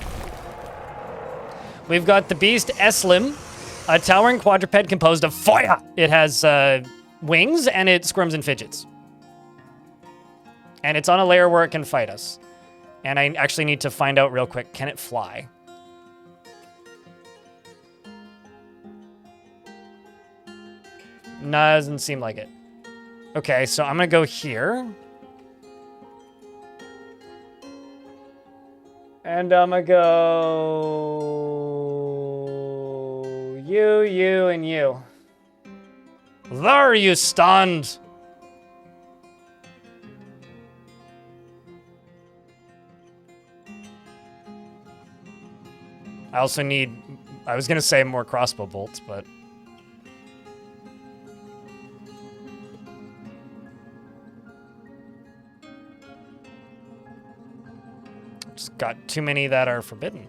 We've got the beast Eslim, a towering quadruped composed of fire. It has wings, and it squirms and fidgets. And it's on a layer where it can fight us. And I actually need to find out real quick, can it fly? No, doesn't seem like it. Okay, so I'm gonna go here. And I'm gonna go... You, and you. There you stand! I also need... I was gonna say more crossbow bolts, but... Just got too many that are forbidden.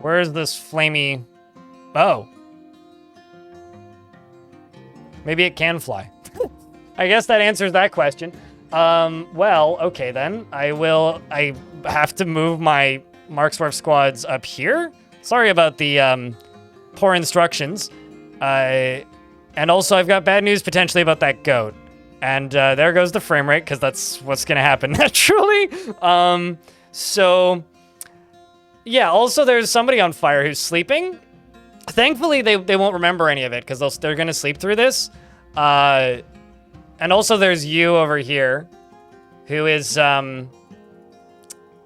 Where is this flamey... Oh. Maybe it can fly. I guess that answers that question. Well, okay then. I have to move my Marksdwarf squads up here. Sorry about the, poor instructions. And also I've got bad news potentially about that goat. And, there goes the frame rate, because that's what's gonna happen naturally. So... Yeah, also there's somebody on fire who's sleeping. Thankfully, they won't remember any of it, because they're gonna sleep through this. And also there's you over here, who is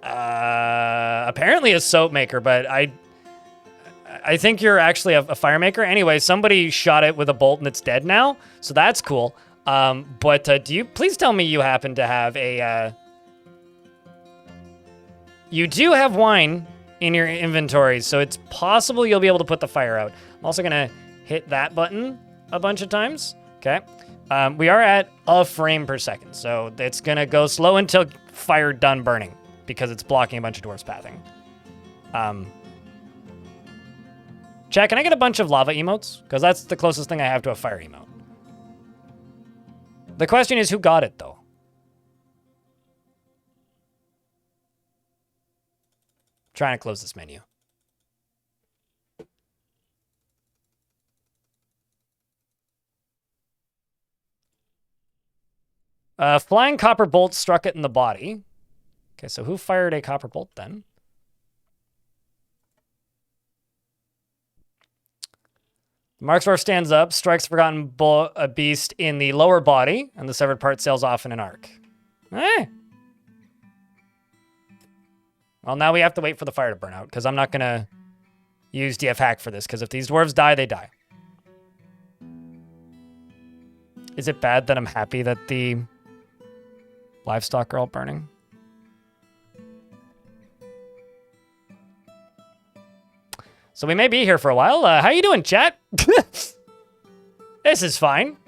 apparently a soap maker, but I think you're actually a fire maker. Anyway, somebody shot it with a bolt and it's dead now, so that's cool. But do you please tell me you happen to have a... You do have wine in your inventory, so it's possible you'll be able to put the fire out. I'm also gonna hit that button a bunch of times. Okay. We are at a frame per second, so it's gonna go slow until fire done burning, because it's blocking a bunch of dwarves pathing. Chat, can I get a bunch of lava emotes? Because that's the closest thing I have to a fire emote. The question is, who got it, though? Trying to close this menu. Flying copper bolt struck it in the body. Okay, so who fired a copper bolt then? Marksdwarf stands up, strikes a forgotten a beast in the lower body, and the severed part sails off in an arc. Eh. Well, now we have to wait for the fire to burn out, because I'm not going to use DF hack for this, because if these dwarves die, they die. Is it bad that I'm happy that the livestock are all burning? So we may be here for a while. How you doing, chat? This is fine.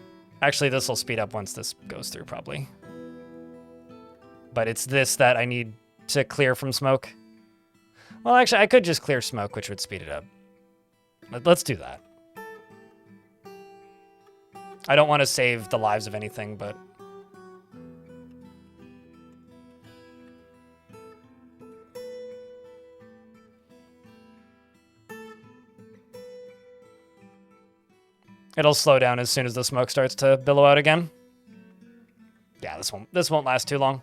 Actually, this will speed up once this goes through, probably. But it's this that I need to clear from smoke. Well, actually, I could just clear smoke, which would speed it up. Let's do that. I don't want to save the lives of anything, but... It'll slow down as soon as the smoke starts to billow out again. Yeah, this won't last too long.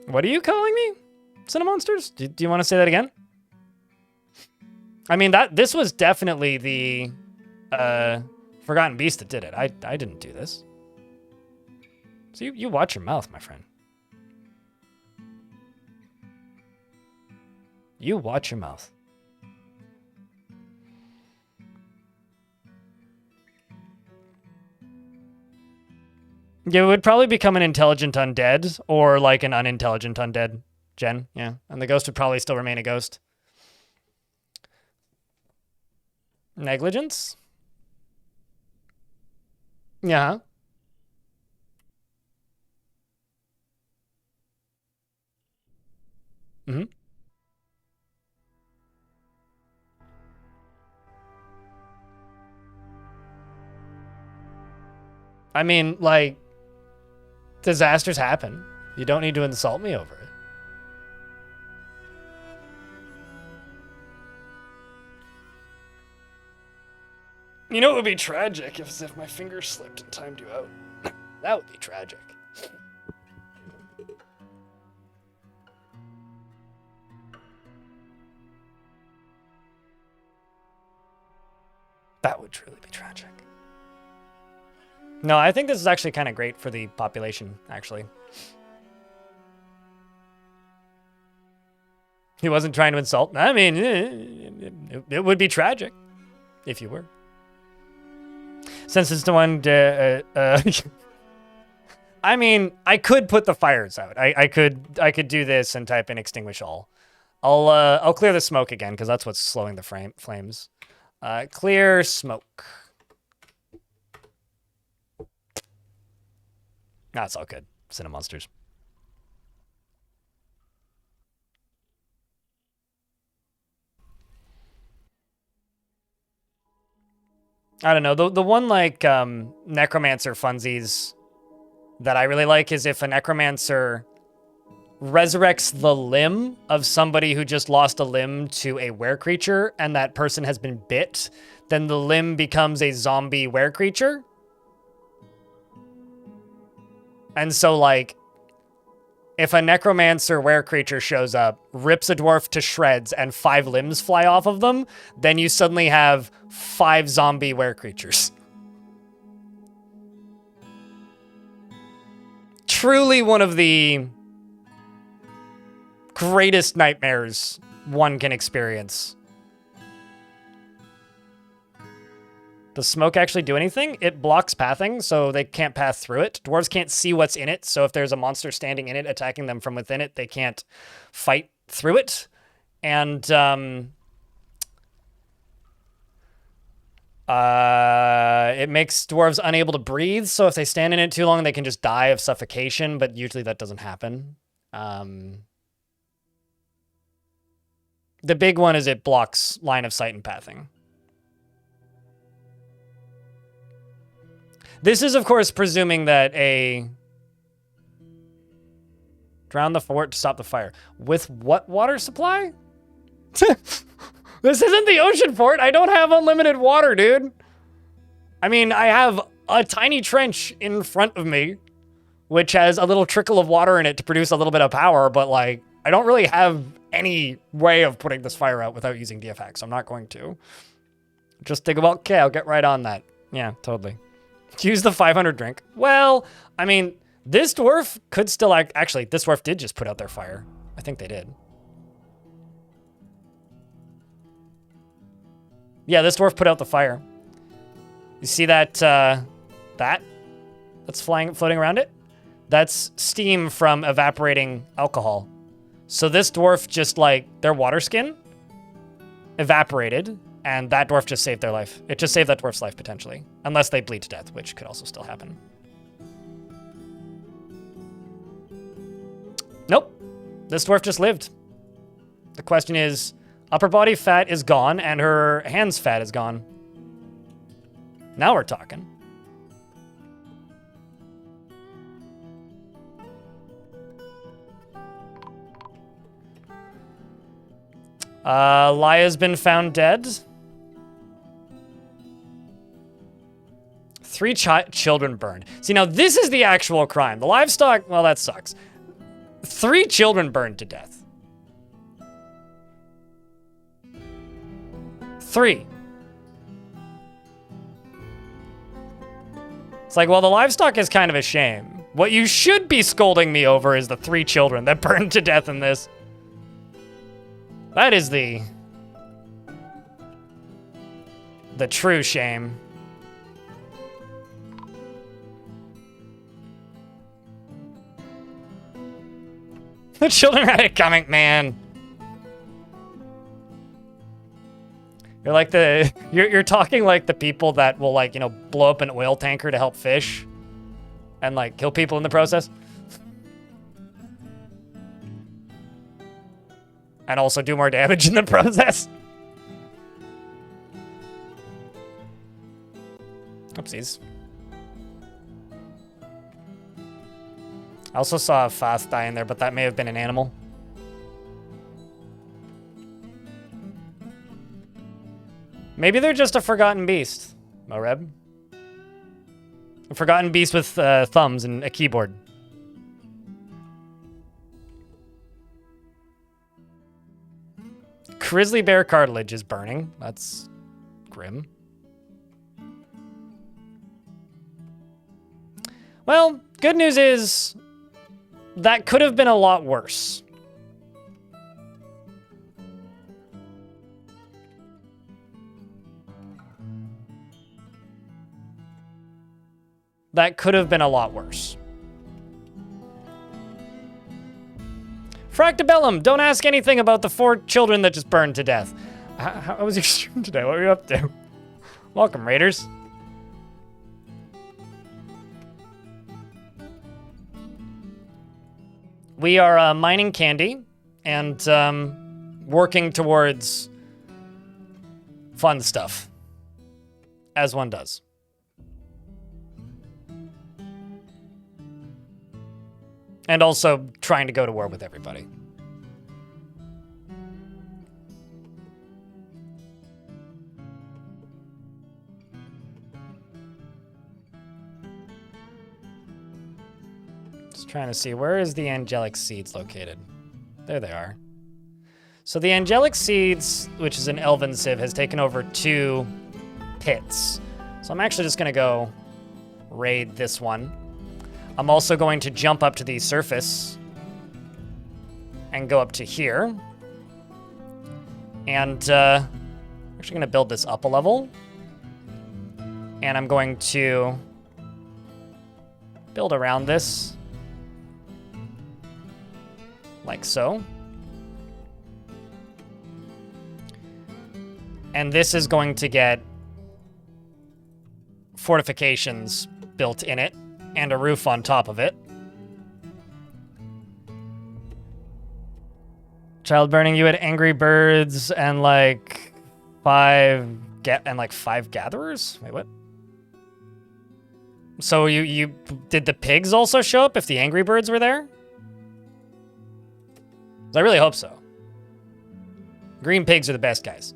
What are you calling me? Cinemonsters? Do you want to say that again? I mean, this was definitely the Forgotten Beast that did it. I didn't do this. So you watch your mouth, my friend. You watch your mouth. Yeah, it would probably become an intelligent undead or like an unintelligent undead gen. Yeah, and the ghost would probably still remain a ghost. Negligence? Yeah. Mm-hmm. I mean, like, disasters happen. You don't need to insult me over it. You know, it would be tragic if my finger slipped and timed you out. That would be tragic. That would truly be tragic. No, I think this is actually kind of great for the population, actually. He wasn't trying to insult. I mean, it would be tragic if you were. Since it's the one... I mean, I could put the fires out. I could do this and type in extinguish all. I'll clear the smoke again, because that's what's slowing the flames. Clear smoke. Nah, it's all good. Cinemonsters. I don't know. The one like necromancer funsies that I really like is if a necromancer resurrects the limb of somebody who just lost a limb to a were creature and that person has been bit, then the limb becomes a zombie were creature. And so, like, if a necromancer were creature shows up, rips a dwarf to shreds, and 5 limbs fly off of them, then you suddenly have 5 zombie were creatures. Truly one of the greatest nightmares one can experience. Does smoke actually do anything? It blocks pathing, so they can't path through it. Dwarves can't see what's in it, so if there's a monster standing in it, attacking them from within it, they can't fight through it. And it makes dwarves unable to breathe, so if they stand in it too long, they can just die of suffocation, but usually that doesn't happen. The big one is it blocks line of sight and pathing. This is, of course, presuming that a... Drown the fort to stop the fire. With what water supply? This isn't the ocean fort. I don't have unlimited water, dude. I mean, I have a tiny trench in front of me, which has a little trickle of water in it to produce a little bit of power, but, like, I don't really have any way of putting this fire out without using DFX. I'm not going to. Just think about, okay, I'll get right on that. Yeah, totally. Use the 500 drink. Well, I mean, this dwarf could still... Actually, this dwarf did just put out their fire. I think they did. Yeah, this dwarf put out the fire. You see that, that's floating around it? That's steam from evaporating alcohol. So this dwarf just, like, their water skin evaporated, and that dwarf just saved their life. It just saved that dwarf's life, potentially. Unless they bleed to death, which could also still happen. Nope. This dwarf just lived. The question is, upper body fat is gone, and her hands fat is gone. Now we're talking. Laya's been found dead. 3 children burned. See, now this is the actual crime. The livestock, well, that sucks. 3 children burned to death. 3. It's like, well, the livestock is kind of a shame. What you should be scolding me over is the 3 children that burned to death in this. That is the true shame. The children had it coming, man. You're like you're talking like the people that will, like, you know, blow up an oil tanker to help fish and, like, kill people in the process. And also do more damage in the process. Oopsies. I also saw a fast die in there, but that may have been an animal. Maybe they're just a forgotten beast, Moreb. A forgotten beast with thumbs and a keyboard. Grizzly bear cartilage is burning. That's grim. Well, good news is that could have been a lot worse. That could have been a lot worse. Fractabellum, don't ask anything about the 4 children that just burned to death. How was your stream today? What were you up to? Welcome, Raiders. We are mining candy and working towards fun stuff, as one does. And also trying to go to war with everybody. Just trying to see, where is the angelic seeds located? There they are. So the angelic seeds, which is an elven civ, has taken over 2 pits. So I'm actually just gonna go raid this one. I'm also going to jump up to the surface and go up to here. And I'm actually going to build this up a level. And I'm going to build around this like so. And this is going to get fortifications built in it. And a roof on top of it. Child burning, you had Angry Birds and like 5 gatherers? Wait, what? So you did the pigs also show up if the Angry Birds were there? I really hope so. Green pigs are the best guys.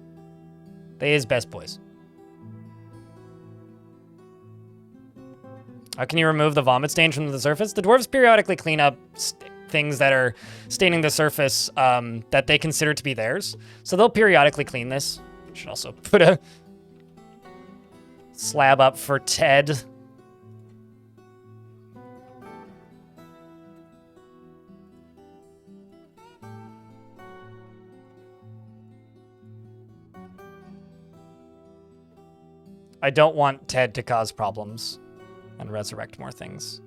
They is best boys. How can you remove the vomit stain from the surface? The dwarves periodically clean up things that are staining the surface that they consider to be theirs. So they'll periodically clean this. Should also put a slab up for Ted. I don't want Ted to cause problems and resurrect more things.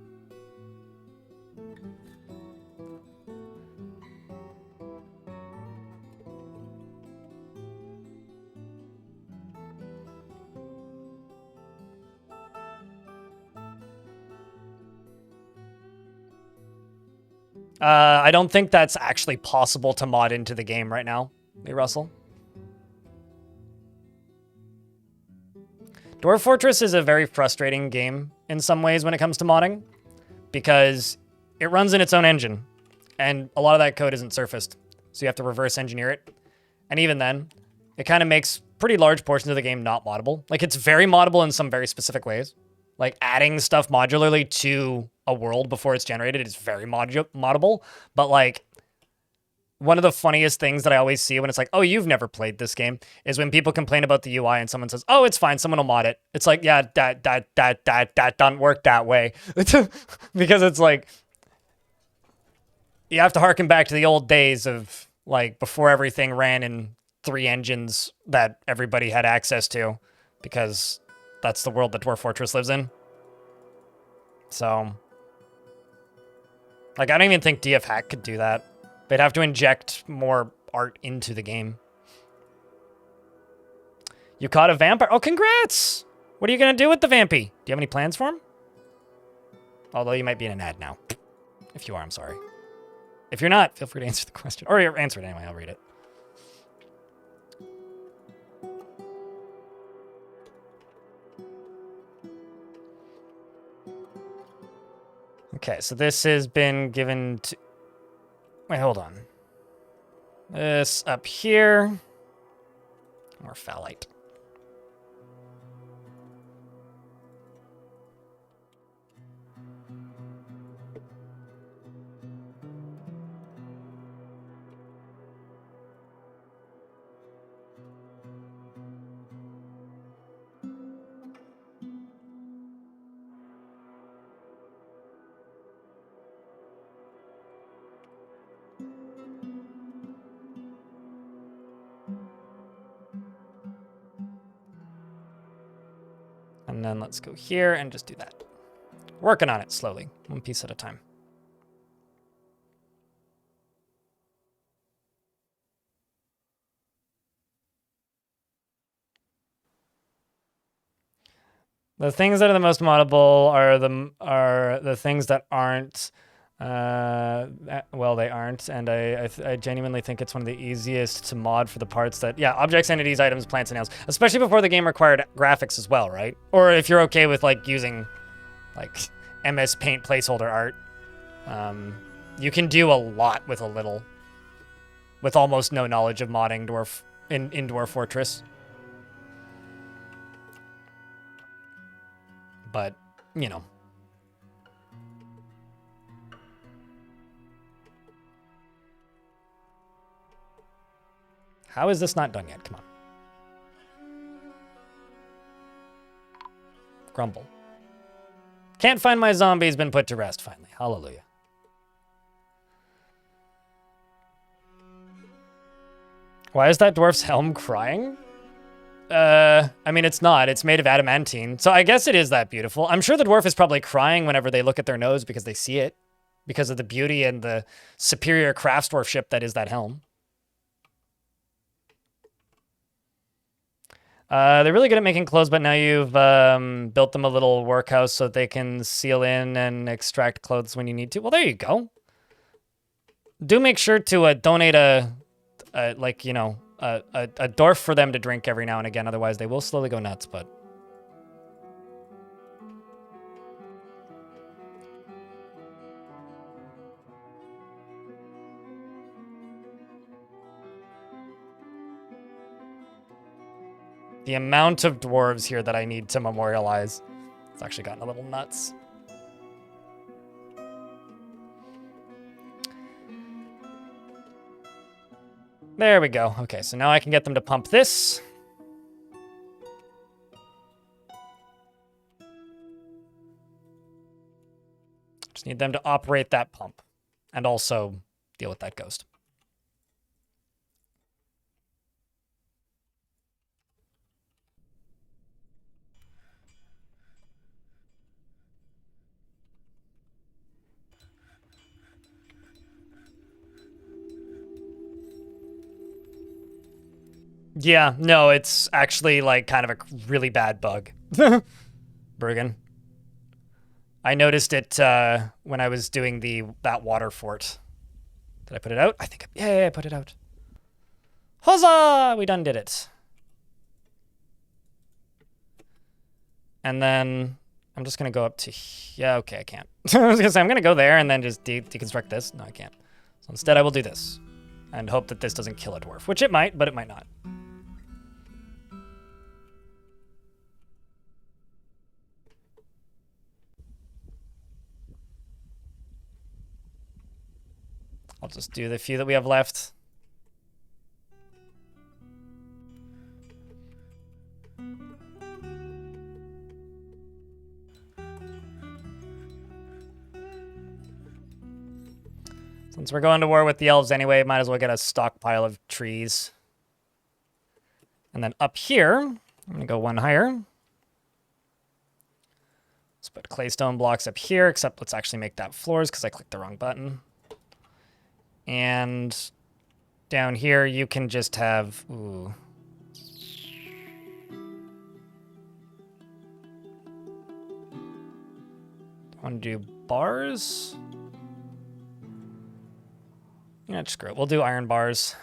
I don't think that's actually possible to mod into the game right now, Lee Russell. Dwarf Fortress is a very frustrating game in some ways when it comes to modding, because it runs in its own engine, and a lot of that code isn't surfaced, so you have to reverse engineer it. And even then, it kind of makes pretty large portions of the game not moddable. Like, it's very moddable in some very specific ways. Like, adding stuff modularly to a world before it's generated is very moddable. But, like, one of the funniest things that I always see when it's like, oh, you've never played this game, is when people complain about the UI and someone says, oh, it's fine, someone will mod it. It's like, yeah, that doesn't work that way. Because it's like, you have to harken back to the old days of, like, before everything ran in 3 engines that everybody had access to, because that's the world that Dwarf Fortress lives in. So, like, I don't even think DF Hack could do that. They'd have to inject more art into the game. You caught a vampire? Oh, congrats! What are you going to do with the vampy? Do you have any plans for him? Although you might be in an ad now. If you are, I'm sorry. If you're not, feel free to answer the question. Or answer it anyway, I'll read it. Okay, so this has been given to... Wait, hold on. This up here. More phthalite. And then let's go here and just do that. Working on it slowly, one piece at a time. The things that are the most moddable are the things that aren't. Well, they aren't, and I genuinely think it's one of the easiest to mod for the parts that, yeah, objects, entities, items, plants, and nails, especially before the game required graphics as well, right? Or if you're okay with, like, using, like, MS Paint placeholder art, you can do a lot with a little, with almost no knowledge of modding in Dwarf Fortress. But, you know. How is this not done yet? Come on. Grumble. Can't find my zombies, been put to rest finally. Hallelujah. Why is that dwarf's helm crying? I mean, it's not. It's made of adamantine. So I guess it is that beautiful. I'm sure the dwarf is probably crying whenever they look at their nose because they see it. Because of the beauty and the superior craftsdwarfship that is that helm. They're really good at making clothes, but now you've built them a little workhouse so that they can seal in and extract clothes when you need to. Well, there you go. Do make sure to donate a dwarf for them to drink every now and again. Otherwise, they will slowly go nuts, but... The amount of dwarves here that I need to memorialize. It's actually gotten a little nuts. There we go. Okay, so now I can get them to pump this. Just need them to operate that pump. And also deal with that ghost. Yeah, no, it's actually like kind of a really bad bug. Bergen. I noticed it when I was doing that water fort. Did I put it out? I think, yeah, I put it out. Huzzah! We done did it. And then I'm just going to go up to, yeah, okay, I can't. I was going to say, I'm going to go there and then just deconstruct this. No, I can't. So instead I will do this and hope that this doesn't kill a dwarf, which it might, but it might not. I'll just do the few that we have left. Since we're going to war with the elves anyway, might as well get a stockpile of trees. And then up here, I'm going to go one higher. Let's put claystone blocks up here, except let's actually make that floors because I clicked the wrong button. And down here, you can just have, ooh. Want to do bars? Yeah, just screw it. We'll do iron bars.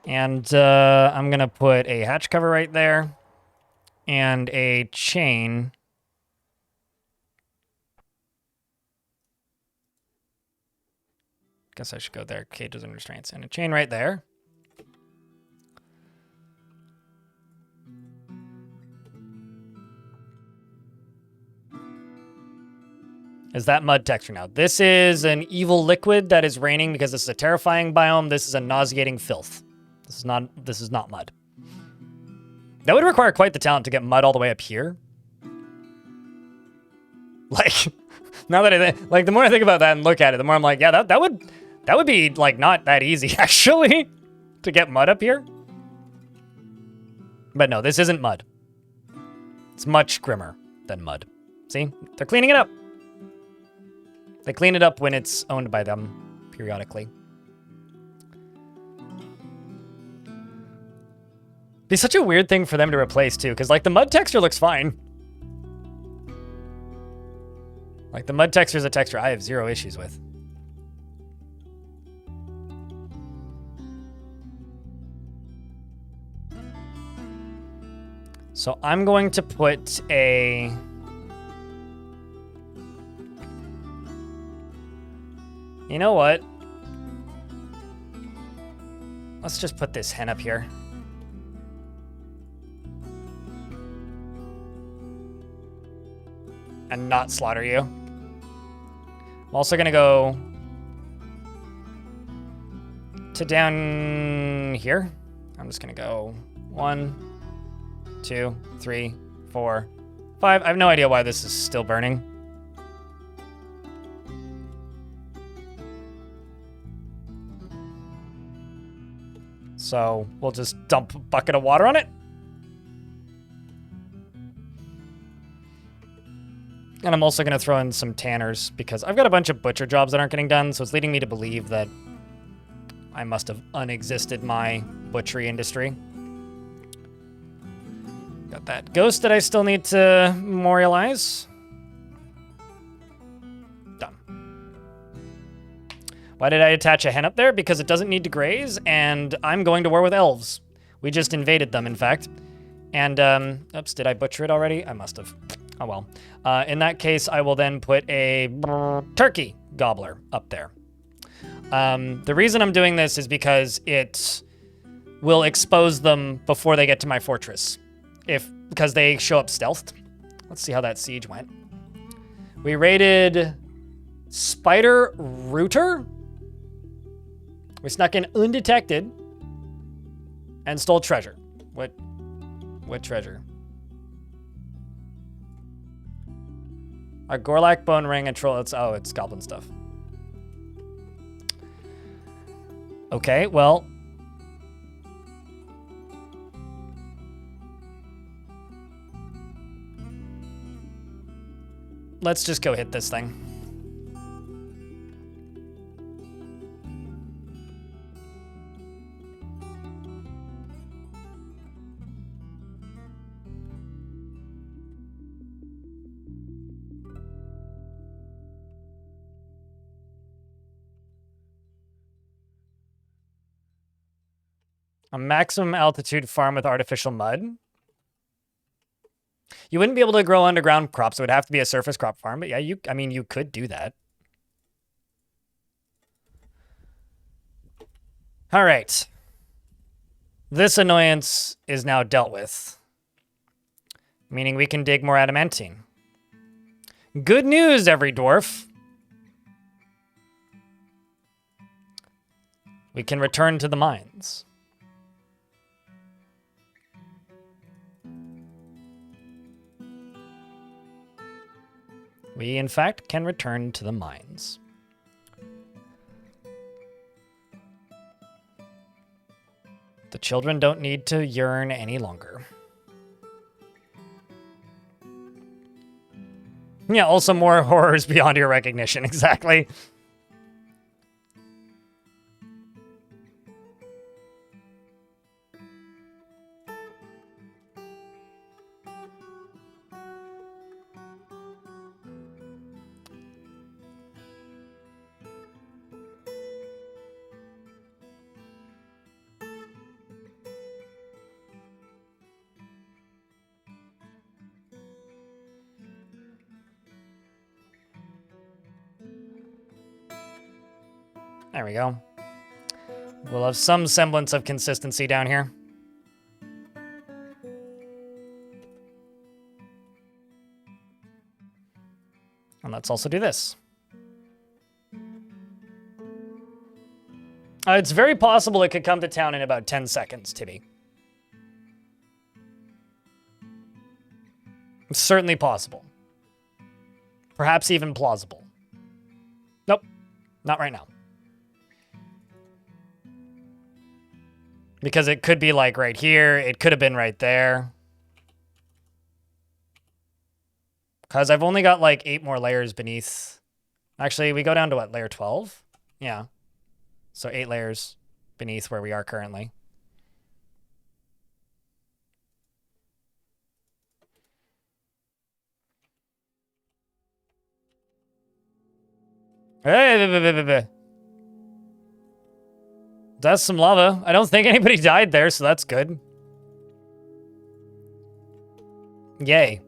And I'm going to put a hatch cover right there and a chain. Guess I should go there. Cages and restraints. And a chain right there. Is that mud texture now? This is an evil liquid that is raining because this is a terrifying biome. This is a nauseating filth. This is not mud. That would require quite the talent to get mud all the way up here. Like, now that the more I think about that and look at it, the more I'm like, yeah, that would be like not that easy actually to get mud up here. But no, this isn't mud. It's much grimmer than mud. See? They're cleaning it up. They clean it up when it's owned by them periodically. Be such a weird thing for them to replace too, because like the mud texture looks fine. Like the mud texture is a texture I have zero issues with. So I'm going to put a... You know what? Let's just put this hen up here. And not slaughter you. I'm also gonna go to down here. I'm just gonna go 1, 2, 3, 4, 5. I have no idea why this is still burning. So we'll just dump a bucket of water on it. And I'm also going to throw in some tanners because I've got a bunch of butcher jobs that aren't getting done, so it's leading me to believe that I must have unexisted my butchery industry. Got that ghost that I still need to memorialize. Done. Why did I attach a hen up there? Because it doesn't need to graze, and I'm going to war with elves. We just invaded them, in fact. And, oops, did I butcher it already? I must have. Oh, well. In that case, I will then put a turkey gobbler up there. The reason I'm doing this is because it will expose them before they get to my fortress. Because they show up stealthed. Let's see how that siege went. We raided Spider Rooter. We snuck in undetected and stole treasure. What treasure? A Gorlak bone ring, a troll. It's goblin stuff. Okay, well. Let's just go hit this thing. A maximum altitude farm with artificial mud. You wouldn't be able to grow underground crops. It would have to be a surface crop farm. But yeah, I mean, you could do that. All right. This annoyance is now dealt with. Meaning we can dig more adamantine. Good news, every dwarf. We can return to the mines. We, in fact, can return to the mines. The children don't need to yearn any longer. Yeah, also more horrors beyond your recognition, exactly. There we go. We'll have some semblance of consistency down here. And let's also do this. It's very possible it could come to town in about 10 seconds, Tibby. It's certainly possible. Perhaps even plausible. Nope, not right now. Because it could be like right here. It could have been right there. Because I've only got like 8 more layers beneath. Actually, we go down to what, layer 12? Yeah. So 8 layers beneath where we are currently. Hey, that's some lava. I don't think anybody died there, so that's good. Yay.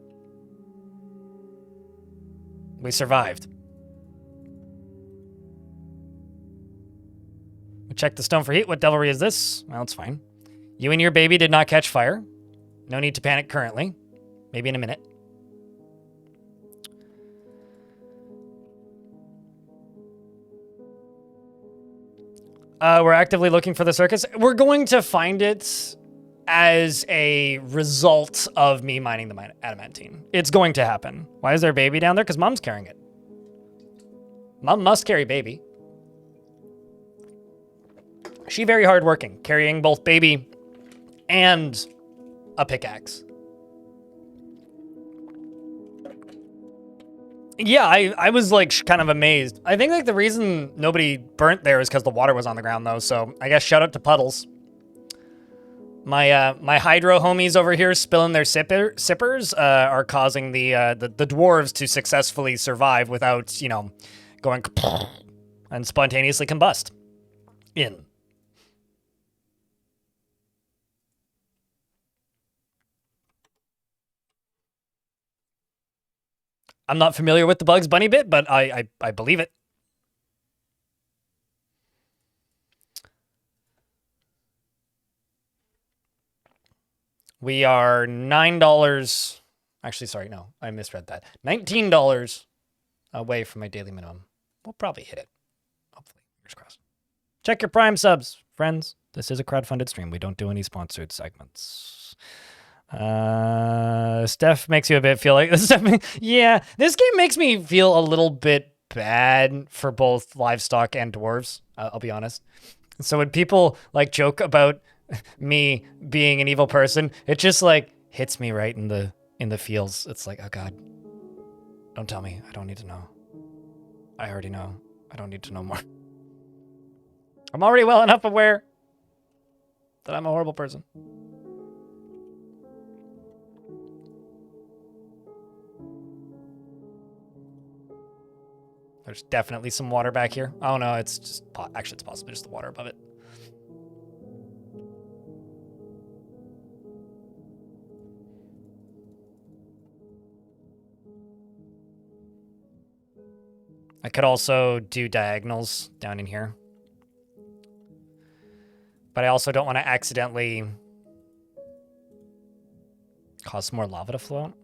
We survived. We checked the stone for heat. What devilry is this? Well, it's fine. You and your baby did not catch fire. No need to panic currently. Maybe in a minute. We're actively looking for the circus. We're going to find it as a result of me mining the adamantine. It's going to happen. Why is there a baby down there? Because Mom's carrying it. Mom must carry baby. She very hardworking, carrying both baby and a pickaxe. Yeah, I was like kind of amazed. I think like the reason nobody burnt there is because the water was on the ground though. So I guess shout out to Puddles. My hydro homies over here spilling their sippers are causing the dwarves to successfully survive without, you know, going and spontaneously combust. In. I'm not familiar with the Bugs Bunny bit, but I believe it. We are $9. Actually, sorry, no, I misread that. $19 away from my daily minimum. We'll probably hit it. Hopefully, fingers crossed. Check your Prime subs, friends. This is a crowdfunded stream. We don't do any sponsored segments. Steph makes you a bit feel like yeah, this game makes me feel a little bit bad for both livestock and dwarves. I'll be honest. So when people like joke about me being an evil person, it just like hits me right in the feels. It's like, oh God, don't tell me. I don't need to know. I already know. I don't need to know more. I'm already well enough aware that I'm a horrible person. There's definitely some water back here. Oh no, it's just actually it's possibly just the water above it. I could also do diagonals down in here. But I also don't want to accidentally cause some more lava to float.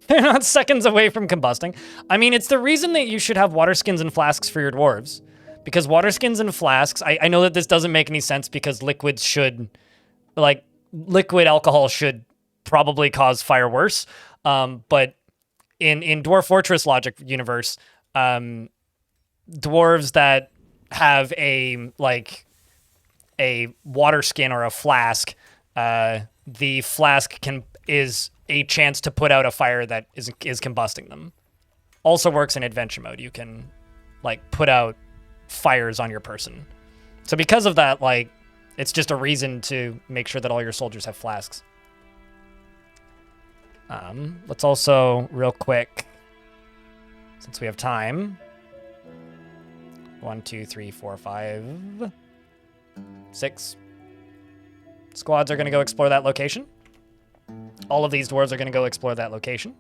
They're not seconds away from combusting. I mean, it's the reason that you should have water skins and flasks for your dwarves. Because water skins and flasks, I know that this doesn't make any sense because liquids should, like, liquid alcohol should probably cause fire worse. But in Dwarf Fortress logic universe, dwarves that have a water skin or a flask, the flask is a chance to put out a fire that is combusting them. Also works in adventure mode. You can like put out fires on your person. So because of that, like, it's just a reason to make sure that all your soldiers have flasks. Let's also real quick, since we have time. 1, 2, 3, 4, 5, 6 squads are going to go explore that location. All of these dwarves are going to go explore that location.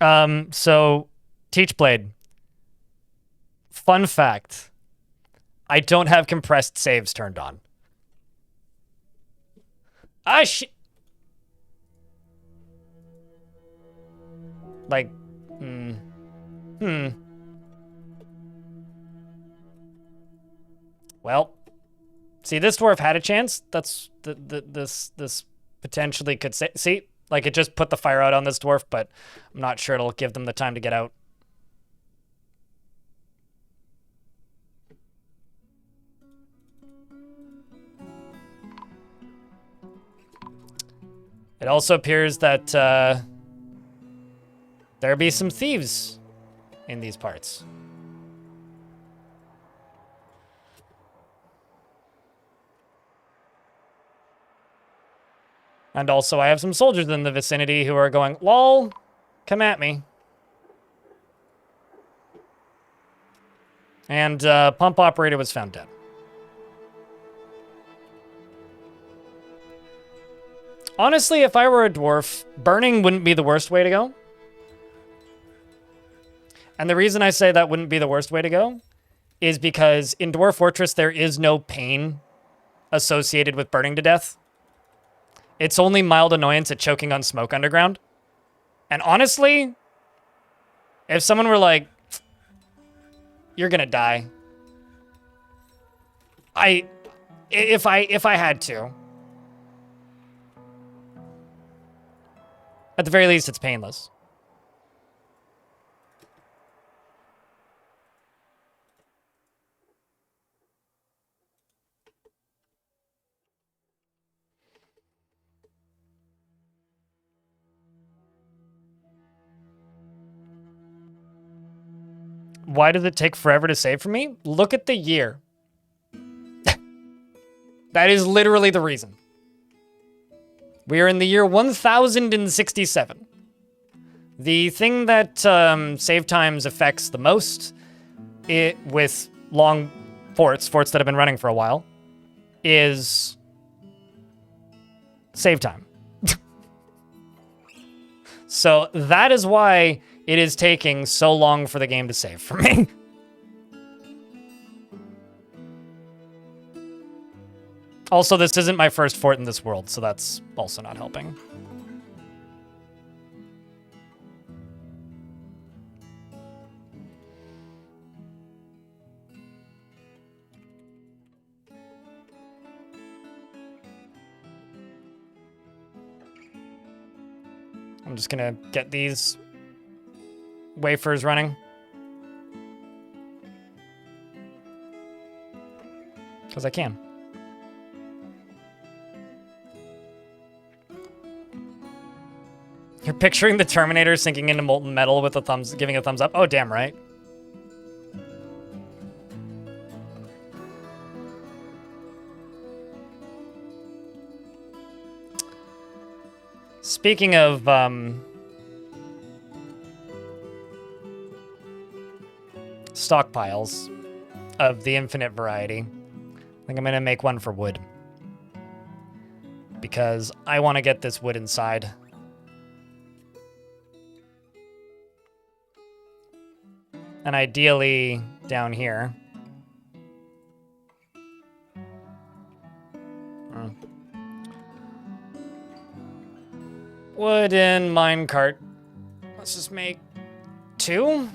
So, Teachblade. Fun fact. I don't have compressed saves turned on. Like, Well, see, this dwarf had a chance. That's this potentially could say. See, like it just put the fire out on this dwarf, but I'm not sure it'll give them the time to get out. It also appears that there be some thieves in these parts. And also, I have some soldiers in the vicinity who are going, lol, come at me. And pump operator was found dead. Honestly, if I were a dwarf, burning wouldn't be the worst way to go. And the reason I say that wouldn't be the worst way to go is because in Dwarf Fortress, there is no pain associated with burning to death. It's only mild annoyance at choking on smoke underground. And honestly, if someone were like, you're gonna die. If I had to. At the very least, it's painless. Why does it take forever to save for me? Look at the year. That is literally the reason. We are in the year 1067. The thing that save times affects the most, with long forts that have been running for a while, is save time. So that is why it is taking so long for the game to save for me. Also, this isn't my first fort in this world, so that's also not helping. I'm just gonna get these wafers running. Because I can. You're picturing the Terminator sinking into molten metal with giving a thumbs up? Oh, damn right. Speaking of stockpiles of the infinite variety, I think I'm gonna make one for wood. Because I want to get this wood inside. And ideally, down here. Wooden minecart. Let's just make 2.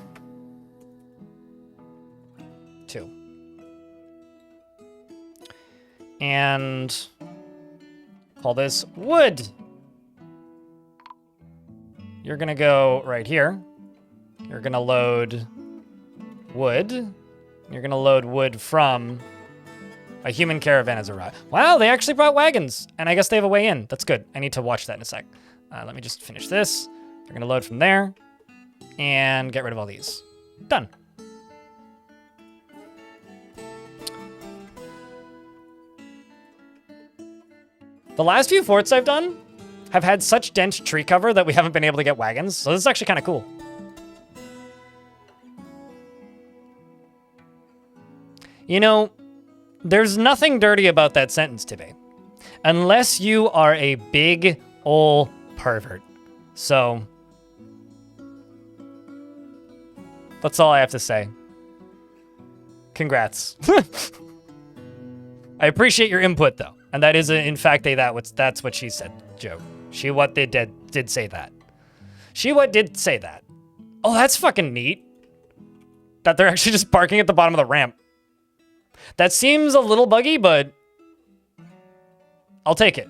2. And call this wood. You're gonna go right here. You're gonna load wood. You're gonna load wood from a human caravan has arrived. Wow, they actually brought wagons. And I guess they have a way in. That's good. I need to watch that in a sec. Let me just finish this. You're gonna load from there. And get rid of all these. Done. The last few forts I've done have had such dense tree cover that we haven't been able to get wagons. So this is actually kind of cool. You know, there's nothing dirty about that sentence today. Unless you are a big ol' pervert. So, that's all I have to say. Congrats. I appreciate your input, though. And that is, in fact, that's what she said, Joe. She what did say that. She what did say that. Oh, that's fucking neat. That they're actually just parking at the bottom of the ramp. That seems a little buggy, but I'll take it.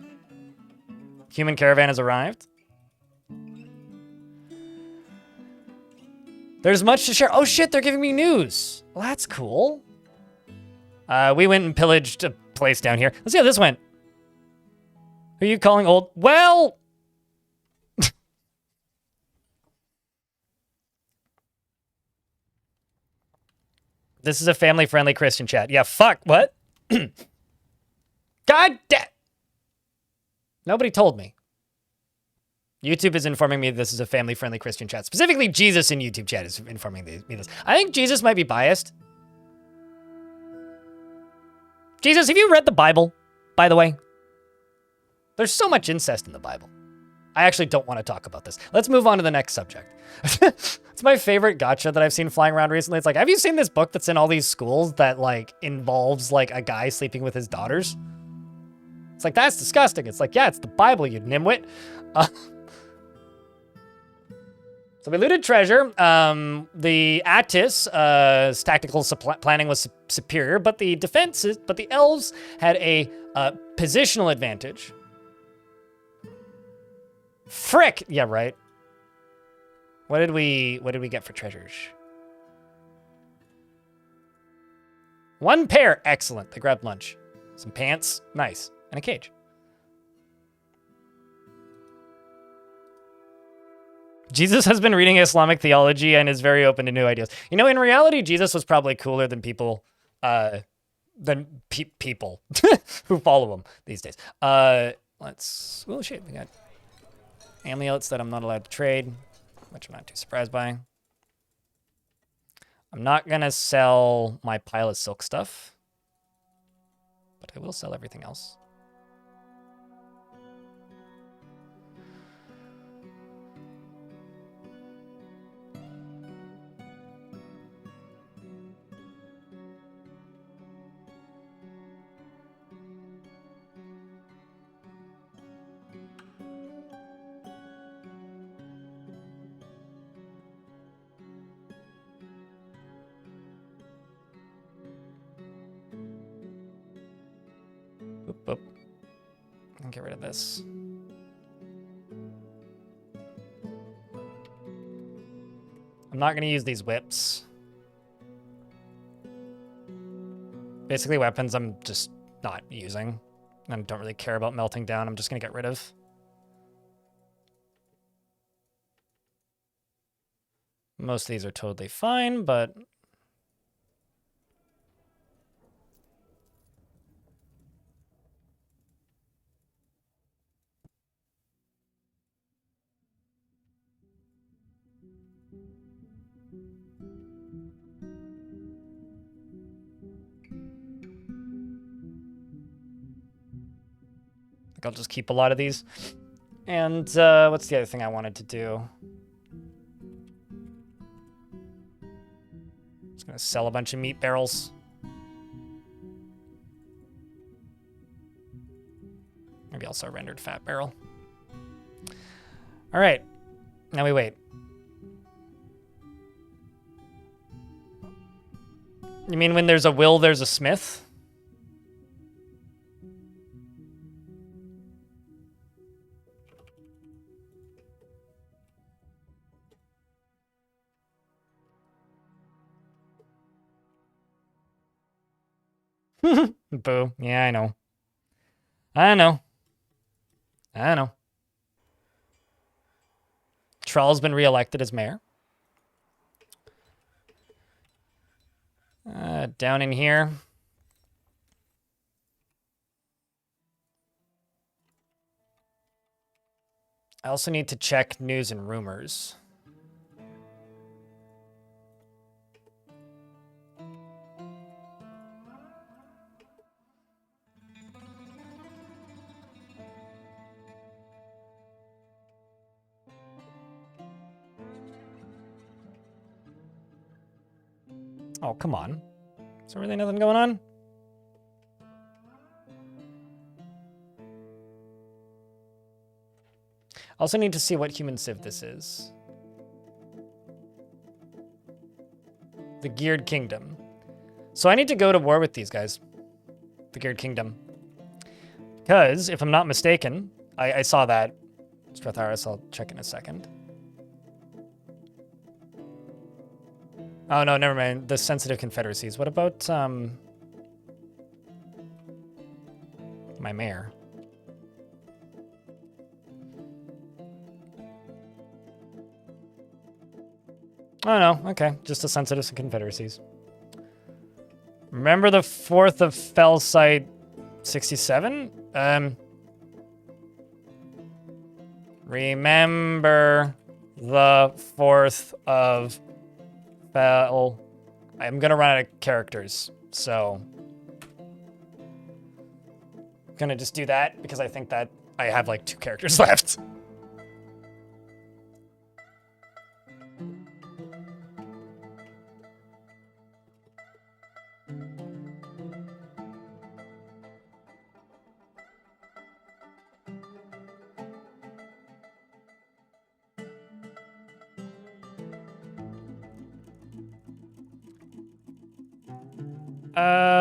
Human caravan has arrived. There's much to share. Oh shit, they're giving me news. Well, that's cool. We went and pillaged a place down here. Let's see how this went. Who are you calling old? Well... This is a family-friendly Christian chat. Yeah, fuck, what? God damn! Nobody told me. YouTube is informing me this is a family-friendly Christian chat. Specifically, Jesus in YouTube chat is informing me this. I think Jesus might be biased. Jesus, have you read the Bible, by the way? There's so much incest in the Bible. I actually don't want to talk about this. Let's move on to the next subject. It's my favorite gotcha that I've seen flying around recently. It's like, have you seen this book that's in all these schools that like involves like a guy sleeping with his daughters? It's like, that's disgusting. It's like, yeah, it's the Bible, you nimwit. So we looted treasure. The Attis' tactical planning was superior, but the elves had a positional advantage. Frick! Yeah, right. What did we get for treasures? 1 pair. Excellent. They grabbed lunch. Some pants. Nice. And a cage. Jesus has been reading Islamic theology and is very open to new ideas. You know, in reality, Jesus was probably cooler than people people who follow him these days. Oh shit, we got amulets that I'm not allowed to trade, which I'm not too surprised by. I'm not gonna sell my pile of silk stuff, but I will sell everything else. Boop. And get rid of this. I'm not going to use these whips. Basically, weapons I'm just not using. And don't really care about melting down. I'm just going to get rid of. Most of these are totally fine, but... Like, I'll just keep a lot of these. And what's the other thing I wanted to do? Just gonna sell a bunch of meat barrels. Maybe also a rendered fat barrel. All right, now we wait. You mean when there's a will, there's a smith? Boo. Yeah, I know. I know. I know. Troll's been reelected as mayor. Down in here. I also need to check news and rumors. Oh, come on. Is there really nothing going on? I also need to see what human civ this is. The Geared Kingdom. So I need to go to war with these guys. The Geared Kingdom. Because, if I'm not mistaken, I saw that. Stratharis, I'll check in a second. Oh, no, never mind. The sensitive confederacies. What about, my mayor? Oh, no. Okay. Just the sensitive confederacies. Remember the 4th of Fellsight 67? Remember the 4th of Fell. I'm gonna run out of characters, so I'm gonna just do that because I think that I have like 2 characters left.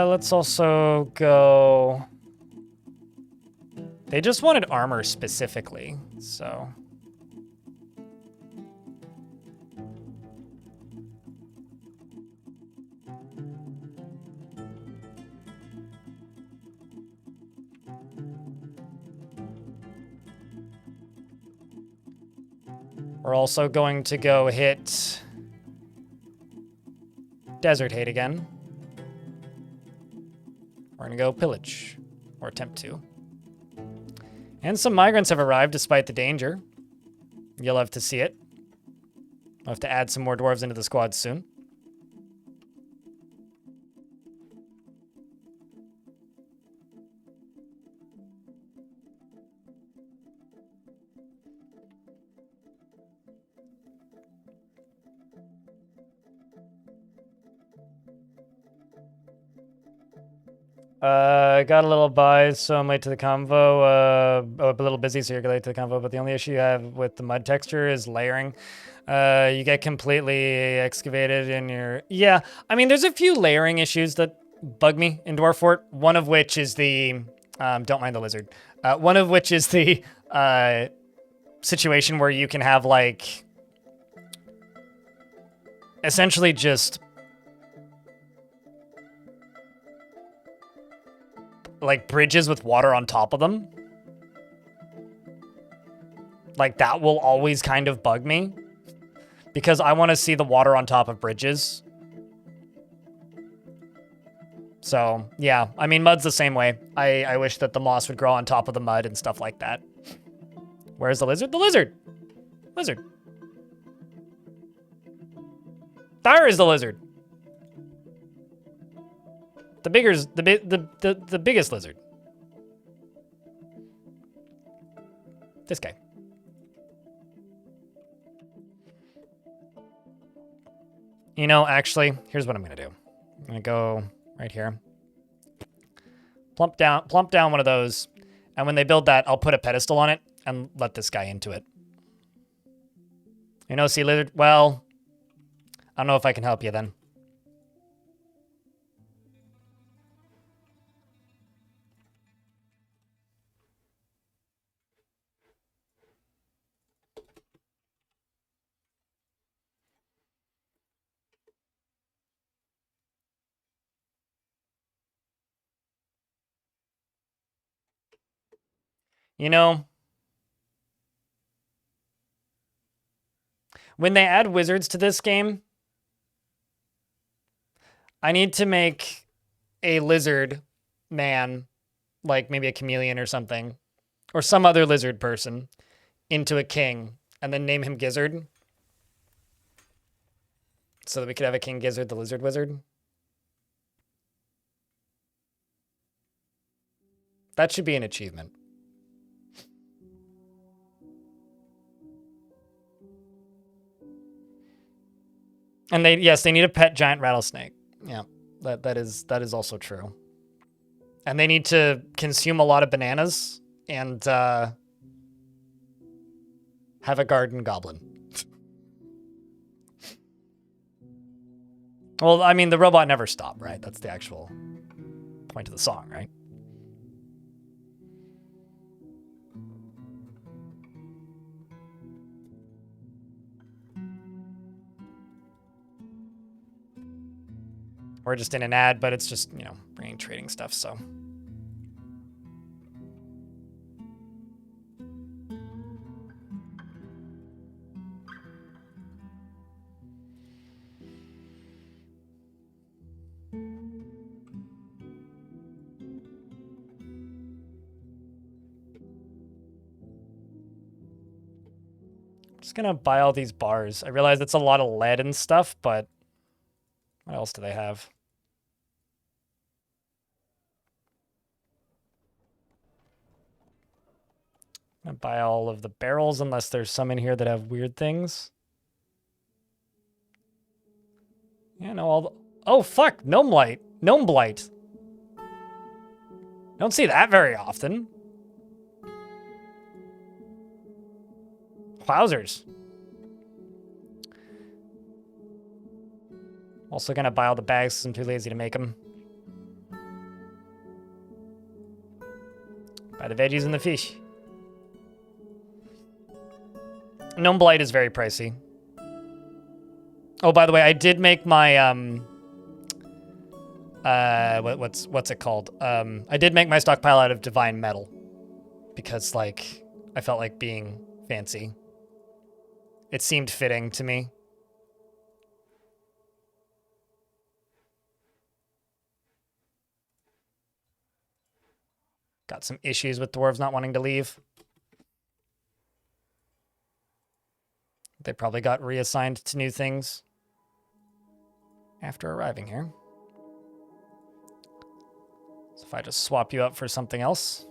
Let's also go... They just wanted armor specifically, so... We're also going to go hit Desert Hate again. We're gonna go pillage, or attempt to. And some migrants have arrived despite the danger. You'll have to see it. I'll have to add some more dwarves into the squad soon. Got a little buzz, so I'm late to the convo. A little busy, so you're late to the convo. But the only issue you have with the mud texture is layering. You get completely excavated in your... Yeah, I mean, there's a few layering issues that bug me in Dwarf Fort. One of which is the... don't mind the lizard. One of which is the situation where you can have, like... essentially just... like bridges with water on top of them. Like that will always kind of bug me because I want to see the water on top of bridges. So yeah, I mean, mud's the same way. I wish that the moss would grow on top of the mud and stuff like that. Where's the lizard? The lizard! Lizard. There is the lizard. The biggest lizard. This guy. You know, actually, here's what I'm gonna do. I'm gonna go right here. Plump down one of those, and when they build that, I'll put a pedestal on it and let this guy into it. You know, sea lizard. Well, I don't know if I can help you then. You know, when they add wizards to this game, I need to make a lizard man, like maybe a chameleon or something, or some other lizard person, into a king, and then name him Gizzard, so that we could have a King Gizzard the Lizard Wizard. That should be an achievement. And they need a pet giant rattlesnake. Yeah, that is also true. And they need to consume a lot of bananas and have a garden goblin. Well, I mean, the robot never stopped, right? That's the actual point of the song, right? We're just in an ad, but it's just, you know, bringing trading stuff, so. Just gonna buy all these bars. I realize it's a lot of lead and stuff, but what else do they have? I'm gonna buy all of the barrels unless there's some in here that have weird things. Yeah, no, all the... Oh, fuck! Gnome light! Gnome blight! Don't see that very often. Wowzers. Also gonna buy all the bags because I'm too lazy to make them. Buy the veggies and the fish. Gnome blight is very pricey. Oh, by the way, I did make my what's it called? I did make my stockpile out of divine metal because like I felt like being fancy. It seemed fitting to me. Got some issues with dwarves not wanting to leave. They probably got reassigned to new things after arriving here. So if I just swap you up for something else.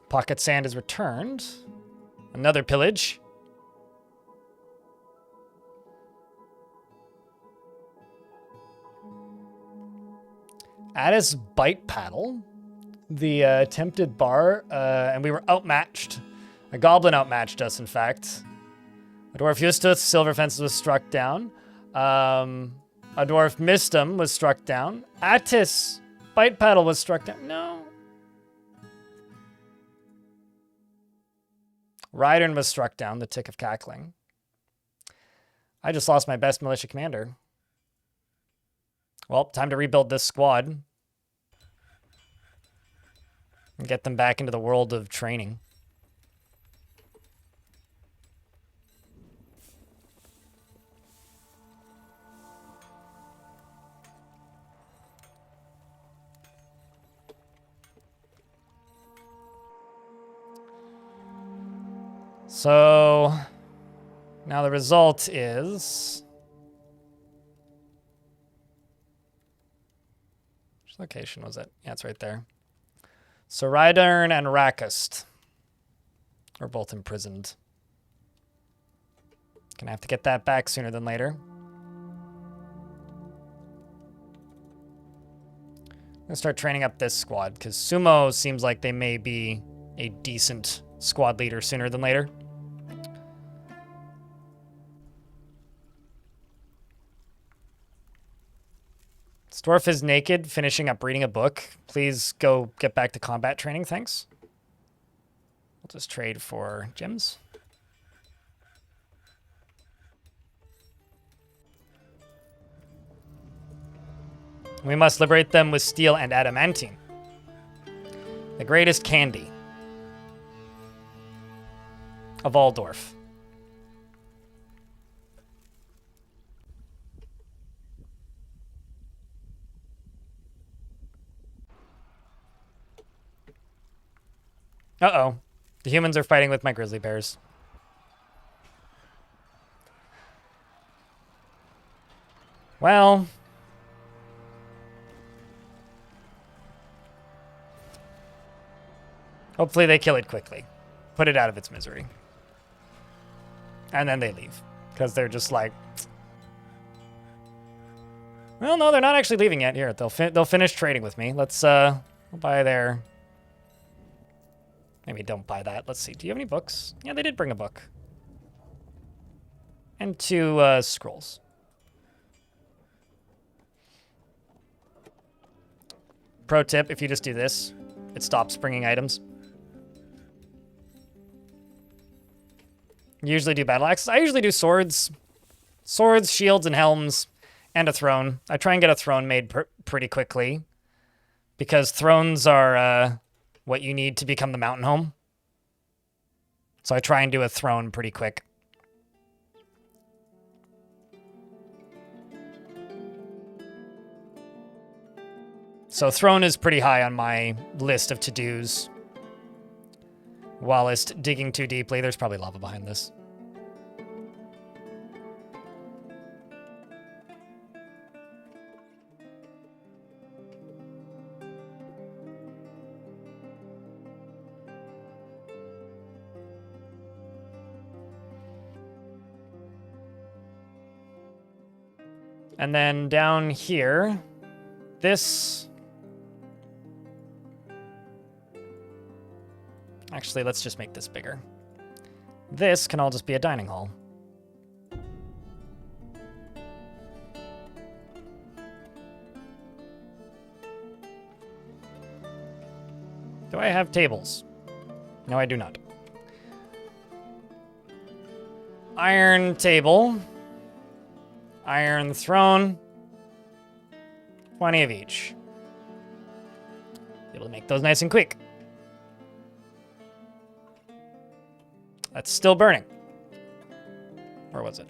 Pocket sand is returned. Another pillage. Addis bite paddle. The attempted bar, and we were outmatched. A goblin outmatched us, in fact. A dwarf used to silver fences was struck down. A dwarf missed him, was struck down. Attis bite paddle was struck down. No. Rydern was struck down, the tick of cackling. I just lost my best militia commander. Well, time to rebuild this squad. And get them back into the world of training. So now the result is location was it? Yeah, it's right there. So Rydern and Rakust are both imprisoned. Gonna have to get that back sooner than later. I'm gonna start training up this squad, because Sumo seems like they may be a decent squad leader sooner than later. Dwarf is naked, finishing up reading a book. Please go get back to combat training, thanks. We'll just trade for gems. We must liberate them with steel and adamantine. The greatest candy of all Dwarf. Uh-oh. The humans are fighting with my grizzly bears. Well... hopefully they kill it quickly. Put it out of its misery. And then they leave. Because they're just like... well, no, they're not actually leaving yet. Here, they'll finish trading with me. Let's we'll buy their... maybe don't buy that. Let's see. Do you have any books? Yeah, they did bring a book. And 2 scrolls. Pro tip, if you just do this, it stops bringing items. Usually do battle axes. I usually do swords. Swords, shields, and helms, and a throne. I try and get a throne made pretty quickly, because thrones are what you need to become the mountain home. So I try and do a throne pretty quick. So throne is pretty high on my list of to-dos. Whilst digging too deeply, there's probably lava behind this. And then down here, this... actually, let's just make this bigger. This can all just be a dining hall. Do I have tables? No, I do not. Iron table. Iron throne. 20 of each. Be able to make those nice and quick. That's still burning. Where was it?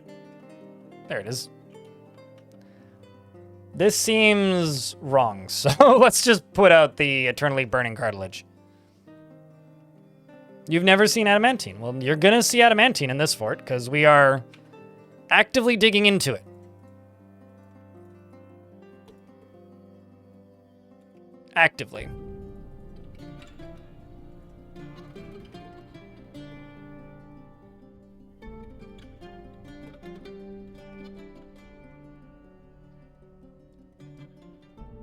There it is. This seems wrong, so let's just put out the eternally burning cartilage. You've never seen adamantine. Well, you're gonna see adamantine in this fort, because we are actively digging into it. Actively.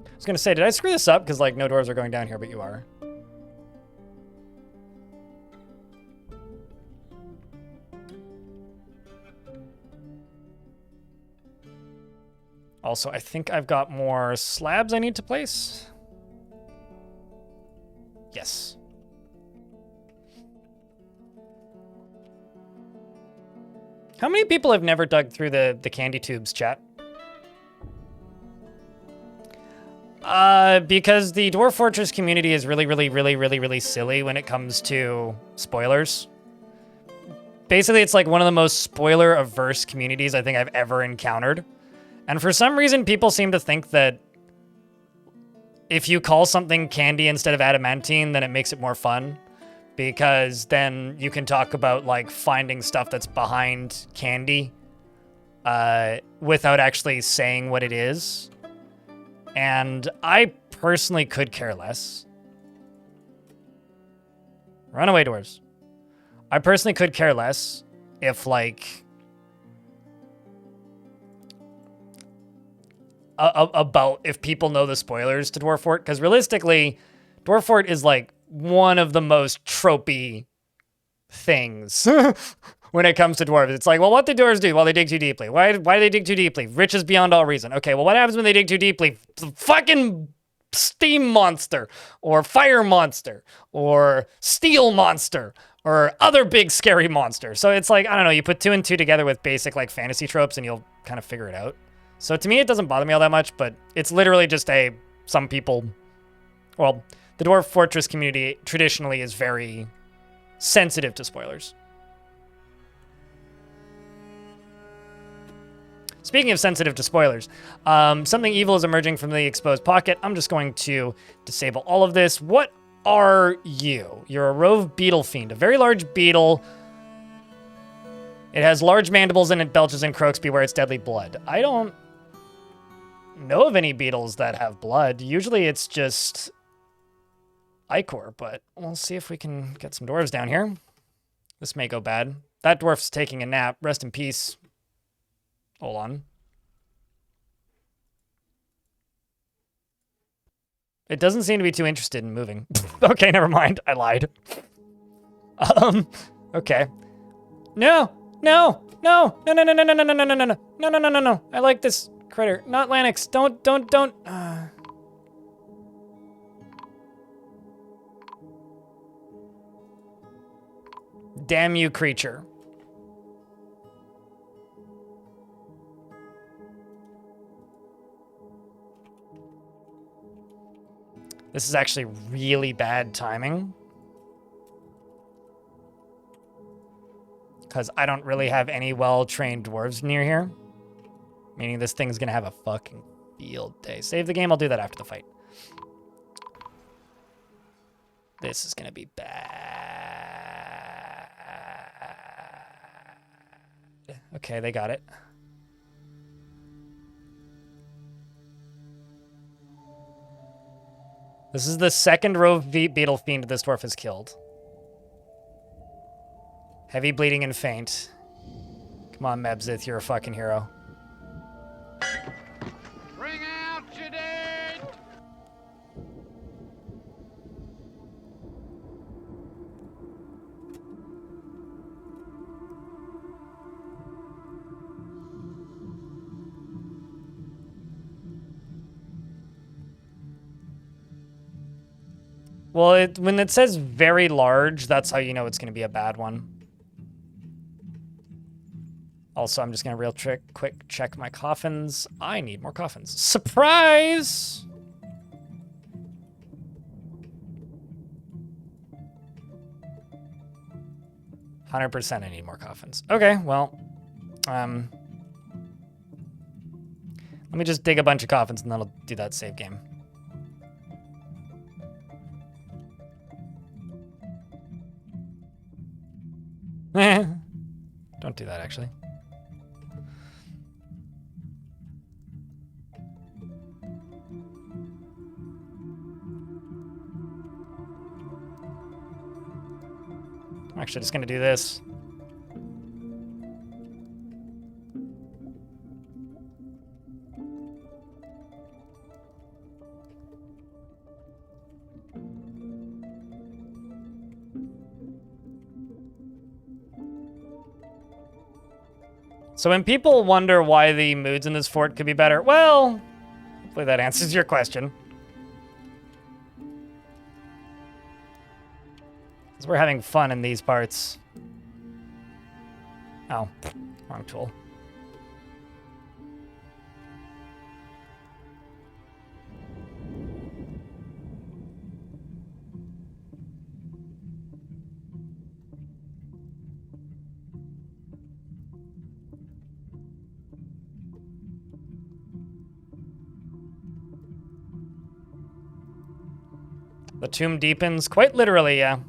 I was gonna say, did I screw this up? Because, like, no doors are going down here, but you are. Also, I think I've got more slabs I need to place. Yes. How many people have never dug through the candy tubes, chat? Because the Dwarf Fortress community is really silly when it comes to spoilers. Basically, it's like one of the most spoiler-averse communities I think I've ever encountered. And for some reason, people seem to think that if you call something candy instead of adamantine, then it makes it more fun. Because then you can talk about, like, finding stuff that's behind candy without actually saying what it is. And I personally could care less. Runaway dwarves. I personally could care less if, like, about if people know the spoilers to Dwarf Fort, because realistically, Dwarf Fort is like one of the most tropey things when it comes to dwarves. It's like, well, what the dwarves do? Well, they dig too deeply. Why do they dig too deeply? Riches beyond all reason. Okay, well, what happens when they dig too deeply? Fucking steam monster, or fire monster, or steel monster, or other big scary monster. So it's like, I don't know, you put 2 and 2 together with basic like fantasy tropes and you'll kind of figure it out. So to me, it doesn't bother me all that much, but it's literally just some people, well, the Dwarf Fortress community traditionally is very sensitive to spoilers. Speaking of sensitive to spoilers, something evil is emerging from the exposed pocket. I'm just going to disable all of this. What are you? You're a rove beetle fiend, a very large beetle. It has large mandibles and it belches and croaks. Beware its deadly blood. I don't know of any beetles that have blood. Usually it's just ichor, but we'll see if we can get some dwarves down here. This may go bad. That dwarf's taking a nap. Rest in peace. Hold on. It doesn't seem to be too interested in moving. Okay, never mind. I lied. Okay. No, no, no, no, no, no, no, no, no, no, no, no, no, no, no, no, no, no, no. I like this critter. Not Lanix. Don't. Damn you, creature. This is actually really bad timing. Because I don't really have any well-trained dwarves near here. Meaning this thing's gonna have a fucking field day. Save the game, I'll do that after the fight. This is gonna be bad. Okay, they got it. This is the second rove beetle fiend this dwarf has killed. Heavy bleeding and faint. Come on, Mebzith, you're a fucking hero. Bring out your dead! Well, when it says very large, that's how you know it's going to be a bad one. Also, I'm just going to quick check my coffins. I need more coffins. Surprise! %, I need more coffins. Okay, well, let me just dig a bunch of coffins and then I'll do that save game. Don't do that, actually. I'm actually just going to do this. So when people wonder why the moods in this fort could be better, well, hopefully that answers your question. Because we're having fun in these parts. Oh, wrong tool. The tomb deepens, quite literally, yeah.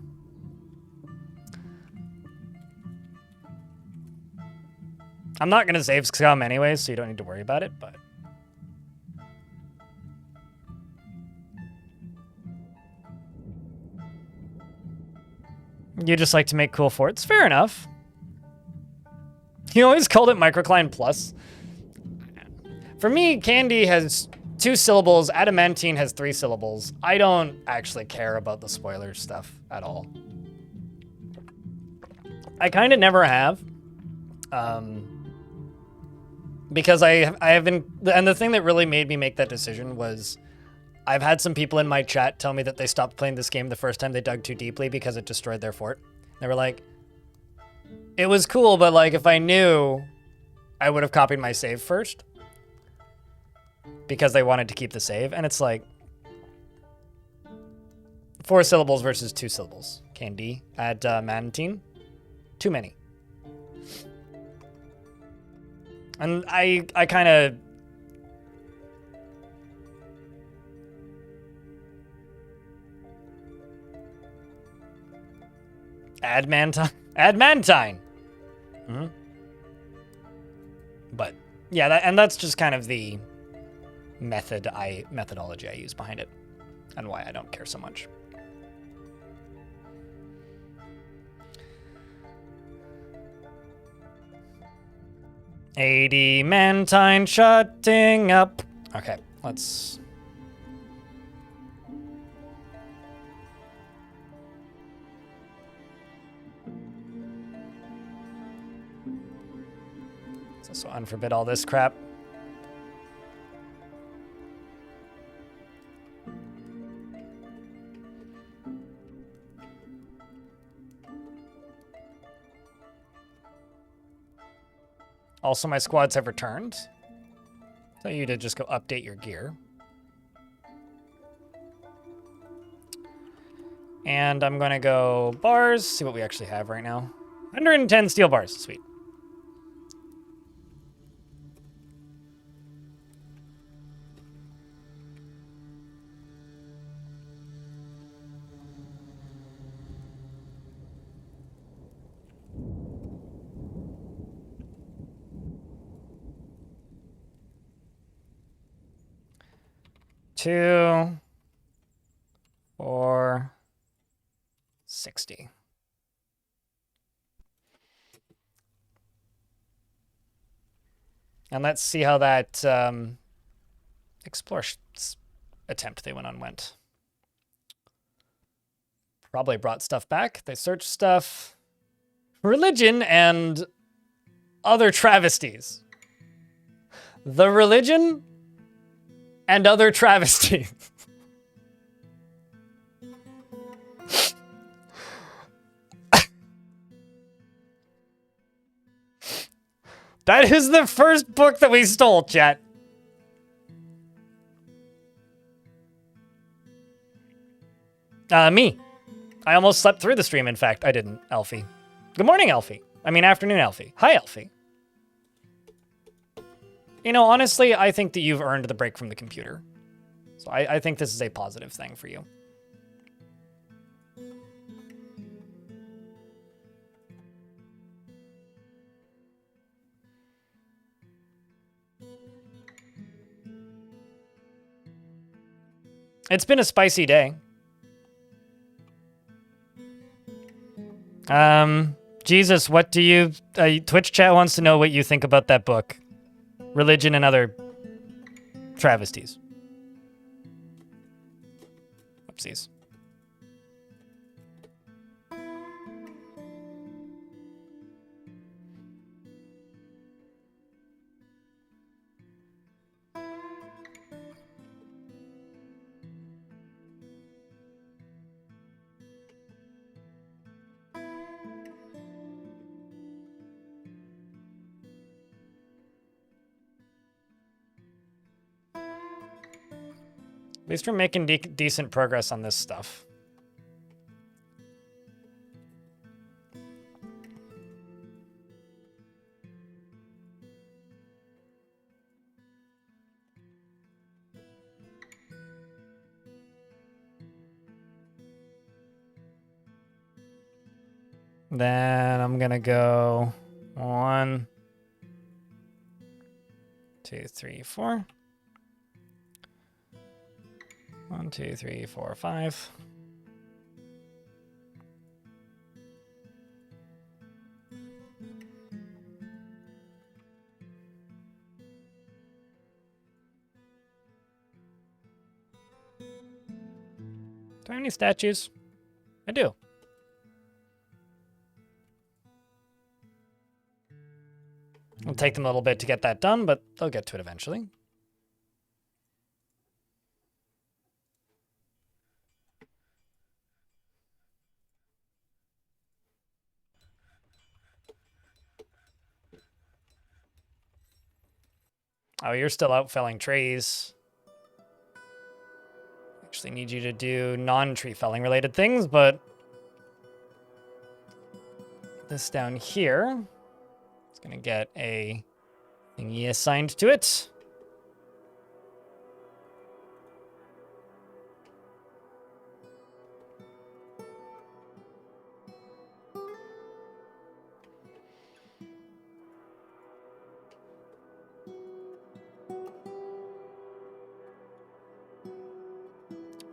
I'm not going to save scum anyways, so you don't need to worry about it, but... You just like to make cool forts? Fair enough. You always called it Microcline Plus. For me, candy has 2 syllables, adamantine has 3 syllables. I don't actually care about the spoiler stuff at all. I kind of never have. Because I have been, and the thing that really made me make that decision was I've had some people in my chat tell me that they stopped playing this game the first time they dug too deeply because it destroyed their fort. They were like, it was cool, but like if I knew, I would have copied my save first. Because they wanted to keep the save. And it's like 4 syllables versus 2 syllables. Candy at Mantine. Too many. And I kind of... Adamantine. Mm-hmm. But yeah, and that's just kind of the methodology I use behind it, and why I don't care so much. Adamantine shutting up. Okay, let's... Let's also unforbid all this crap. Also, my squads have returned. Tell you to just go update your gear. And I'm going to go bars, see what we actually have right now. 110 steel bars, sweet. Two, 4, 60. And let's see how that explore attempt they went on went. Probably brought stuff back. They searched stuff. Religion and other travesties. The religion and other travesties. That is the first book that we stole, chat. Me. I almost slept through the stream, in fact. I didn't, Elfie. Good morning, Elfie. I mean, afternoon, Elfie. Hi, Elfie. You know, honestly, I think that you've earned the break from the computer. So I think this is a positive thing for you. It's been a spicy day. Jesus, what do you... Twitch chat wants to know what you think about that book. Religion and other travesties. Whoopsies. At least we're making decent progress on this stuff. Then I'm gonna go 1, 2, 3, 4. 1, 2, 3, 4, 5. Do I have any statues? I do. It'll take them a little bit to get that done, but they'll get to it eventually. Oh, you're still out felling trees. Actually need you to do non-tree felling related things, but this down here is going to get a thingy assigned to it.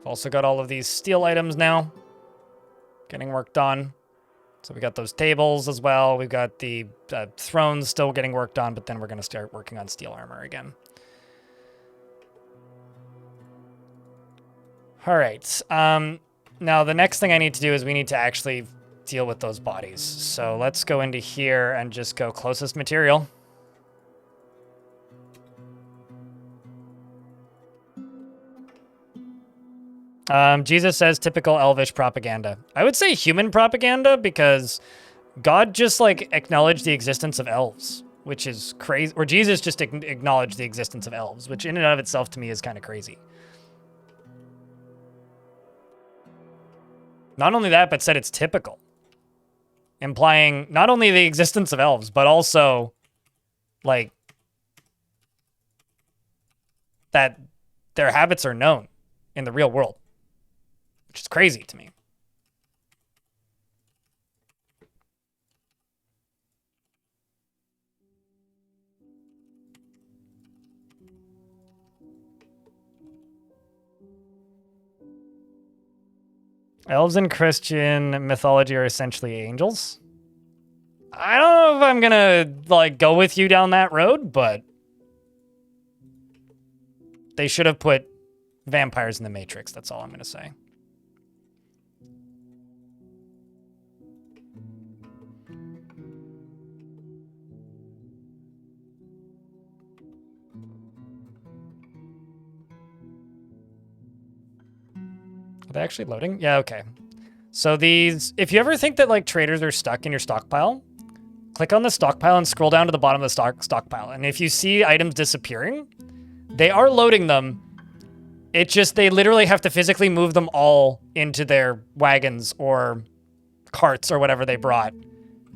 Also got all of these steel items now getting worked on. So we got those tables as well. We've got the thrones still getting worked on, but then we're going to start working on steel armor again. All right. Now the next thing I need to do is we need to actually deal with those bodies. So let's go into here and just go closest material. Jesus says typical elvish propaganda. I would say human propaganda because God just like acknowledged the existence of elves, which is crazy. Or Jesus just acknowledged the existence of elves, which in and of itself to me is kind of crazy. Not only that, but said it's typical, implying not only the existence of elves, but also like that their habits are known in the real world. Which is crazy to me. Elves in Christian mythology are essentially angels. I don't know if I'm gonna like go with you down that road, but they should have put vampires in the Matrix. That's all I'm gonna say. Are they actually loading? Yeah, okay. So these, if you ever think that like traders are stuck in your stockpile, click on the stockpile and scroll down to the bottom of the stockpile. And if you see items disappearing, they are loading them. It just, they literally have to physically move them all into their wagons or carts or whatever they brought.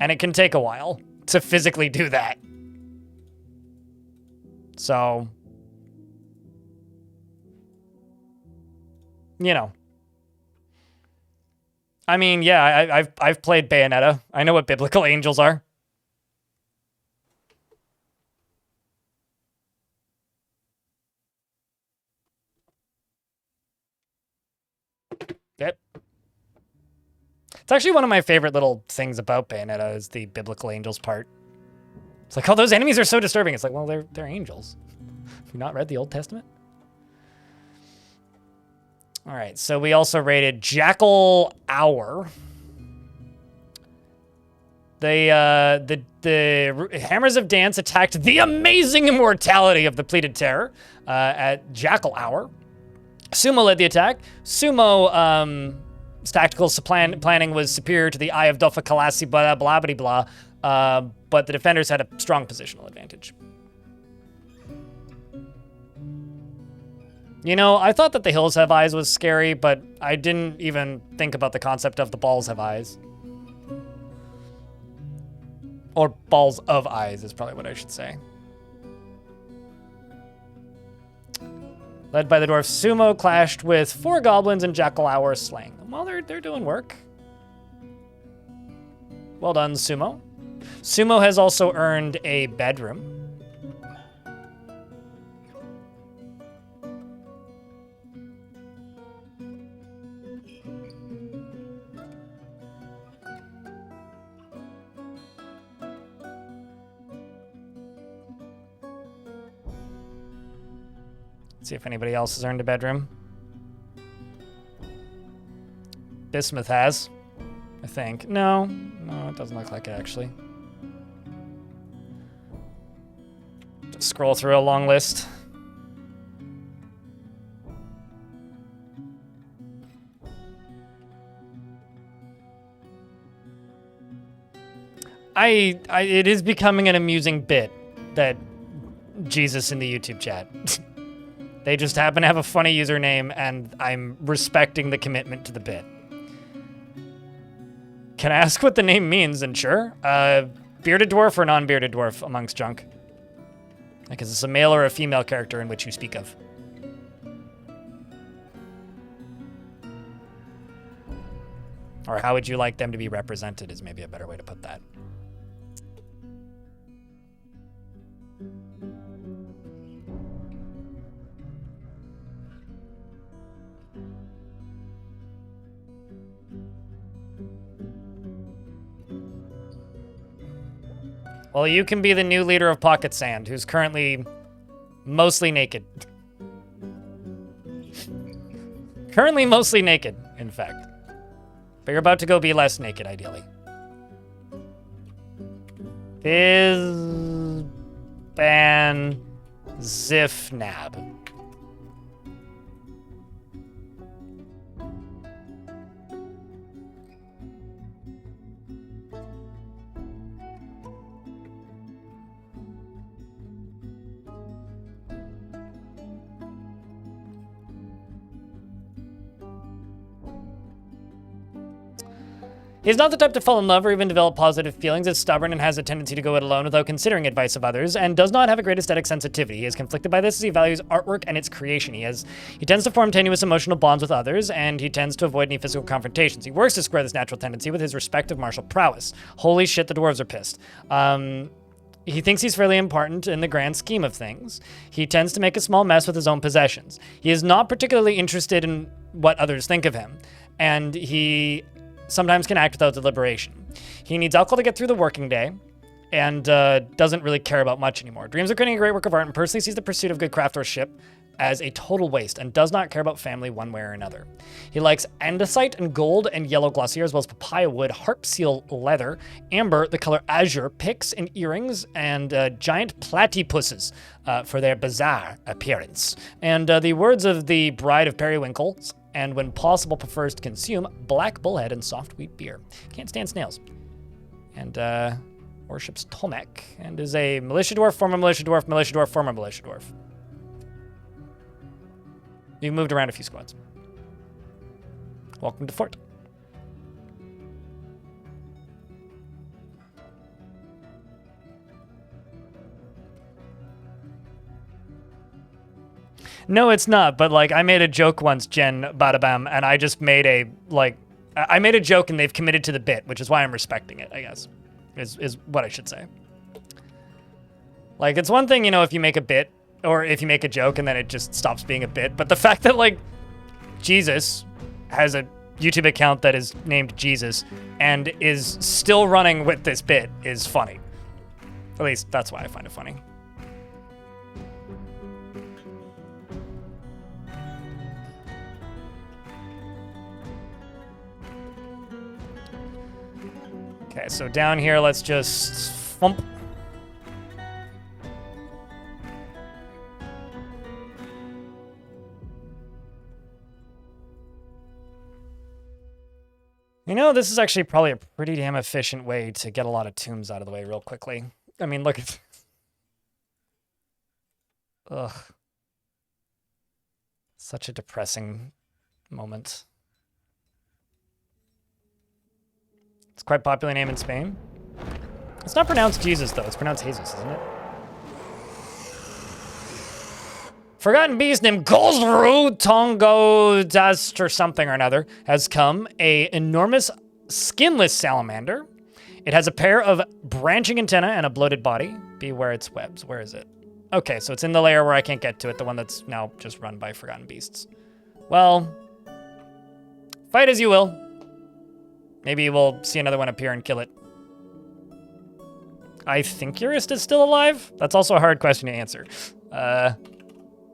And it can take a while to physically do that. So, you know. I mean, yeah, I've played Bayonetta. I know what biblical angels are. Yep. It's actually one of my favorite little things about Bayonetta is the biblical angels part. It's like, oh, those enemies are so disturbing. It's like, well, they're angels. Have you not read the Old Testament? All right, so we also raided Jackal Hour. The Hammers of Dance attacked the amazing immortality of the Pleated Terror at Jackal Hour. Sumo led the attack. Sumo tactical planning was superior to the Eye of Doffa Kalasi, blah, blah, blah, blah. But the defenders had a strong positional advantage. You know, I thought that the hills have eyes was scary, but I didn't even think about the concept of the balls have eyes. Or balls of eyes is probably what I should say. Led by the Dwarf, Sumo clashed with 4 goblins and Jackal Hour, slaying them. Well, they're doing work. Well done, Sumo. Sumo has also earned a bedroom. See if anybody else has earned a bedroom. Bismuth has, I think. No, it doesn't look like it, actually. Just scroll through a long list. It is becoming an amusing bit that Jesus in the YouTube chat. They just happen to have a funny username, and I'm respecting the commitment to the bit. Can I ask what the name means? And sure. Bearded dwarf or non-bearded dwarf amongst junk? Like, is this a male or a female character in which you speak of? Or how would you like them to be represented is maybe a better way to put that. Well, you can be the new leader of Pocket Sand, who's currently mostly naked. Currently mostly naked, in fact. But you're about to go be less naked, ideally. Ban Zifnab. He's not the type to fall in love or even develop positive feelings, is stubborn and has a tendency to go it alone without considering advice of others, and does not have a great aesthetic sensitivity. He is conflicted by this as he values artwork and its creation. He tends to form tenuous emotional bonds with others, and he tends to avoid any physical confrontations. He works to square this natural tendency with his respective martial prowess. Holy shit, the dwarves are pissed. He thinks he's fairly important in the grand scheme of things. He tends to make a small mess with his own possessions. He is not particularly interested in what others think of him, and he sometimes can act without deliberation. He needs alcohol to get through the working day, and doesn't really care about much anymore. Dreams of creating a great work of art and personally sees the pursuit of good craftsmanship as a total waste and does not care about family one way or another. He likes andesite and gold and yellow glossier, as well as papaya wood, harp seal leather, amber, the color azure, picks and earrings, and giant platypuses for their bizarre appearance. And the words of the Bride of Periwinkle, and when possible prefers to consume black bullhead and soft wheat beer. Can't stand snails. And worships Tomek, and is a militia dwarf, former militia dwarf, militia dwarf, former militia dwarf. You moved around a few squads. Welcome to Fort. No, it's not, but like I made a joke once, Jen Badabam, and I just made I made a joke and they've committed to the bit, which is why I'm respecting it, I guess, is what I should say. Like, it's one thing, you know, if you make a bit, or if you make a joke and then it just stops being a bit, but the fact that, like, Jesus has a YouTube account that is named Jesus and is still running with this bit is funny. At least, that's why I find it funny. Okay, so down here, let's just thump. You know, this is actually probably a pretty damn efficient way to get a lot of tombs out of the way real quickly. I mean, look at... Ugh. Such a depressing moment. It's quite a popular name in Spain. It's not pronounced Jesus, though. It's pronounced Jesus, isn't it? Forgotten beast named Golzru Tongo Dust or something or another has come. A enormous skinless salamander. It has a pair of branching antennae and a bloated body. Beware its webs. Where is it? Okay, so it's in the layer where I can't get to it, the one that's now just run by Forgotten Beasts. Well, fight as you will. Maybe we'll see another one appear and kill it. I think Urist is still alive? That's also a hard question to answer.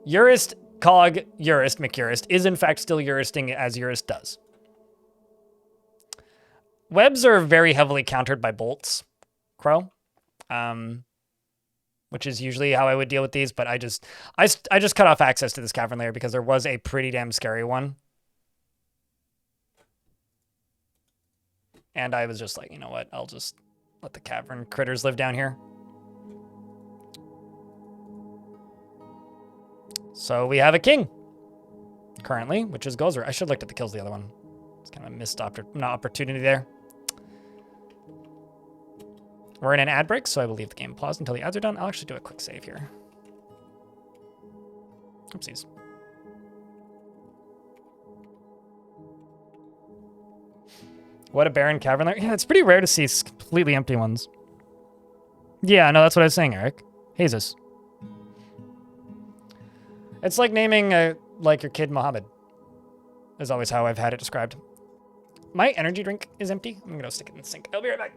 Urist, Cog, Urist, McUrist is in fact still Uristing as Urist does. Webs are very heavily countered by bolts, Crow. Which is usually how I would deal with these, but I just cut off access to this cavern layer because there was a pretty damn scary one. And I was just like, you know what? I'll just let the cavern critters live down here. So we have a king currently, which is Gozer. I should have looked at the kills of the other one. It's kind of a missed opportunity there. We're in an ad break, so I will leave the game paused until the ads are done. I'll actually do a quick save here. Oopsies. What a barren cavern there. Yeah, it's pretty rare to see completely empty ones. Yeah, no, that's what I was saying, Eric. Jesus. It's like naming like your kid Mohammed. Is always how I've had it described. My energy drink is empty. I'm gonna stick it in the sink. I'll be right back.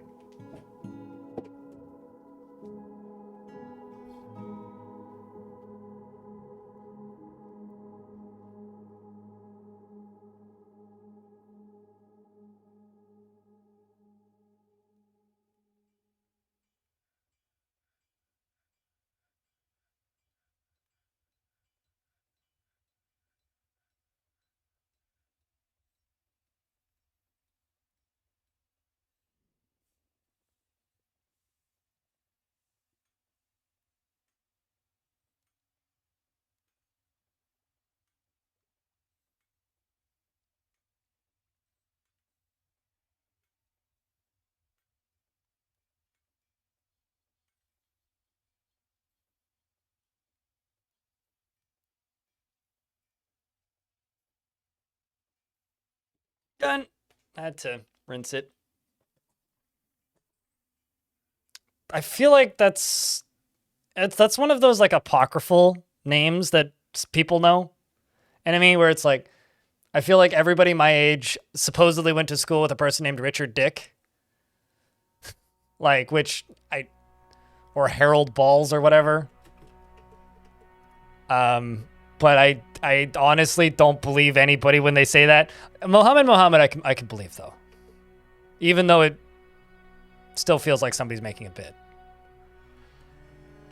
Done. I had to rinse it. I feel like that's one of those like apocryphal names that people know. And I mean, where it's like, I feel like everybody my age supposedly went to school with a person named Richard Dick. Like, or Harold Balls or whatever. But I honestly don't believe anybody when they say that. Mohammed, I can believe though. Even though it still feels like somebody's making a bit.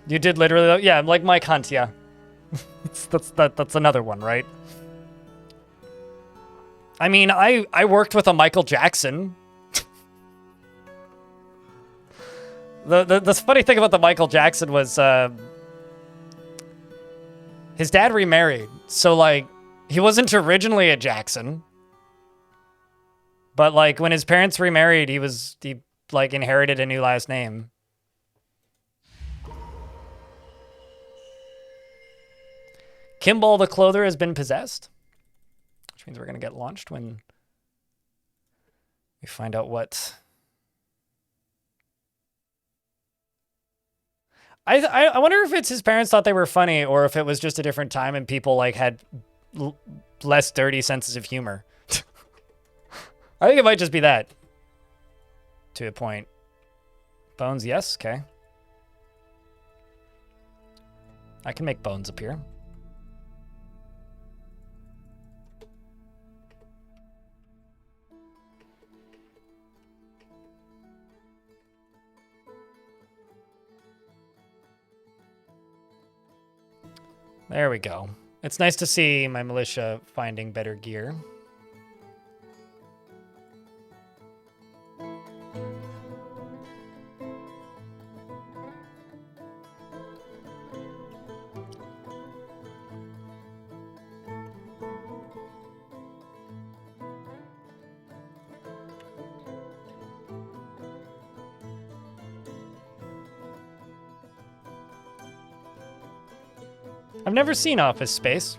You did literally, yeah, like Mike Hunt, yeah. that's another one, right? I mean, I worked with a Michael Jackson. The funny thing about the Michael Jackson was his dad remarried. So like he wasn't originally a Jackson. But like when his parents remarried, he like inherited a new last name. Kimball the Clother has been possessed. Which means we're going to get launched when we find out what... I wonder if it's his parents thought they were funny or if it was just a different time and people like had less dirty senses of humor. I think it might just be that. To a point. Bones, yes, okay. I can make bones appear. There we go. It's nice to see my militia finding better gear. I've never seen Office Space.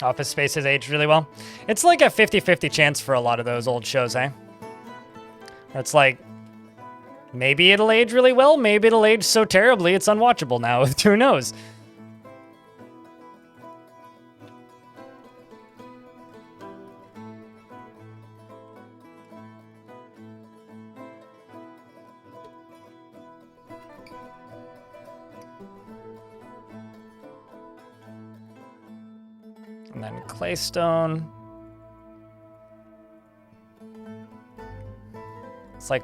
Office Space has aged really well. It's like a 50-50 chance for a lot of those old shows, eh? It's like, maybe it'll age really well, maybe it'll age so terribly it's unwatchable now. Who knows? And then claystone. It's like...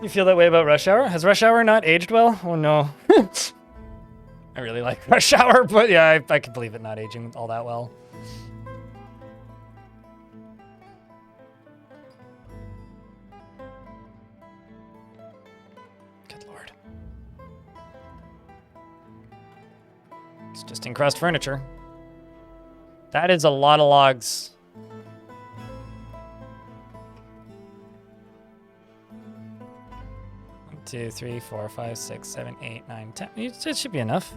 You feel that way about Rush Hour? Has Rush Hour not aged well? Oh no. I really like Rush Hour, but yeah, I can believe it not aging all that well. Good lord. It's just encrust furniture. That is a lot of logs. One, 2, 3, 4, 5, 6, 7, 8, 9, 10. It should be enough.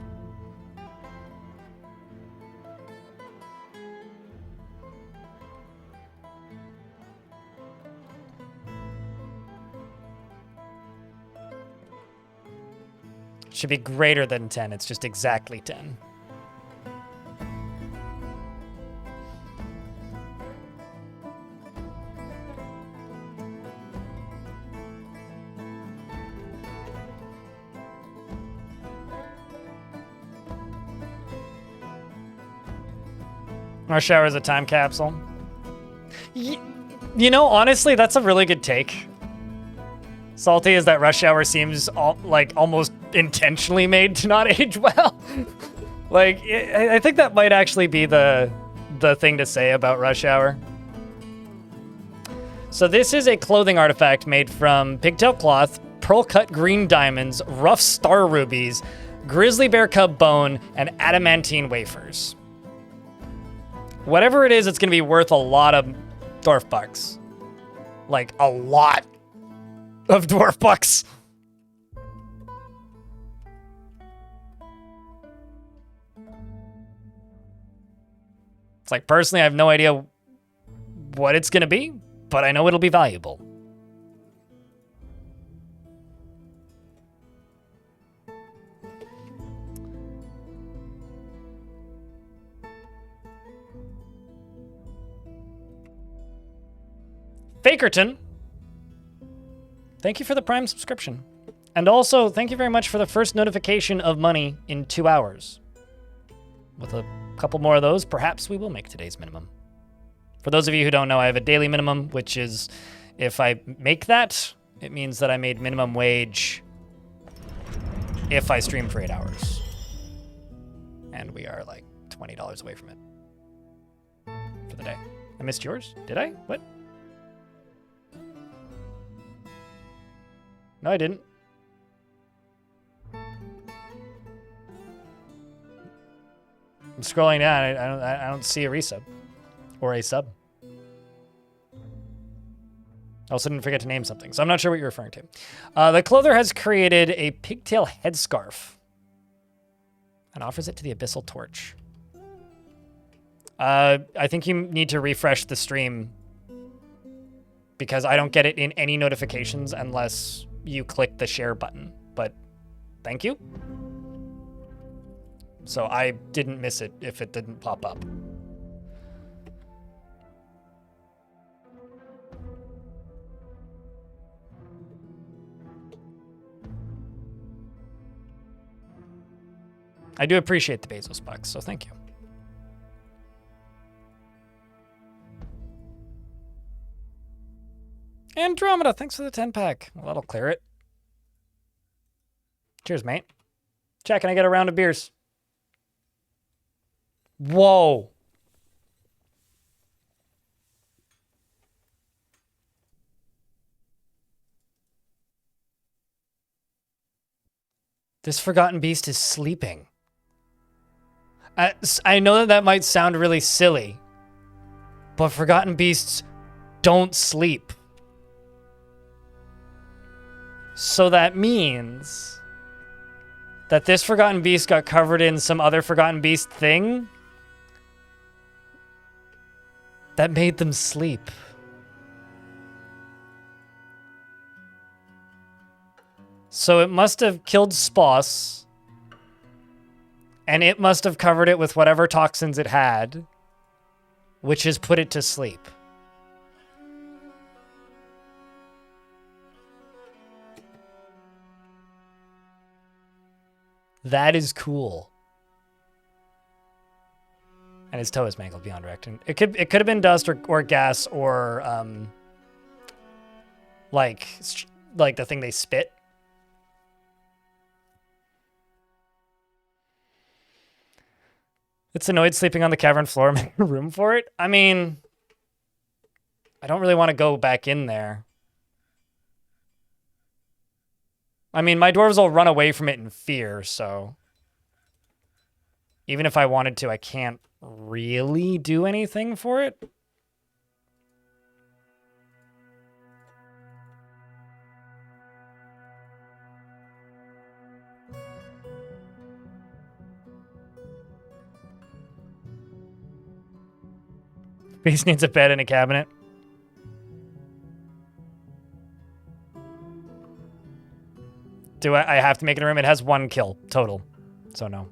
Should be greater than 10. It's just exactly 10. Rush Hour is a time capsule. You know, honestly, that's a really good take. Salty is that Rush Hour seems like almost intentionally made to not age well. Like, I think that might actually be the thing to say about Rush Hour. So this is a clothing artifact made from pigtail cloth, pearl-cut green diamonds, rough star rubies, grizzly bear cub bone, and adamantine wafers. Whatever it is, it's going to be worth a lot of dwarf bucks. Like, a lot of dwarf bucks. It's like, personally, I have no idea what it's going to be, but I know it'll be valuable. Fakerton, thank you for the Prime subscription. And also, thank you very much for the first notification of money in 2 hours. With a couple more of those, perhaps we will make today's minimum. For those of you who don't know, I have a daily minimum, which is, if I make that, it means that I made minimum wage if I stream for 8 hours. And we are like $20 away from it for the day. I missed yours? Did I? What? No, I didn't. I'm scrolling down. I don't see a resub or a sub. I also didn't forget to name something, so I'm not sure what you're referring to. The clother has created a pigtail headscarf and offers it to the Abyssal Torch. I think you need to refresh the stream because I don't get it in any notifications unless you click the share button, but thank you. So I didn't miss it if it didn't pop up. I do appreciate the Bezos bucks, so thank you. Andromeda, thanks for the 10-pack. Well, that'll clear it. Cheers, mate. Jack, can I get a round of beers? Whoa. This Forgotten Beast is sleeping. I know that might sound really silly, but Forgotten Beasts don't sleep. So that means that this Forgotten Beast got covered in some other Forgotten Beast thing that made them sleep. So it must have killed Sposs, and it must have covered it with whatever toxins it had, which has put it to sleep. That is cool. And his toe is mangled beyond reckoning. It could have been dust or gas or like the thing they spit. It's annoyed sleeping on the cavern floor, make room for it. I mean, I don't really want to go back in there. I mean, my dwarves will run away from it in fear, so even if I wanted to, I can't really do anything for it. Base needs a bed and a cabinet. Do I have to make it a room? It has 1 kill total, so no.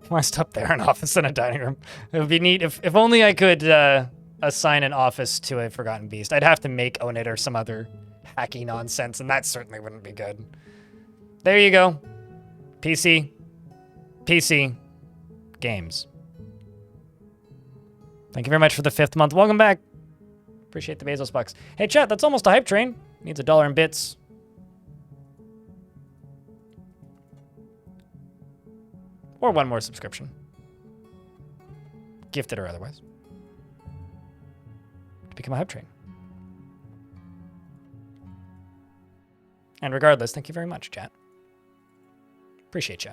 Why stop there? An office and a dining room. It would be neat if only I could assign an office to a Forgotten Beast. I'd have to make own it or some other hacky nonsense, and that certainly wouldn't be good. There you go. PC. Games. Thank you very much for the 5th month. Welcome back. Appreciate the Bezos bucks. Hey, chat, that's almost a hype train. Needs $1 in bits. Or 1 more subscription. Gifted or otherwise. To become a hype train. And regardless, thank you very much, chat. Appreciate you.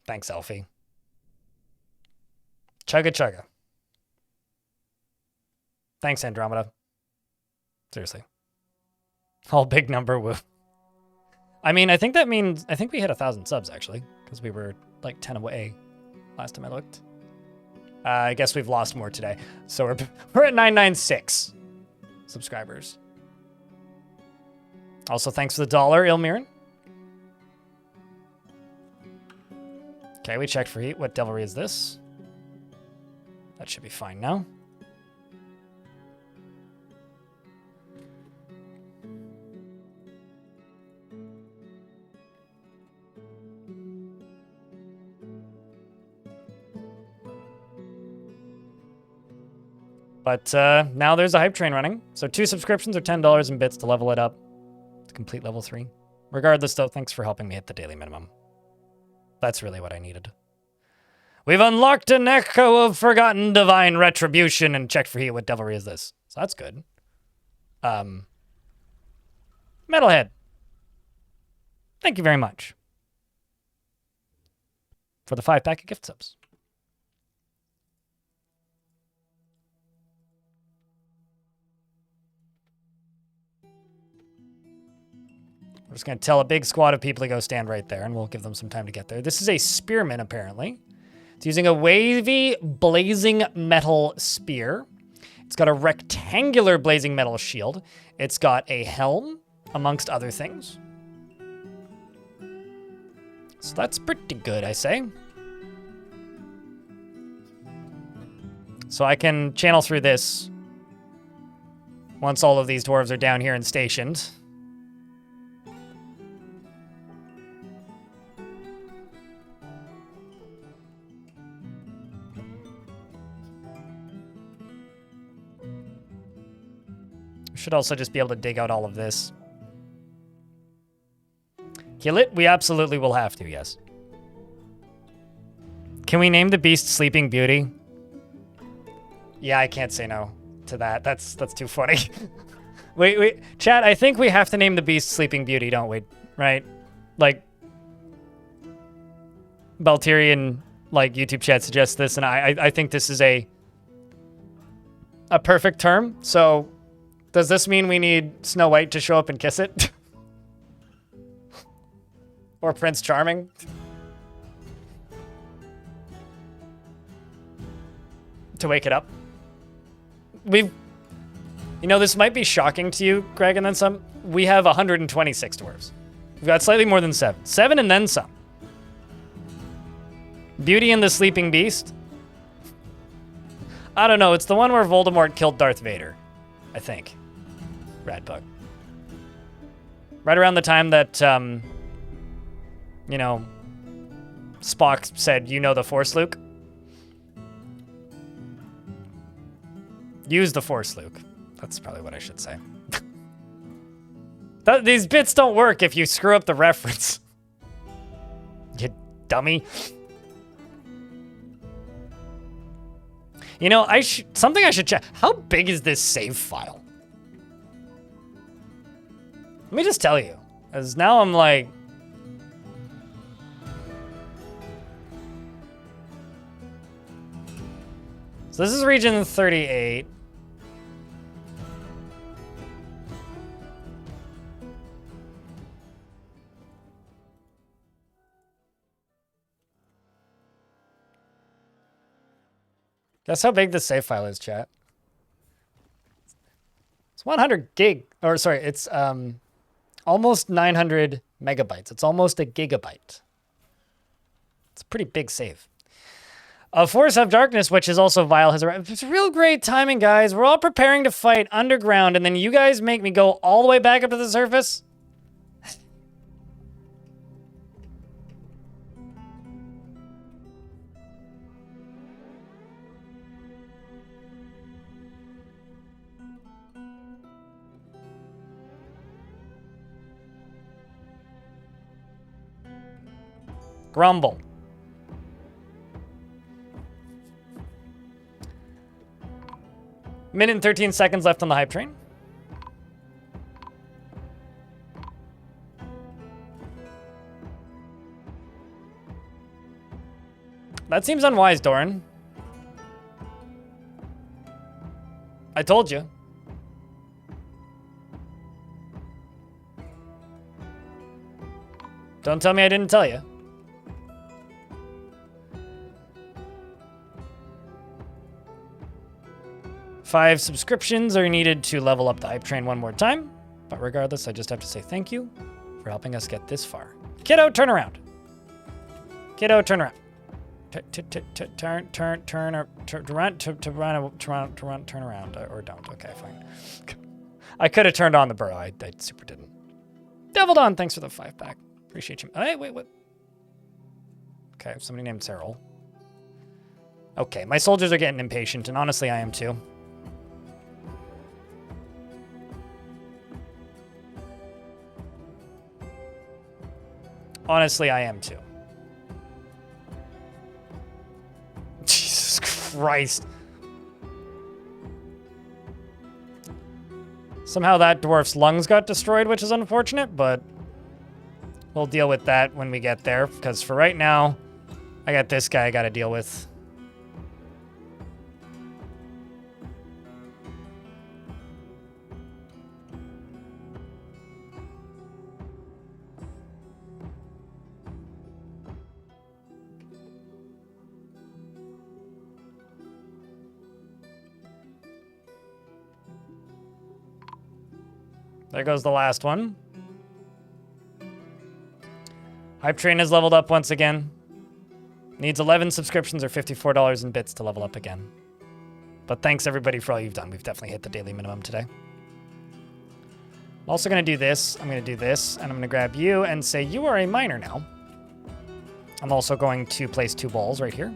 Thanks, Elfie. Chugga. Thanks, Andromeda. Seriously. All big number, woo. I mean, I think that means... I think we hit 1,000 subs, actually. Because we were, like, 10 away last time I looked. I guess we've lost more today. So we're at 996 subscribers. Also, thanks for the $1, Ilmirin. Okay, we checked for heat. What devilry is this? That should be fine now. But now there's a hype train running. So 2 subscriptions are $10 in bits to level it up to complete level 3. Regardless, though, thanks for helping me hit the daily minimum. That's really what I needed. We've unlocked an echo of forgotten divine retribution and checked for heat. What devilry is this? So that's good. Metalhead. Thank you very much for the 5-pack of gift subs. We're just going to tell a big squad of people to go stand right there, and we'll give them some time to get there. This is a spearman, apparently. It's using a wavy, blazing metal spear. It's got a rectangular blazing metal shield. It's got a helm, amongst other things. So that's pretty good, I say. So I can channel through this once all of these dwarves are down here and stationed. Should also just be able to dig out all of this. Kill it? We absolutely will have to, yes. Can we name the beast Sleeping Beauty? Yeah, I can't say no to that. That's too funny. Wait, chat, I think we have to name the beast Sleeping Beauty, don't we? Right? Like, Baltirian, like, YouTube chat suggests this, and I think this is a perfect term, so... Does this mean we need Snow White to show up and kiss it? Or Prince Charming? To wake it up? You know, this might be shocking to you, Greg, and then some. We have 126 dwarves. We've got slightly more than 7. 7 and then some. Beauty and the Sleeping Beast? I don't know. It's the one where Voldemort killed Darth Vader, I think. Rad book. Right around the time that, you know, Spock said, "You know the Force, Luke." Use the Force, Luke. That's probably what I should say. These bits don't work if you screw up the reference. You dummy. You know, something I should check. How big is this save file? Let me just tell you, as now I'm like, so this is region 38. Guess how big this save file is, chat? It's 100 gig, or sorry, it's almost 900 megabytes. It's almost a gigabyte. It's a pretty big save. Force of Darkness, which is also Vile, has arrived. It's real great timing, guys. We're all preparing to fight underground, and then you guys make me go all the way back up to the surface? Grumble. Minute and 13 seconds left on the hype train. That seems unwise, Doran. I told you. Don't tell me I didn't tell you. Five subscriptions are needed to level up the hype train one more time. But regardless, I just have to say thank you for helping us get this far. Kiddo, turn around. Kiddo, turn around. Turn around, or don't. Okay, fine. I could have turned on the burrow. I super didn't. Devil Dawn, thanks for the 5-pack. Appreciate you. Hey, wait, what? Okay, somebody named Cyril. Okay, my soldiers are getting impatient, and honestly, I am too. Honestly, I am too. Jesus Christ. Somehow that dwarf's lungs got destroyed, which is unfortunate, but we'll deal with that when we get there, because for right now, I got this guy I gotta deal with. There goes the last one. Hype Train has leveled up once again. Needs 11 subscriptions or $54 in bits to level up again. But thanks everybody for all you've done. We've definitely hit the daily minimum today. I'm also going to do this. I'm going to do this. And I'm going to grab you and say you are a miner now. I'm also going to place 2 balls right here.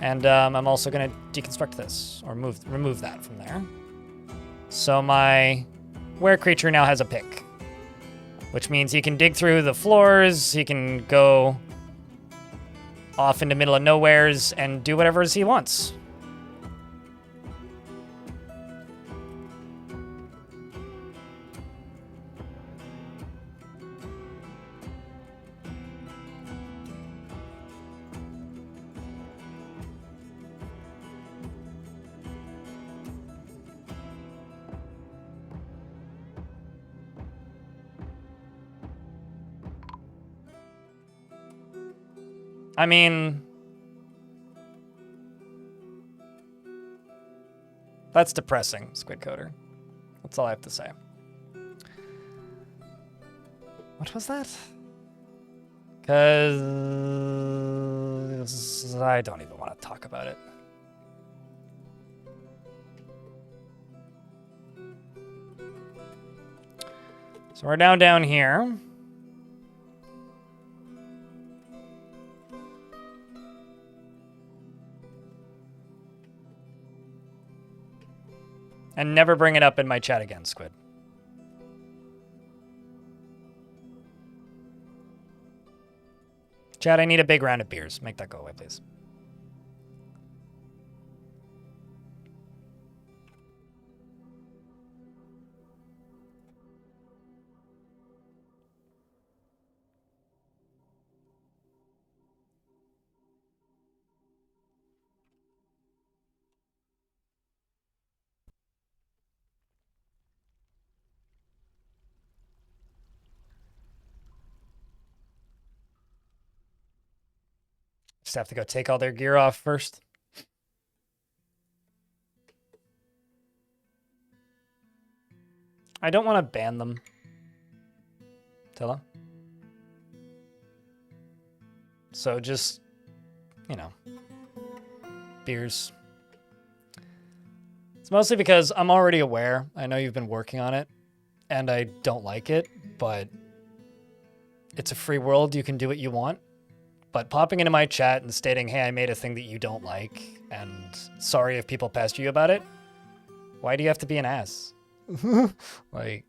And I'm also going to deconstruct this, or remove that from there. So my were creature now has a pick, which means he can dig through the floors, he can go off into middle of nowheres and do whatever he wants. I mean, that's depressing, Squid Coder. That's all I have to say. What was that? Because I don't even want to talk about it. So we're down here. And never bring it up in my chat again, Squid. Chat, I need a big round of beers. Make that go away, please. Just have to go take all their gear off first. I don't want to ban them. Tilla. So just, you know, beers. It's mostly because I'm already aware. I know you've been working on it, and I don't like it, but it's a free world. You can do what you want. But popping into my chat and stating, hey, I made a thing that you don't like, and sorry if people pester you about it, why do you have to be an ass? Like,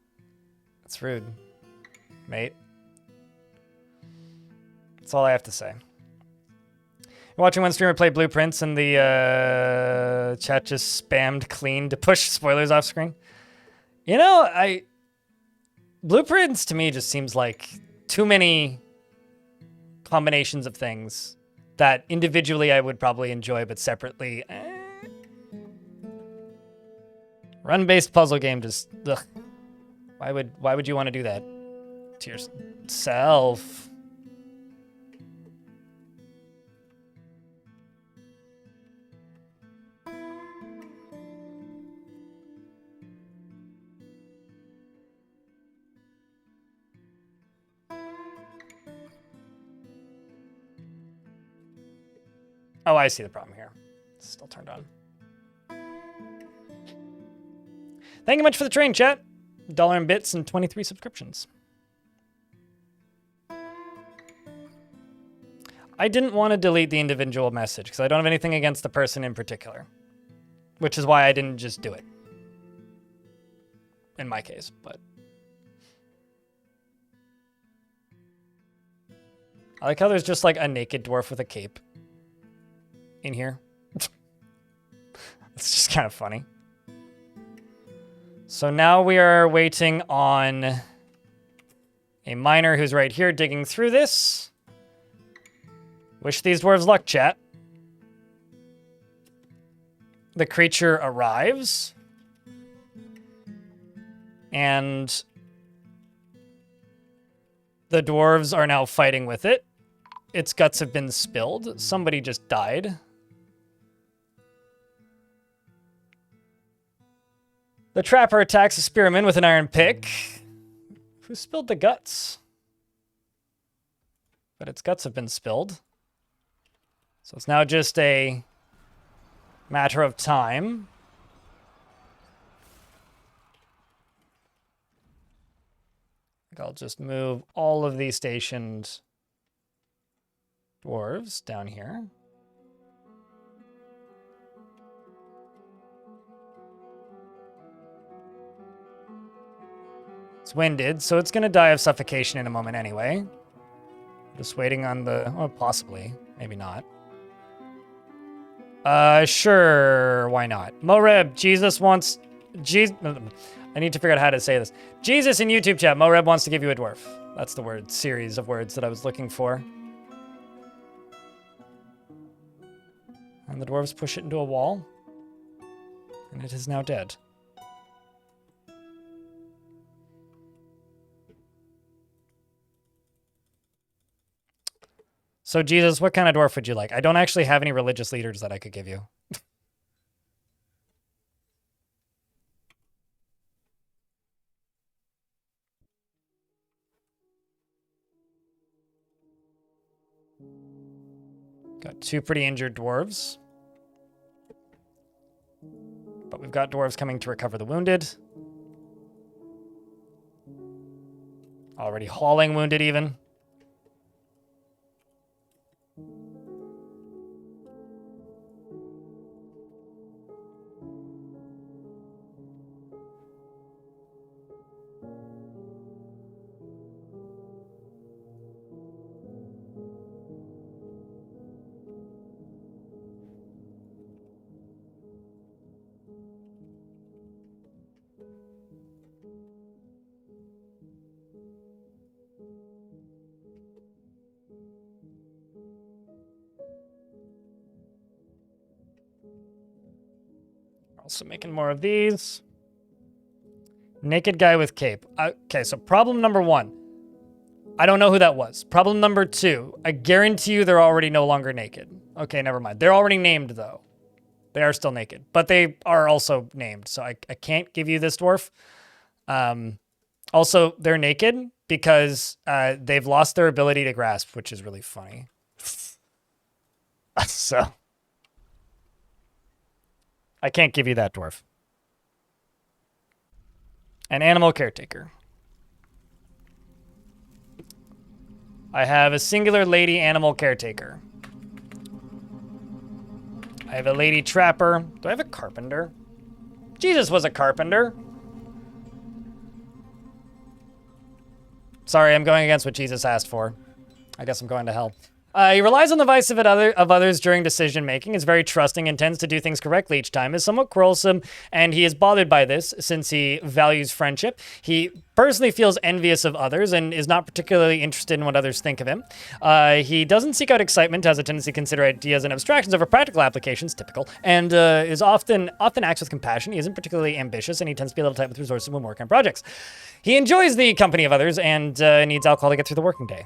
it's rude, mate. That's all I have to say. Watching one streamer play Blueprints and the chat just spammed clean to push spoilers off screen. You know, Blueprints to me just seems like too many combinations of things that individually I would probably enjoy, but separately, Run-based puzzle game just, ugh. Why would you want to do that to yourself? Oh, I see the problem here. It's still turned on. Thank you much for the train, chat. $1 in bits and 23 subscriptions. I didn't want to delete the individual message because I don't have anything against the person in particular, which is why I didn't just do it. In my case, but I like how there's just like a naked dwarf with a cape in here. It's just kind of funny. So now we are waiting on a miner who's right here digging through this. Wish these dwarves luck, chat. The creature arrives. And the dwarves are now fighting with it. Its guts have been spilled. Somebody just died. The trapper attacks a spearman with an iron pick. Who spilled the guts? But its guts have been spilled. So it's now just a matter of time. I'll just move all of these stationed dwarves down here. It's winded, so it's going to die of suffocation in a moment anyway. Just waiting on the... Oh, possibly. Maybe not. Sure. Why not? Moreb, Jesus wants... I need to figure out how to say this. Jesus in YouTube chat. Moreb wants to give you a dwarf. That's the word. Series of words that I was looking for. And the dwarves push it into a wall. And it is now dead. So, Jesus, what kind of dwarf would you like? I don't actually have any religious leaders that I could give you. Got 2 pretty injured dwarves. But we've got dwarves coming to recover the wounded. Already hauling wounded even. Also making more of these. Naked guy with cape. Okay, so problem number 1. I don't know who that was. Problem number 2. I guarantee you they're already no longer naked. Okay, never mind. They're already named, though. They are still naked. But they are also named, so I can't give you this dwarf. Also, they're naked because they've lost their ability to grasp, which is really funny. So... I can't give you that dwarf. An animal caretaker. I have a singular lady animal caretaker. I have a lady trapper. Do I have a carpenter? Jesus was a carpenter. Sorry, I'm going against what Jesus asked for. I guess I'm going to hell. He relies on the advice of others during decision-making, is very trusting, and tends to do things correctly each time, is somewhat quarrelsome, and he is bothered by this since he values friendship. He personally feels envious of others and is not particularly interested in what others think of him. He doesn't seek out excitement, has a tendency to consider ideas and abstractions over practical applications, typical, and is often acts with compassion. He isn't particularly ambitious, and he tends to be a little tight with resources when working on projects. He enjoys the company of others and needs alcohol to get through the working day.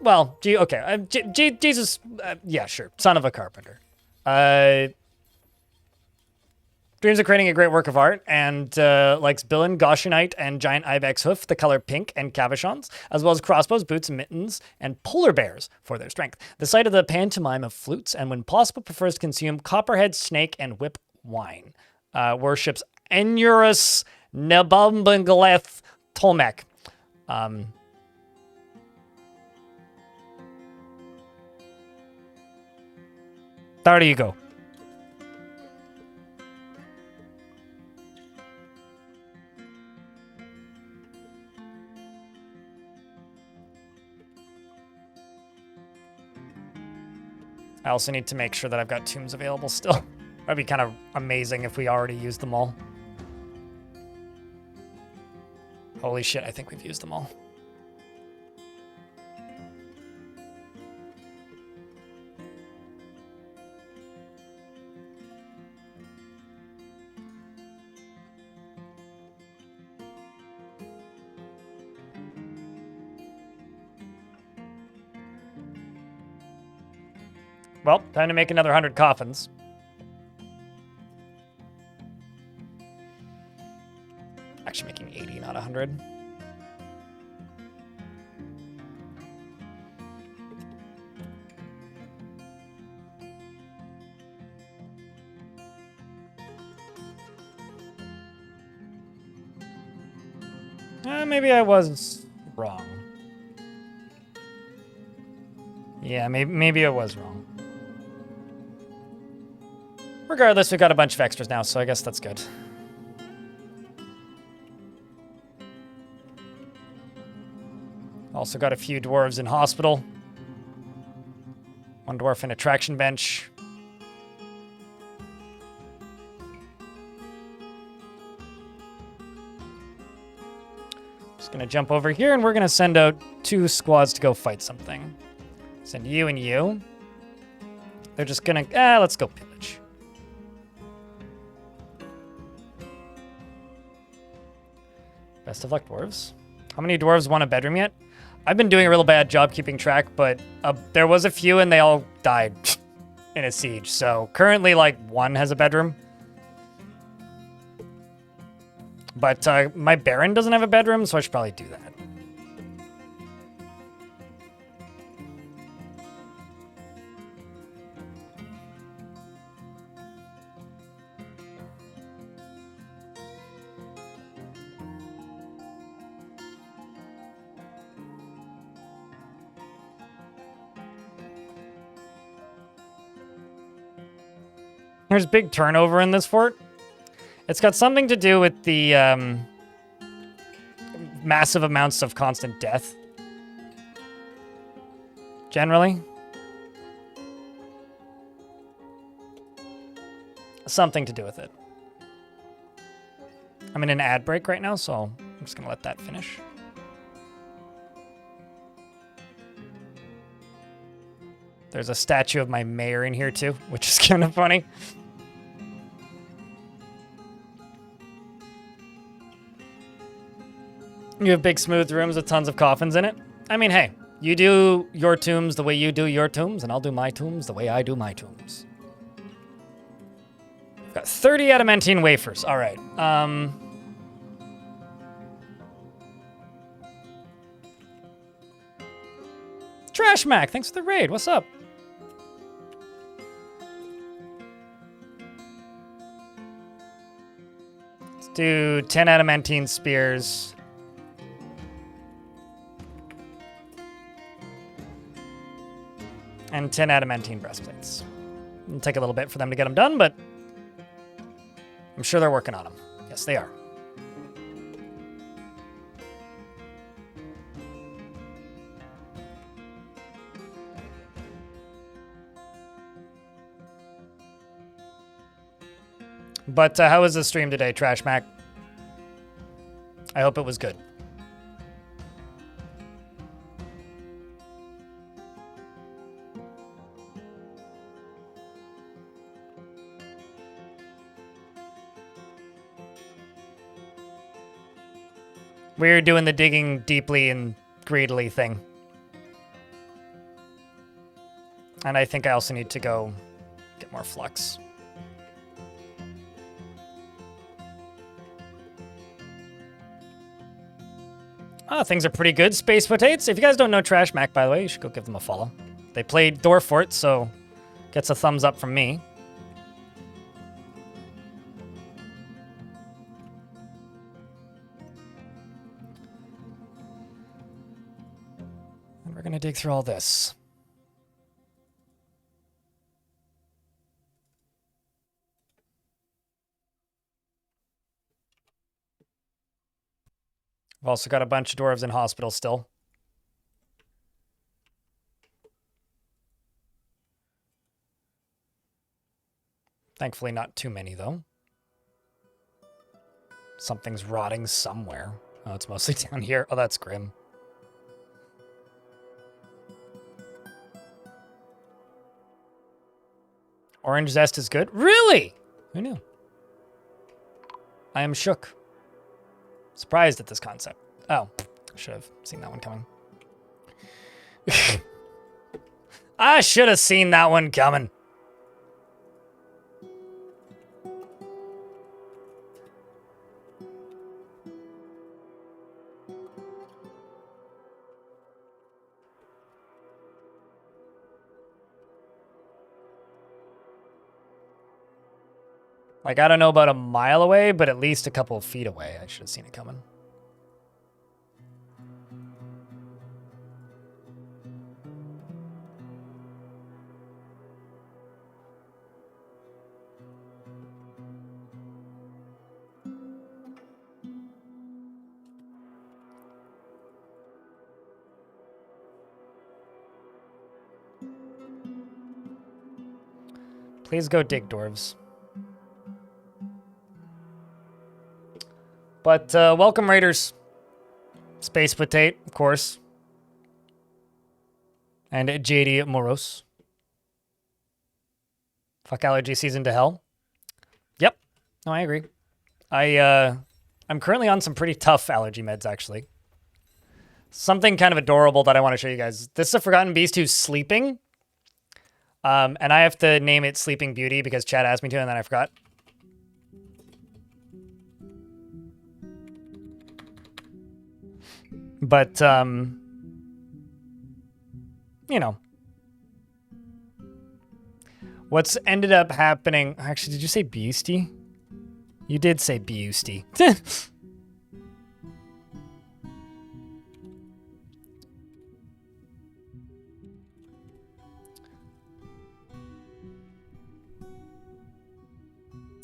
Well, okay. Jesus, yeah, sure. Son of a carpenter. Dreams of creating a great work of art and likes Billin, Gauchionite, and giant ibex hoof, the color pink, and cabochons, as well as crossbows, boots, mittens, and polar bears for their strength. The sight of the pantomime of flutes, and when possible, prefers to consume copperhead, snake, and whip wine. Worships Enurus Nebumbangaleth Tolmec. There you go. I also need to make sure that I've got tombs available still. That'd be kind of amazing if we already used them all. Holy shit, I think we've used them all. Well, time to make another 100 coffins. Actually making 80, not 100. Maybe I was wrong. Yeah, maybe I was wrong. Regardless, we've got a bunch of extras now, so I guess that's good. Also got a few dwarves in hospital. One dwarf in a traction bench. Just gonna jump over here, and we're gonna send out 2 squads to go fight something. Send you and you. They're just gonna, let's go pillage. Best of luck, dwarves. How many dwarves want a bedroom yet? I've been doing a real bad job keeping track, but there was a few and they all died in a siege. So currently, like, 1 has a bedroom. But my Baron doesn't have a bedroom, so I should probably do that. There's big turnover in this fort. It's got something to do with the massive amounts of constant death. Generally. Something to do with it. I'm in an ad break right now, so I'm just going to let that finish. There's a statue of my mayor in here too, which is kind of funny. You have big smooth rooms with tons of coffins in it. I mean, hey, you do your tombs the way you do your tombs, and I'll do my tombs the way I do my tombs. I've got 30 adamantine wafers. All right. Trash Mac, thanks for the raid. What's up? Let's do 10 adamantine spears. And 10 adamantine breastplates. It'll take a little bit for them to get them done, but I'm sure they're working on them. Yes, they are. But how was the stream today, Trash Mac? I hope it was good. We're doing the digging deeply and greedily thing. And I think I also need to go get more flux. Oh, things are pretty good. Space Potates. If you guys don't know Trash Mac, by the way, you should go give them a follow. They played Dwarf, so gets a thumbs up from me. And we're going to dig through all this. I've also got a bunch of dwarves in hospital still. Thankfully, not too many, though. Something's rotting somewhere. Oh, it's mostly down here. Oh, that's grim. Orange zest is good? Really? Who knew? I am shook. Surprised at this concept. Oh, I should have seen that one coming. I should have seen that one coming. Like, I don't know about a mile away, but at least a couple of feet away. I should have seen it coming. Please go dig, dwarves. But welcome, Raiders. Space Potate, of course. And JD Moros. Fuck allergy season to hell. Yep. No, I agree. I'm currently on some pretty tough allergy meds, actually. Something kind of adorable that I want to show you guys. This is a Forgotten Beast who's sleeping. And I have to name it Sleeping Beauty because Chad asked me to, and then I forgot. But, you know. What's ended up happening... Actually, did you say Beastie? You did say Beastie.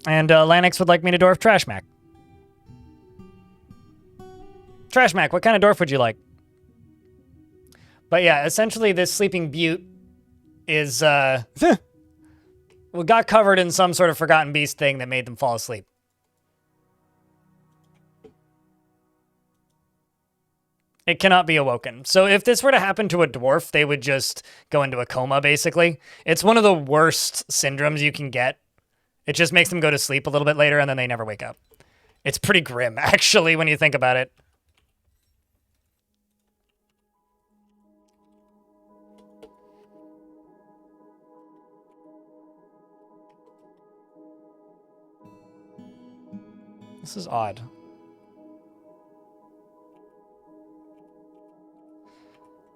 And Lanix would like me to dwarf Trash Mac. Trash Mac, what kind of dwarf would you like? But yeah, essentially this sleeping butte is, well, got covered in some sort of forgotten beast thing that made them fall asleep. It cannot be awoken. So if this were to happen to a dwarf, they would just go into a coma, basically. It's one of the worst syndromes you can get. It just makes them go to sleep a little bit later, and then they never wake up. It's pretty grim, actually, when you think about it. This is odd.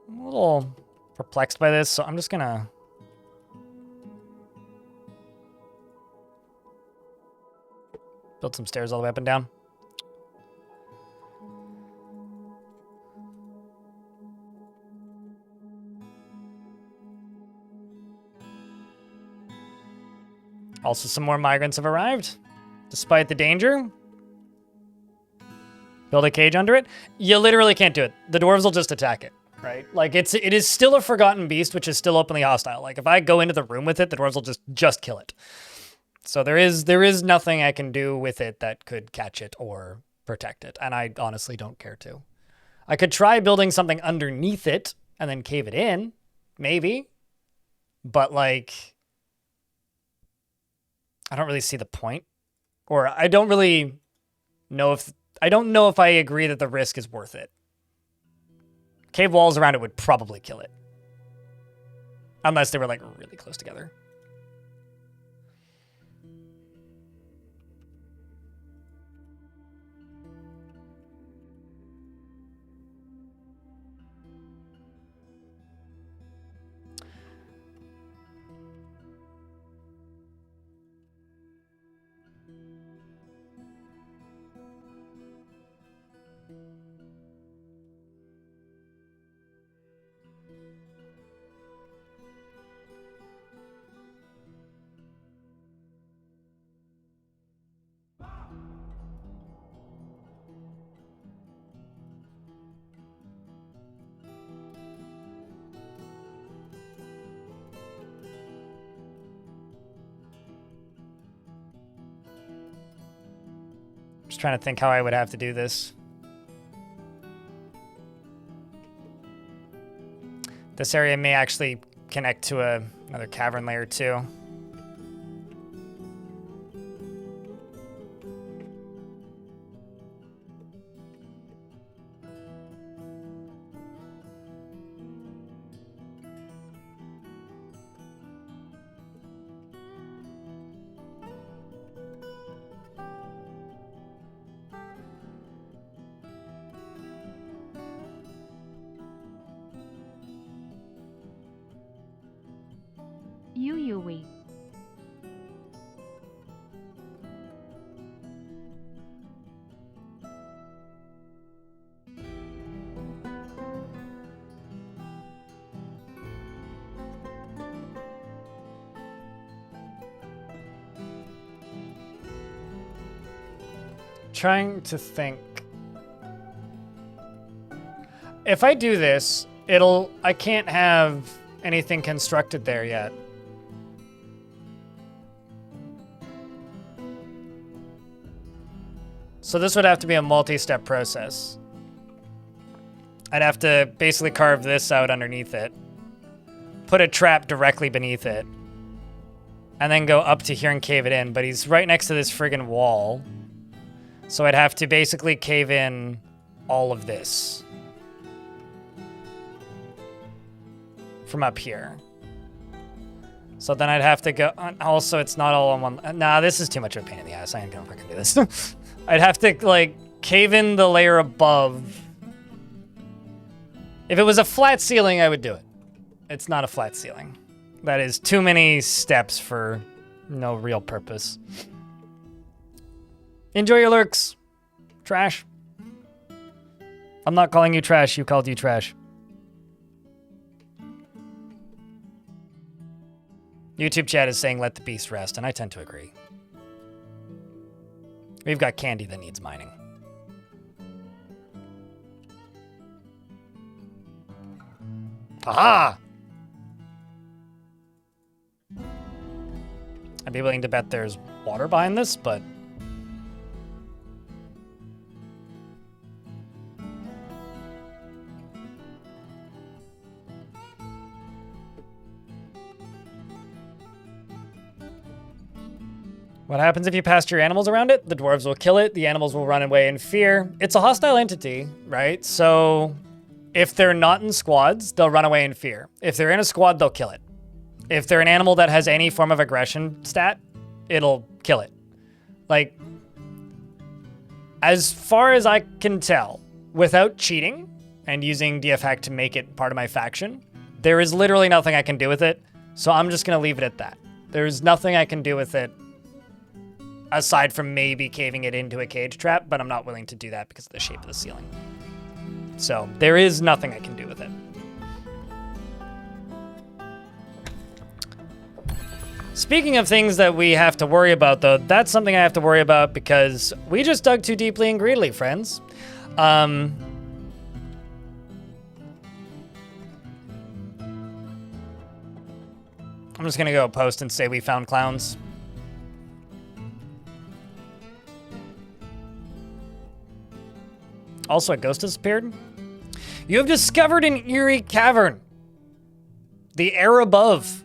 I'm a little perplexed by this, so I'm just gonna... build some stairs all the way up and down. Also, some more migrants have arrived, despite the danger. Build a cage under it. You literally can't do it. The dwarves will just attack it, right? Like, it is still a forgotten beast, which is still openly hostile. Like, if I go into the room with it, the dwarves will just kill it. So there is nothing I can do with it that could catch it or protect it, and I honestly don't care to. I could try building something underneath it and then cave it in, maybe. But, like, I don't really see the point. Or I don't really know if... I don't know if I agree that the risk is worth it. Cave walls around it would probably kill it. Unless they were, like, really close together. Just trying to think how I would have to do this. This area may actually connect to another cavern layer too. Yui. Trying to think. If I do this, I can't have anything constructed there yet. So this would have to be a multi-step process. I'd have to basically carve this out underneath it, put a trap directly beneath it, and then go up to here and cave it in. But he's right next to this friggin' wall. So I'd have to basically cave in all of this from up here. So then I'd have to go... Also, it's not all on one... Nah, this is too much of a pain in the ass. I ain't gonna fucking do this. I'd have to, like, cave in the layer above. If it was a flat ceiling, I would do it. It's not a flat ceiling. That is too many steps for no real purpose. Enjoy your lurks, trash. I'm not calling you trash, you called you trash. YouTube chat is saying let the beast rest, and I tend to agree. We've got candy that needs mining. Aha! I'd be willing to bet there's water behind this, but... What happens if you pasture your animals around it? The dwarves will kill it, the animals will run away in fear. It's a hostile entity, right? So if they're not in squads, they'll run away in fear. If they're in a squad, they'll kill it. If they're an animal that has any form of aggression stat, it'll kill it. Like, as far as I can tell, without cheating and using DF hack to make it part of my faction, there is literally nothing I can do with it. So I'm just going to leave it at that. There's nothing I can do with it aside from maybe caving it into a cage trap, but I'm not willing to do that because of the shape of the ceiling. So there is nothing I can do with it. Speaking of things that we have to worry about, though, that's something I have to worry about because we just dug too deeply and greedily, friends. I'm just gonna go post and say we found clowns. Also, a ghost has appeared. You have discovered an eerie cavern. The air above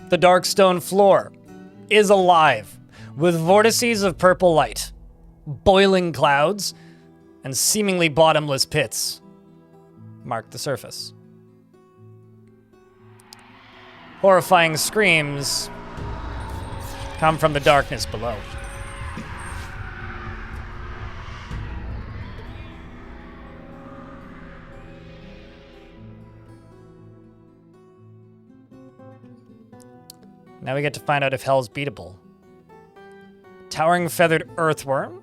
the dark stone floor is alive with vortices of purple light, boiling clouds, and seemingly bottomless pits mark the surface. Horrifying screams come from the darkness below. Now we get to find out if hell's beatable. Towering feathered earthworm.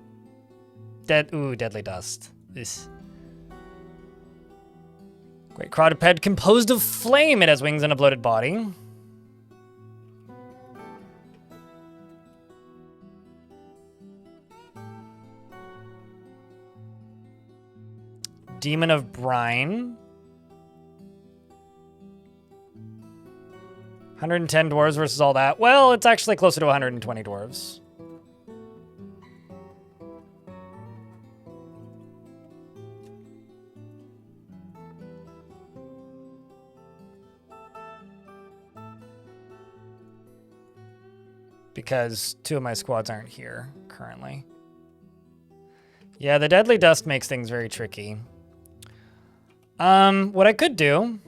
Deadly dust. This. Great quadruped composed of flame. It has wings and a bloated body. Demon of brine. 110 dwarves versus all that. Well, it's actually closer to 120 dwarves. Because 2 of my squads aren't here currently. Yeah, the deadly dust makes things very tricky. What I could do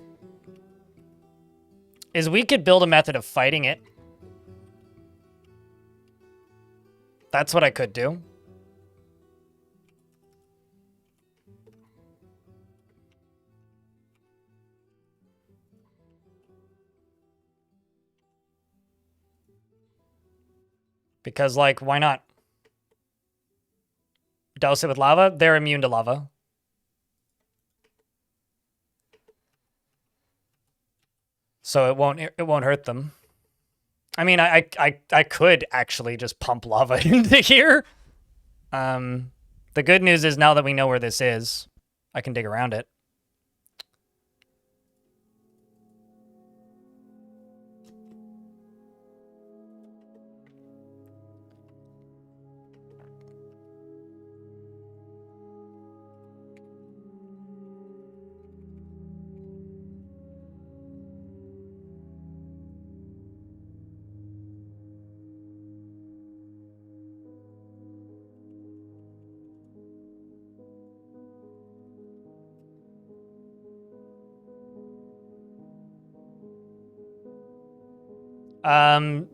is we could build a method of fighting it. That's what I could do. Because, like, why not? Douse it with lava? They're immune to lava. So it won't hurt them. I mean, I could actually just pump lava into here. The good news is now that we know where this is, I can dig around it.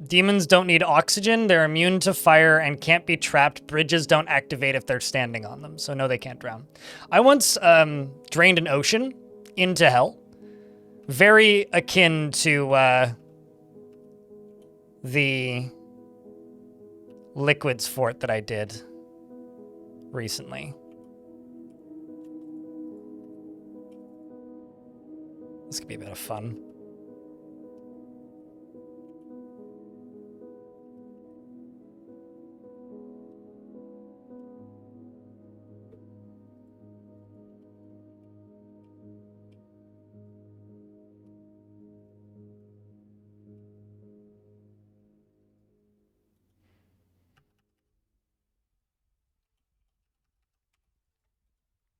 Demons don't need oxygen. They're immune to fire and can't be trapped. Bridges don't activate if they're standing on them. So no, they can't drown. I once drained an ocean into hell. Very akin to the liquids fort that I did recently. This could be a bit of fun.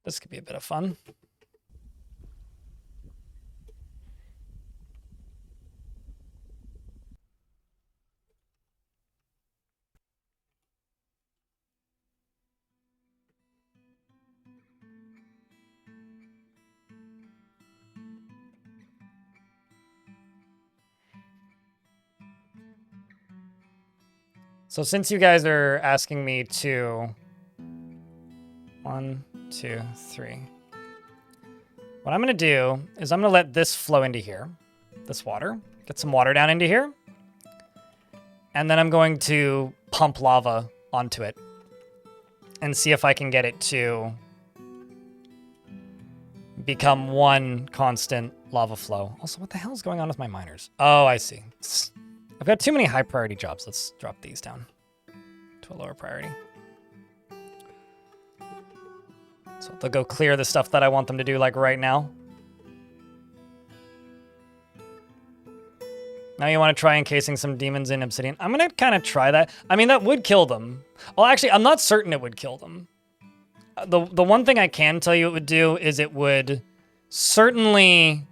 This could be a bit of fun. So since you guys are asking me to 1, 2, 3. What I'm going to do is I'm going to let this flow into here, this water, get some water down into here. And then I'm going to pump lava onto it and see if I can get it to become one constant lava flow. Also, what the hell is going on with my miners? Oh, I see. I've got too many high priority jobs. Let's drop these down to a lower priority. So they'll go clear the stuff that I want them to do, like right now. Now you want to try encasing some demons in obsidian. I'm going to kind of try that. I mean, that would kill them. Well, actually, I'm not certain it would kill them. The one thing I can tell you it would do is it would certainly...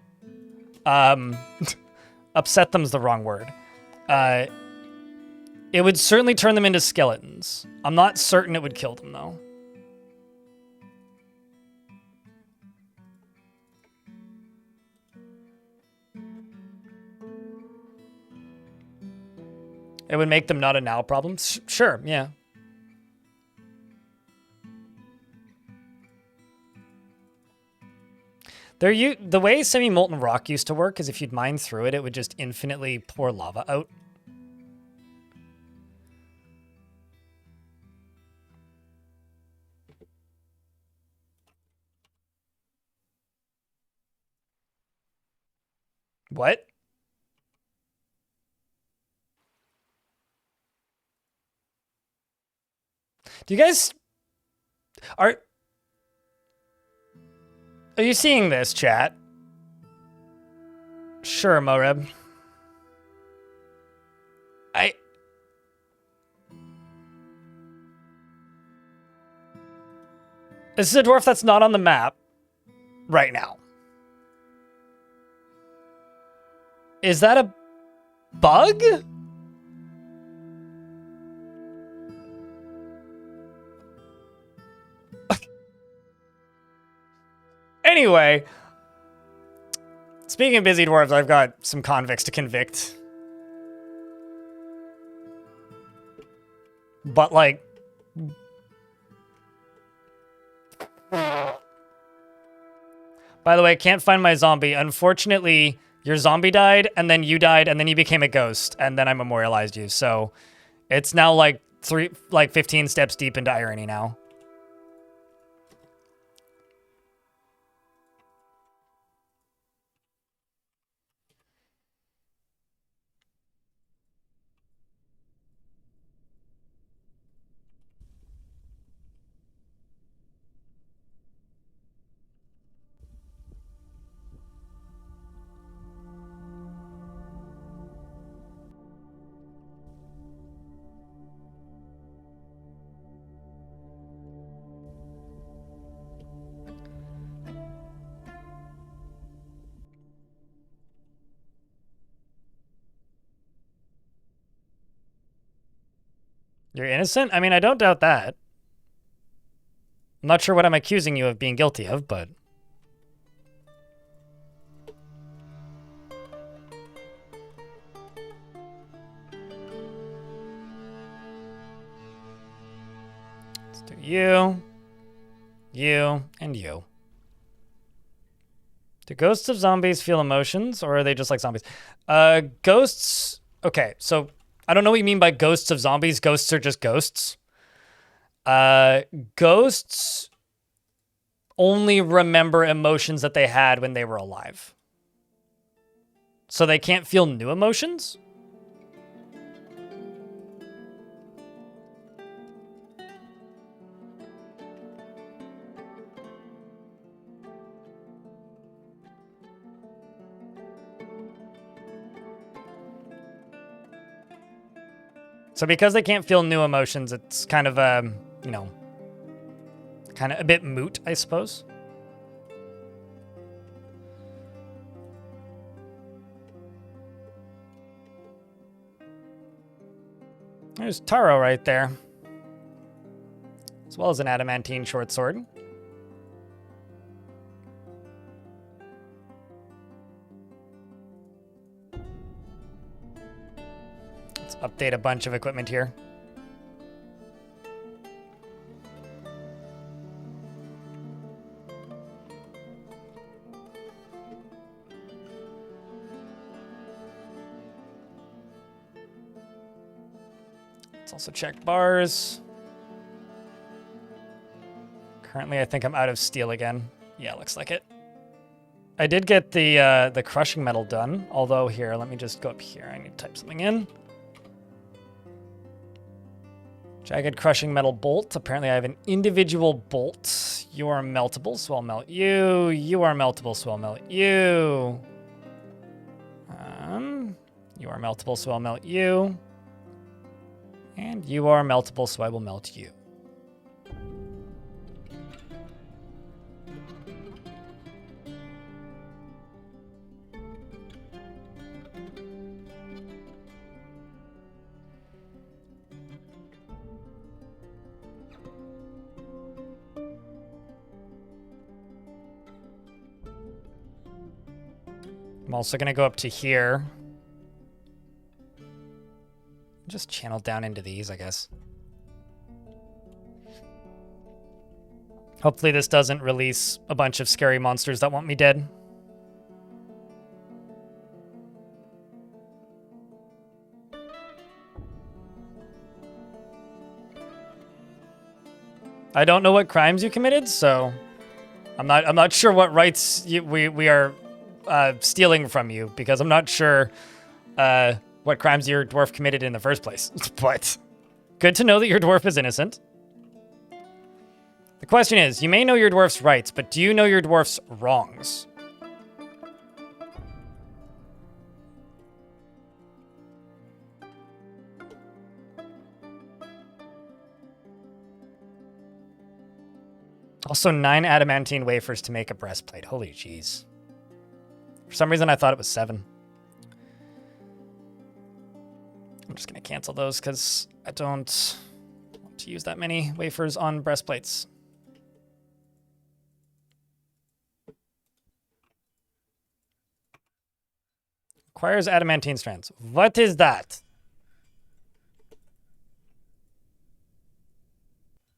upset them's the wrong word. It would certainly turn them into skeletons. I'm not certain it would kill them, though. It would make them not a now problem? Sure, yeah. The way semi-molten rock used to work is if you'd mine through it, it would just infinitely pour lava out. What? Do you guys... Are you seeing this, chat? Sure, Moreb. This is a dwarf that's not on the map right now. Is that a bug? Anyway, speaking of busy dwarves, I've got some convicts to convict. But, like... By the way, I can't find my zombie. Unfortunately, your zombie died, and then you died, and then you became a ghost, and then I memorialized you. So, it's now, like, 15 steps deep into irony now. You're innocent? I mean, I don't doubt that. I'm not sure what I'm accusing you of being guilty of, but... Let's do you, and you. Do ghosts of zombies feel emotions, or are they just like zombies? Ghosts... Okay, so... I don't know what you mean by ghosts of zombies. Ghosts are just ghosts. Ghosts only remember emotions that they had when they were alive. So they can't feel new emotions? So because they can't feel new emotions, it's kind of, you know, Kind of a bit moot, I suppose. There's Taro right there. As well as an adamantine short sword. Let's update a bunch of equipment here. Let's also check bars. Currently, I think I'm out of steel again. Yeah, looks like it. I did get the crushing metal done, although here, let me just go up here. I need to type something in. Jagged crushing metal bolt. Apparently, I have an individual bolt. You are meltable, so I'll melt you. You are meltable, so I'll melt you. You are meltable, so I'll melt you. And you are meltable, so I will melt you. I'm also going to go up to here. Just channel down into these, I guess. Hopefully this doesn't release a bunch of scary monsters that want me dead. I don't know what crimes you committed, so I'm not sure what rights we are stealing from you, because I'm not sure what crimes your dwarf committed in the first place. But good to know that your dwarf is innocent. The question is, you may know your dwarf's rights, but do you know your dwarf's wrongs? Also, 9 adamantine wafers to make a breastplate. Holy jeez. For some reason, I thought it was 7. I'm just going to cancel those because I don't want to use that many wafers on breastplates. Requires adamantine strands. What is that?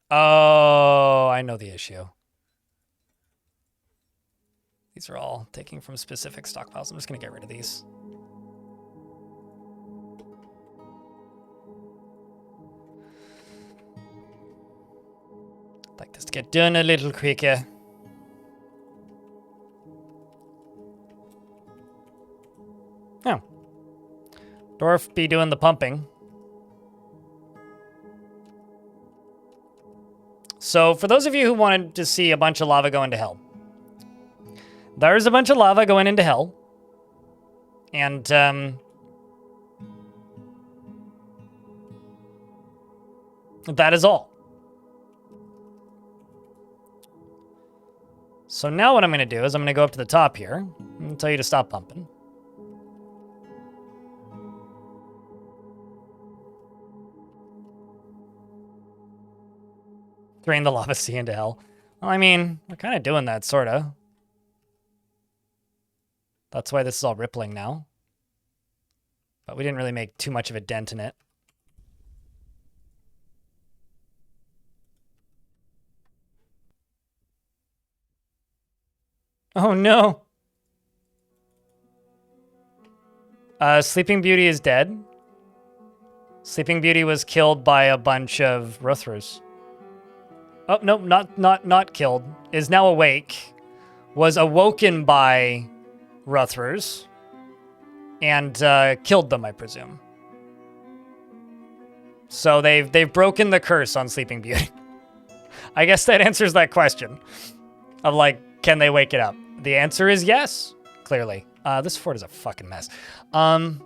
Oh, I know the issue. These are all taking from specific stockpiles. I'm just going to get rid of these. I'd like this to get done a little quicker. Oh. Dwarf be doing the pumping. So, for those of you who wanted to see a bunch of lava go into hell, there's a bunch of lava going into hell. And, that is all. So now what I'm going to do is I'm going to go up to the top here and tell you to stop pumping. Drain the lava sea into hell. Well, I mean, we're kind of doing that, sort of. That's why this is all rippling now. But we didn't really make too much of a dent in it. Oh no! Sleeping Beauty is dead. Sleeping Beauty was killed by a bunch of Ruthrers. Oh, no, not killed. Is now awake. Was awoken by Ruthrers. And killed them, I presume. So they've broken the curse on Sleeping Beauty. I guess that answers that question. Of like, can they wake it up? The answer is yes, clearly. This fort is a fucking mess. I've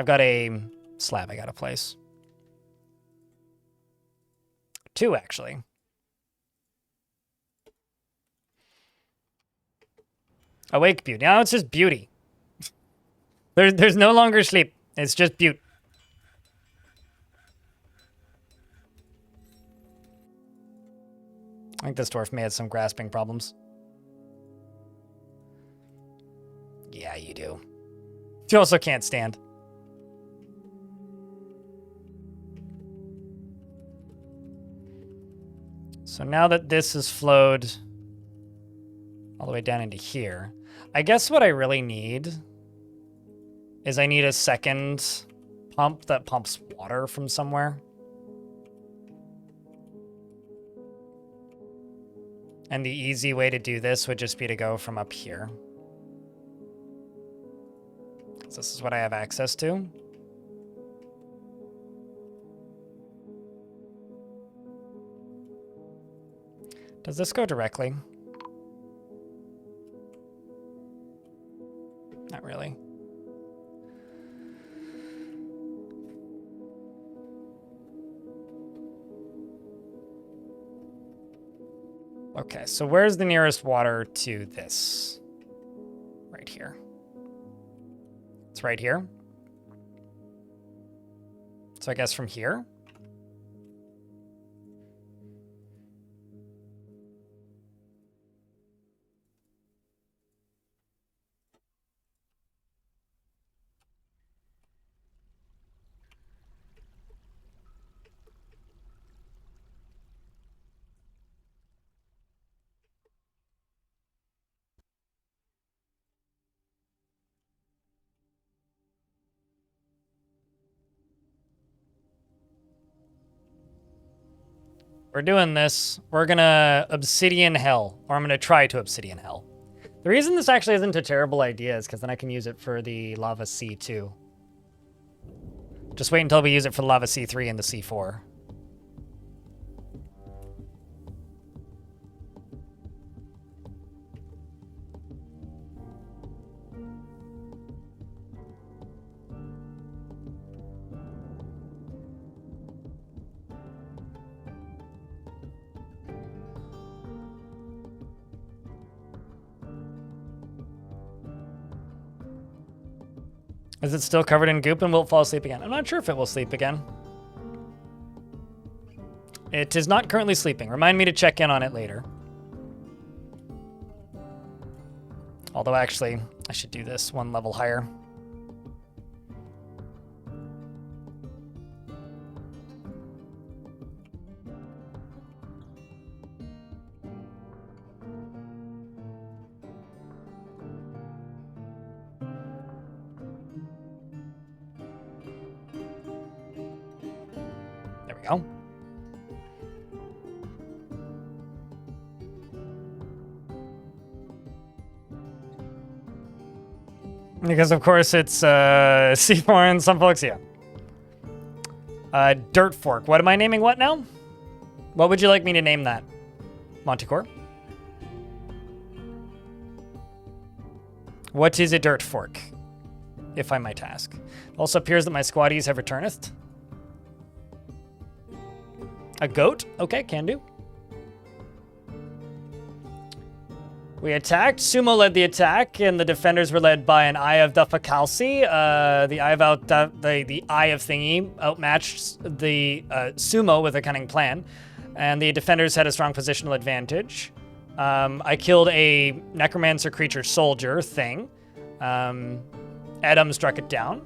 got a slab I gotta place. 2, actually. Awake beauty. Now it's just beauty. There's no longer sleep. It's just beauty. I think this dwarf may have some grasping problems. Yeah, you do. You also can't stand. So now that this has flowed all the way down into here, I guess what I really need is I need a second pump that pumps water from somewhere. And the easy way to do this would just be to go from up here. So this is what I have access to. Does this go directly? Not really. Okay, so where's the nearest water to this? Right here. It's right here. So I guess from here? We're doing this. We're gonna obsidian hell, or I'm gonna try to obsidian hell. The reason this actually isn't a terrible idea is because then I can use it for the lava C2. Just wait until we use it for the lava C3 and the C4. Is it still covered in goop and will it fall asleep again? I'm not sure if it will sleep again. It is not currently sleeping. Remind me to check in on it later. Although actually, I should do this one level higher. Go. Because of course it's C4 and some folks, yeah. Dirt Fork. What am I naming what now? What would you like me to name that? Montecore? What is a dirt fork? If I might ask. Also appears that my squaddies have returned. A goat? Okay, can do. We attacked. Sumo led the attack, and the defenders were led by an Eye of Dufacalci. The Eye of the Eye of Thingy outmatched the Sumo with a cunning plan, and the defenders had a strong positional advantage. I killed a Necromancer creature soldier thing. Adam struck it down.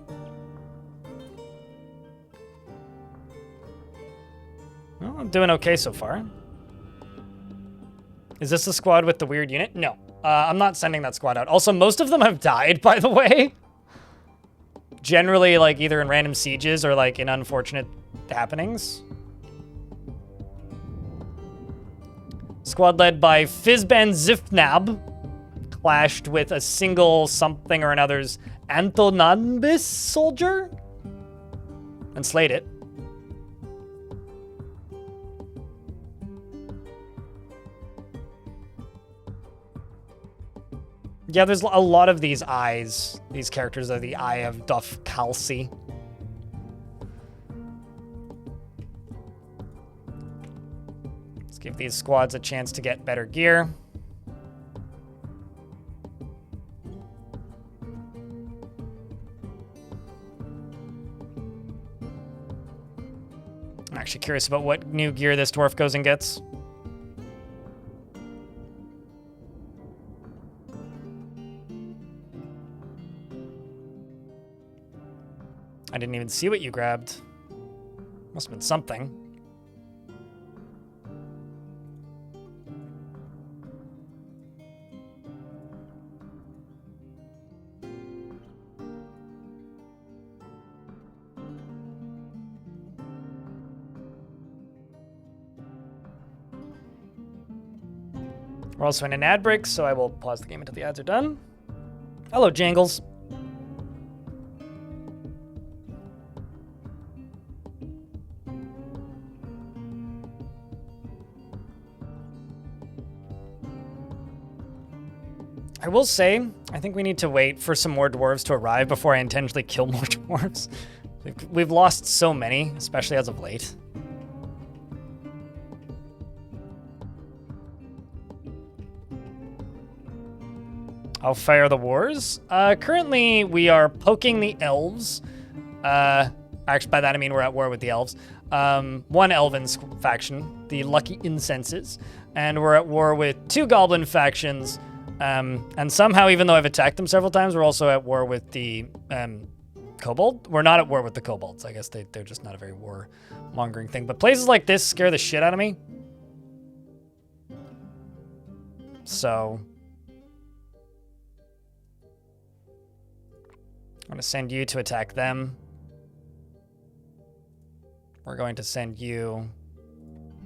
Well, I'm doing okay so far. Is this the squad with the weird unit? No. I'm not sending that squad out. Also, most of them have died, by the way. Generally, like, either in random sieges or, like, in unfortunate happenings. Squad led by Fizban Zifnab clashed with a single something or another's Anthonambis soldier and slayed it. Yeah, there's a lot of these eyes. These characters are the Eye of Dufcalci. Give these squads a chance to get better gear. I'm actually curious about what new gear this dwarf goes and gets. I didn't even see what you grabbed. Must have been something. We're also in an ad break, so I will pause the game until the ads are done. Hello, Jangles. I will say, I think we need to wait for some more dwarves to arrive before I intentionally kill more dwarves. We've lost so many, especially as of late. How fare the wars? Currently, we are poking the elves. Actually, by that I mean we're at war with the elves. One elven faction, the Lucky Incenses, and we're at war with 2 goblin factions. And somehow, even though I've attacked them several times, we're also at war with the kobold. We're not at war with the kobolds. I guess they're just not a very war-mongering thing. But places like this scare the shit out of me. So I'm going to send you to attack them. We're going to send you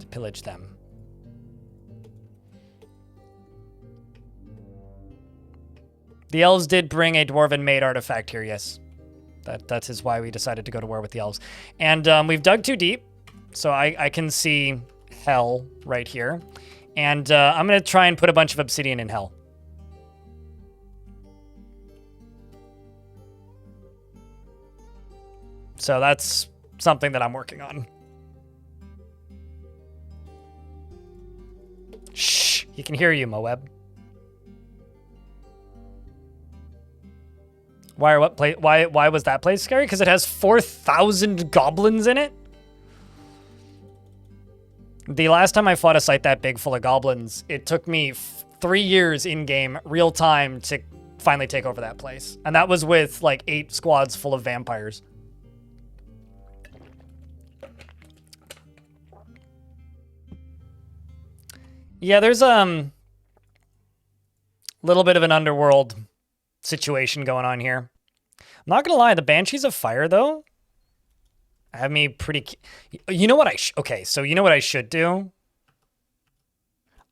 to pillage them. The elves did bring a dwarven maid artifact here, yes. That is why we decided to go to war with the elves. And we've dug too deep, so I can see hell right here. And I'm going to try and put a bunch of obsidian in hell. So that's something that I'm working on. Shh, he can hear you, Moeb. Why was that place scary? Because it has 4,000 goblins in it? The last time I fought a site that big full of goblins, it took me 3 years in-game, real time, to finally take over that place. And that was with like 8 squads full of vampires. Yeah, there's a little bit of an underworld situation going on here. I'm not gonna lie, the Banshees of Fire though have me pretty. You know what okay, so you know what I should do?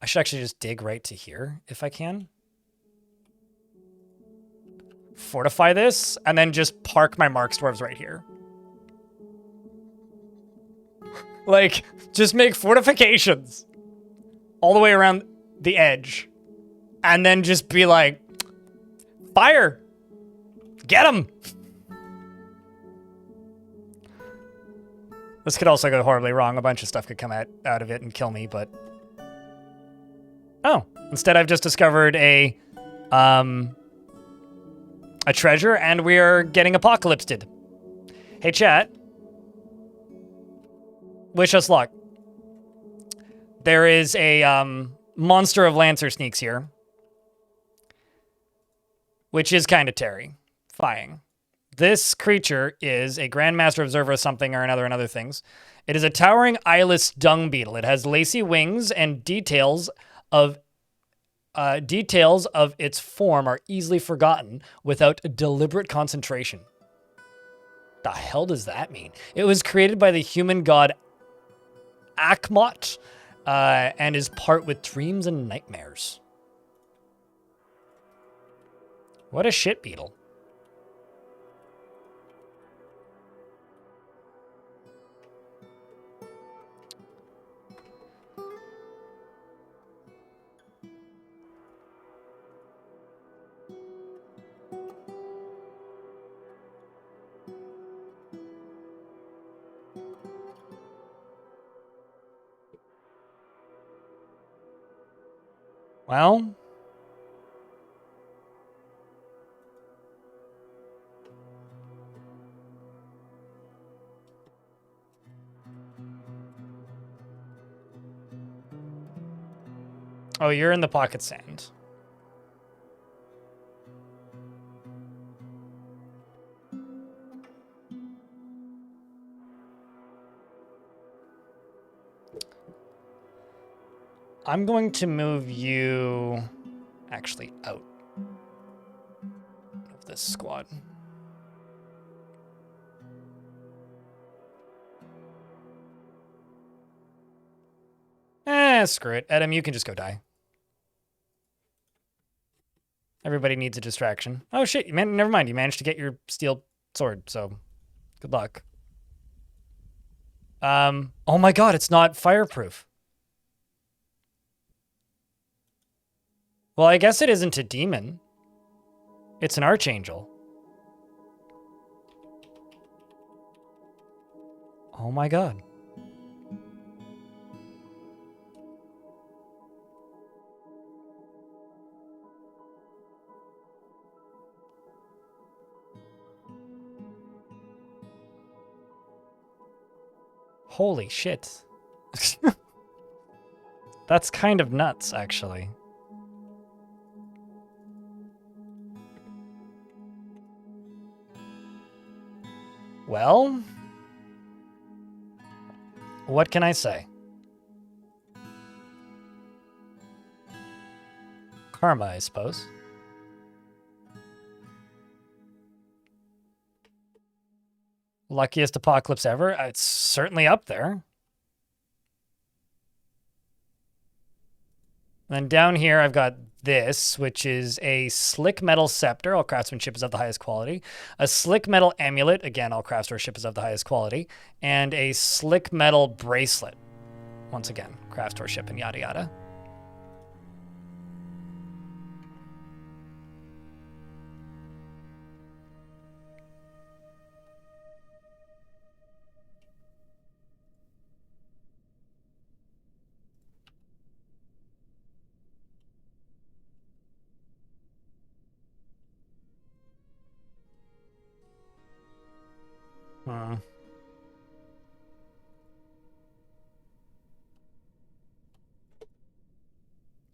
I should actually just dig right to here if I can. Fortify this and then just park my Mark Dwarves right here. Like, just make fortifications all the way around the edge and then just be like, fire! Get him! This could also go horribly wrong. A bunch of stuff could come out of it and kill me, but... Oh, instead I've just discovered a treasure, and we are getting apocalypsed. Hey, chat. Wish us luck. There is a monster of Lancer sneaks here, which is kind of terrifying. This creature is a Grandmaster Observer of something or another and other things. It is a towering eyeless dung beetle. It has lacy wings, and details of its form are easily forgotten without deliberate concentration. The hell does that mean? It was created by the human god Akmot, and is part with dreams and nightmares. What a shit beetle. Well. Oh, you're in the pocket sand. I'm going to move you actually out of this squad. Screw it. Adam, you can just go die. Everybody needs a distraction. Oh shit, man, never mind. You managed to get your steel sword, so good luck. Oh my god, it's not fireproof. Well, I guess it isn't a demon. It's an archangel. Oh my god. Holy shit. That's kind of nuts, actually. Well, what can I say? Karma, I suppose. Luckiest apocalypse ever? It's certainly up there. And then down here, I've got this, which is a slick metal scepter. All craftsmanship is of the highest quality. A slick metal amulet. Again, all craftsmanship is of the highest quality. And a slick metal bracelet. Once again, craftsmanship and yada yada.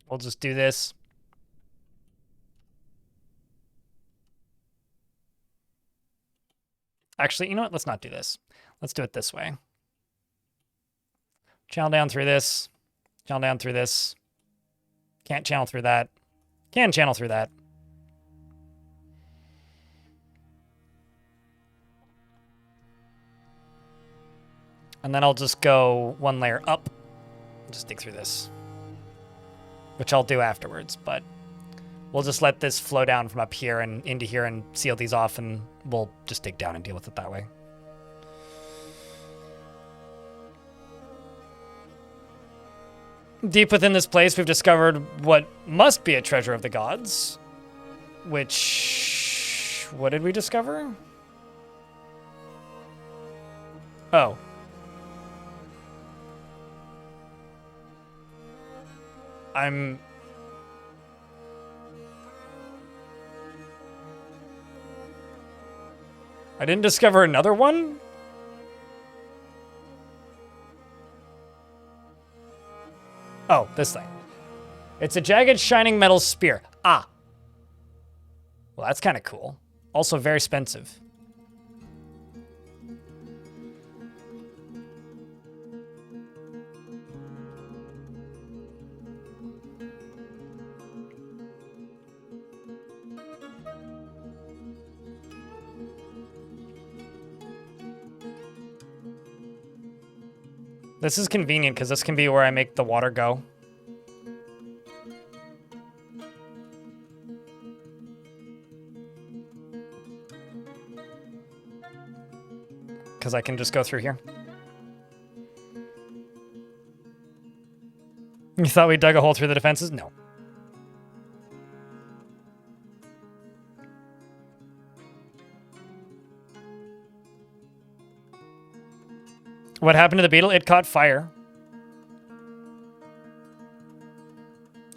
We'll just do this. Actually, you know what? Let's not do this. Let's do it this way. Channel down through this. Channel down through this. Can't channel through that. Can channel through that. And then I'll just go one layer up. Just dig through this. Which I'll do afterwards, but we'll just let this flow down from up here and into here and seal these off, and we'll just dig down and deal with it that way. Deep within this place, we've discovered what must be a treasure of the gods. Which... what did we discover? Oh. I didn't discover another one? Oh, this thing. It's a jagged, shining metal spear. Ah. Well, that's kind of cool. Also very expensive. This is convenient because this can be where I make the water go. Because I can just go through here. You thought we dug a hole through the defenses? No. What happened to the beetle? It caught fire.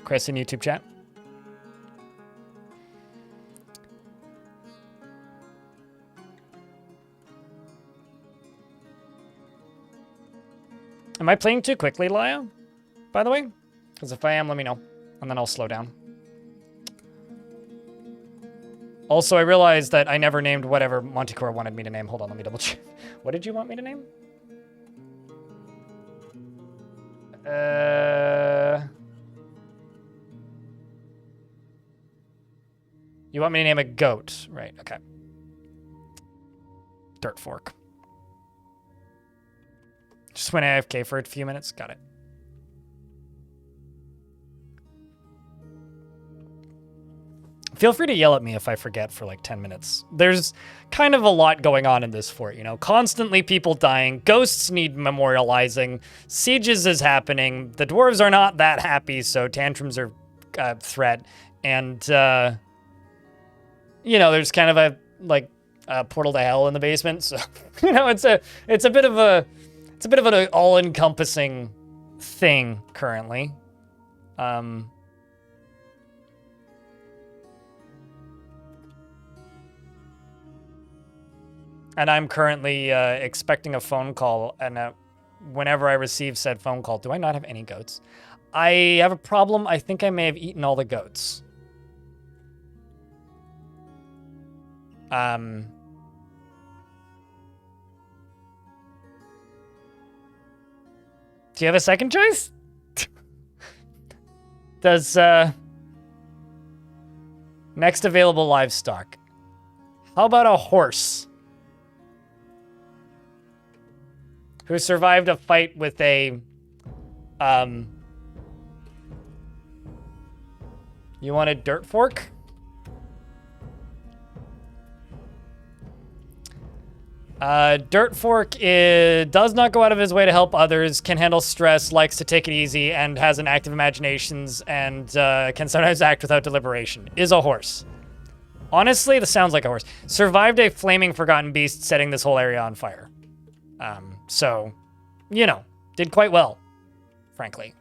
Chris in YouTube chat. Am I playing too quickly, Laya? By the way? Because if I am, let me know. And then I'll slow down. Also, I realized that I never named whatever Montecore wanted me to name. Hold on, let me double check. What did you want me to name? You want me to name a goat? Right, okay. Dirt fork. Just went AFK for a few minutes. Got it. Feel free to yell at me if I forget for like 10 minutes. There's kind of a lot going on in this fort, you know? Constantly people dying. Ghosts need memorializing. Sieges is happening. The dwarves are not that happy, so tantrums are a threat. And, you know, there's kind of a, like, portal to hell in the basement. So, you know, it's a bit of an all-encompassing thing currently. And I'm currently expecting a phone call, and whenever I receive said phone call, do I not have any goats? I have a problem. I think I may have eaten all the goats. Do you have a second choice? Does, next available livestock. How about a horse? Who survived a fight with a, you want a dirt fork? Dirt fork does not go out of his way to help others, can handle stress, likes to take it easy, and has an active imaginations, and can sometimes act without deliberation. Is a horse. Honestly, this sounds like a horse. Survived a flaming forgotten beast setting this whole area on fire. So, you know, did quite well, frankly.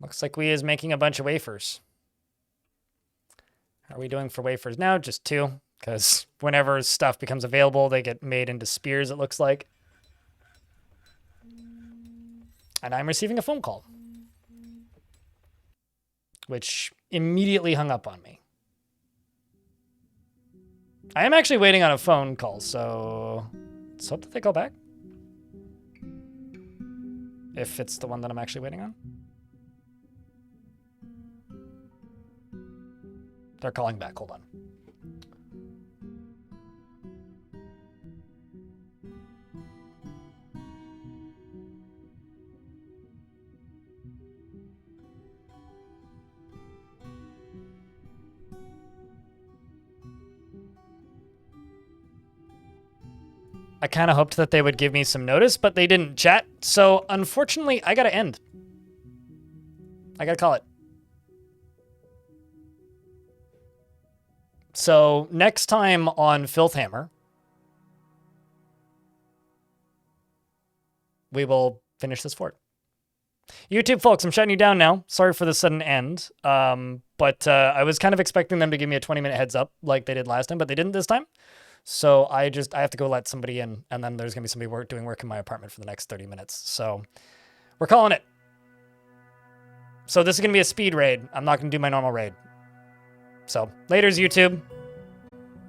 Looks like we is making a bunch of wafers. How are we doing for wafers now? Just 2, because whenever stuff becomes available, they get made into spears, it looks like. And I'm receiving a phone call, which immediately hung up on me. I am actually waiting on a phone call, so let's hope that they call back. If it's the one that I'm actually waiting on. They're calling back. Hold on. I kind of hoped that they would give me some notice, but they didn't chat. So unfortunately, I got to end. I got to call it. So next time on Filthhammer, we will finish this fort. YouTube folks, I'm shutting you down now. Sorry for the sudden end. But I was kind of expecting them to give me a 20-minute heads up like they did last time, but they didn't this time. So I have to go let somebody in, and then there's going to be somebody doing work in my apartment for the next 30 minutes. So we're calling it. So this is going to be a speed raid. I'm not going to do my normal raid. So, laters, YouTube.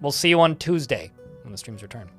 We'll see you on Tuesday when the streams return.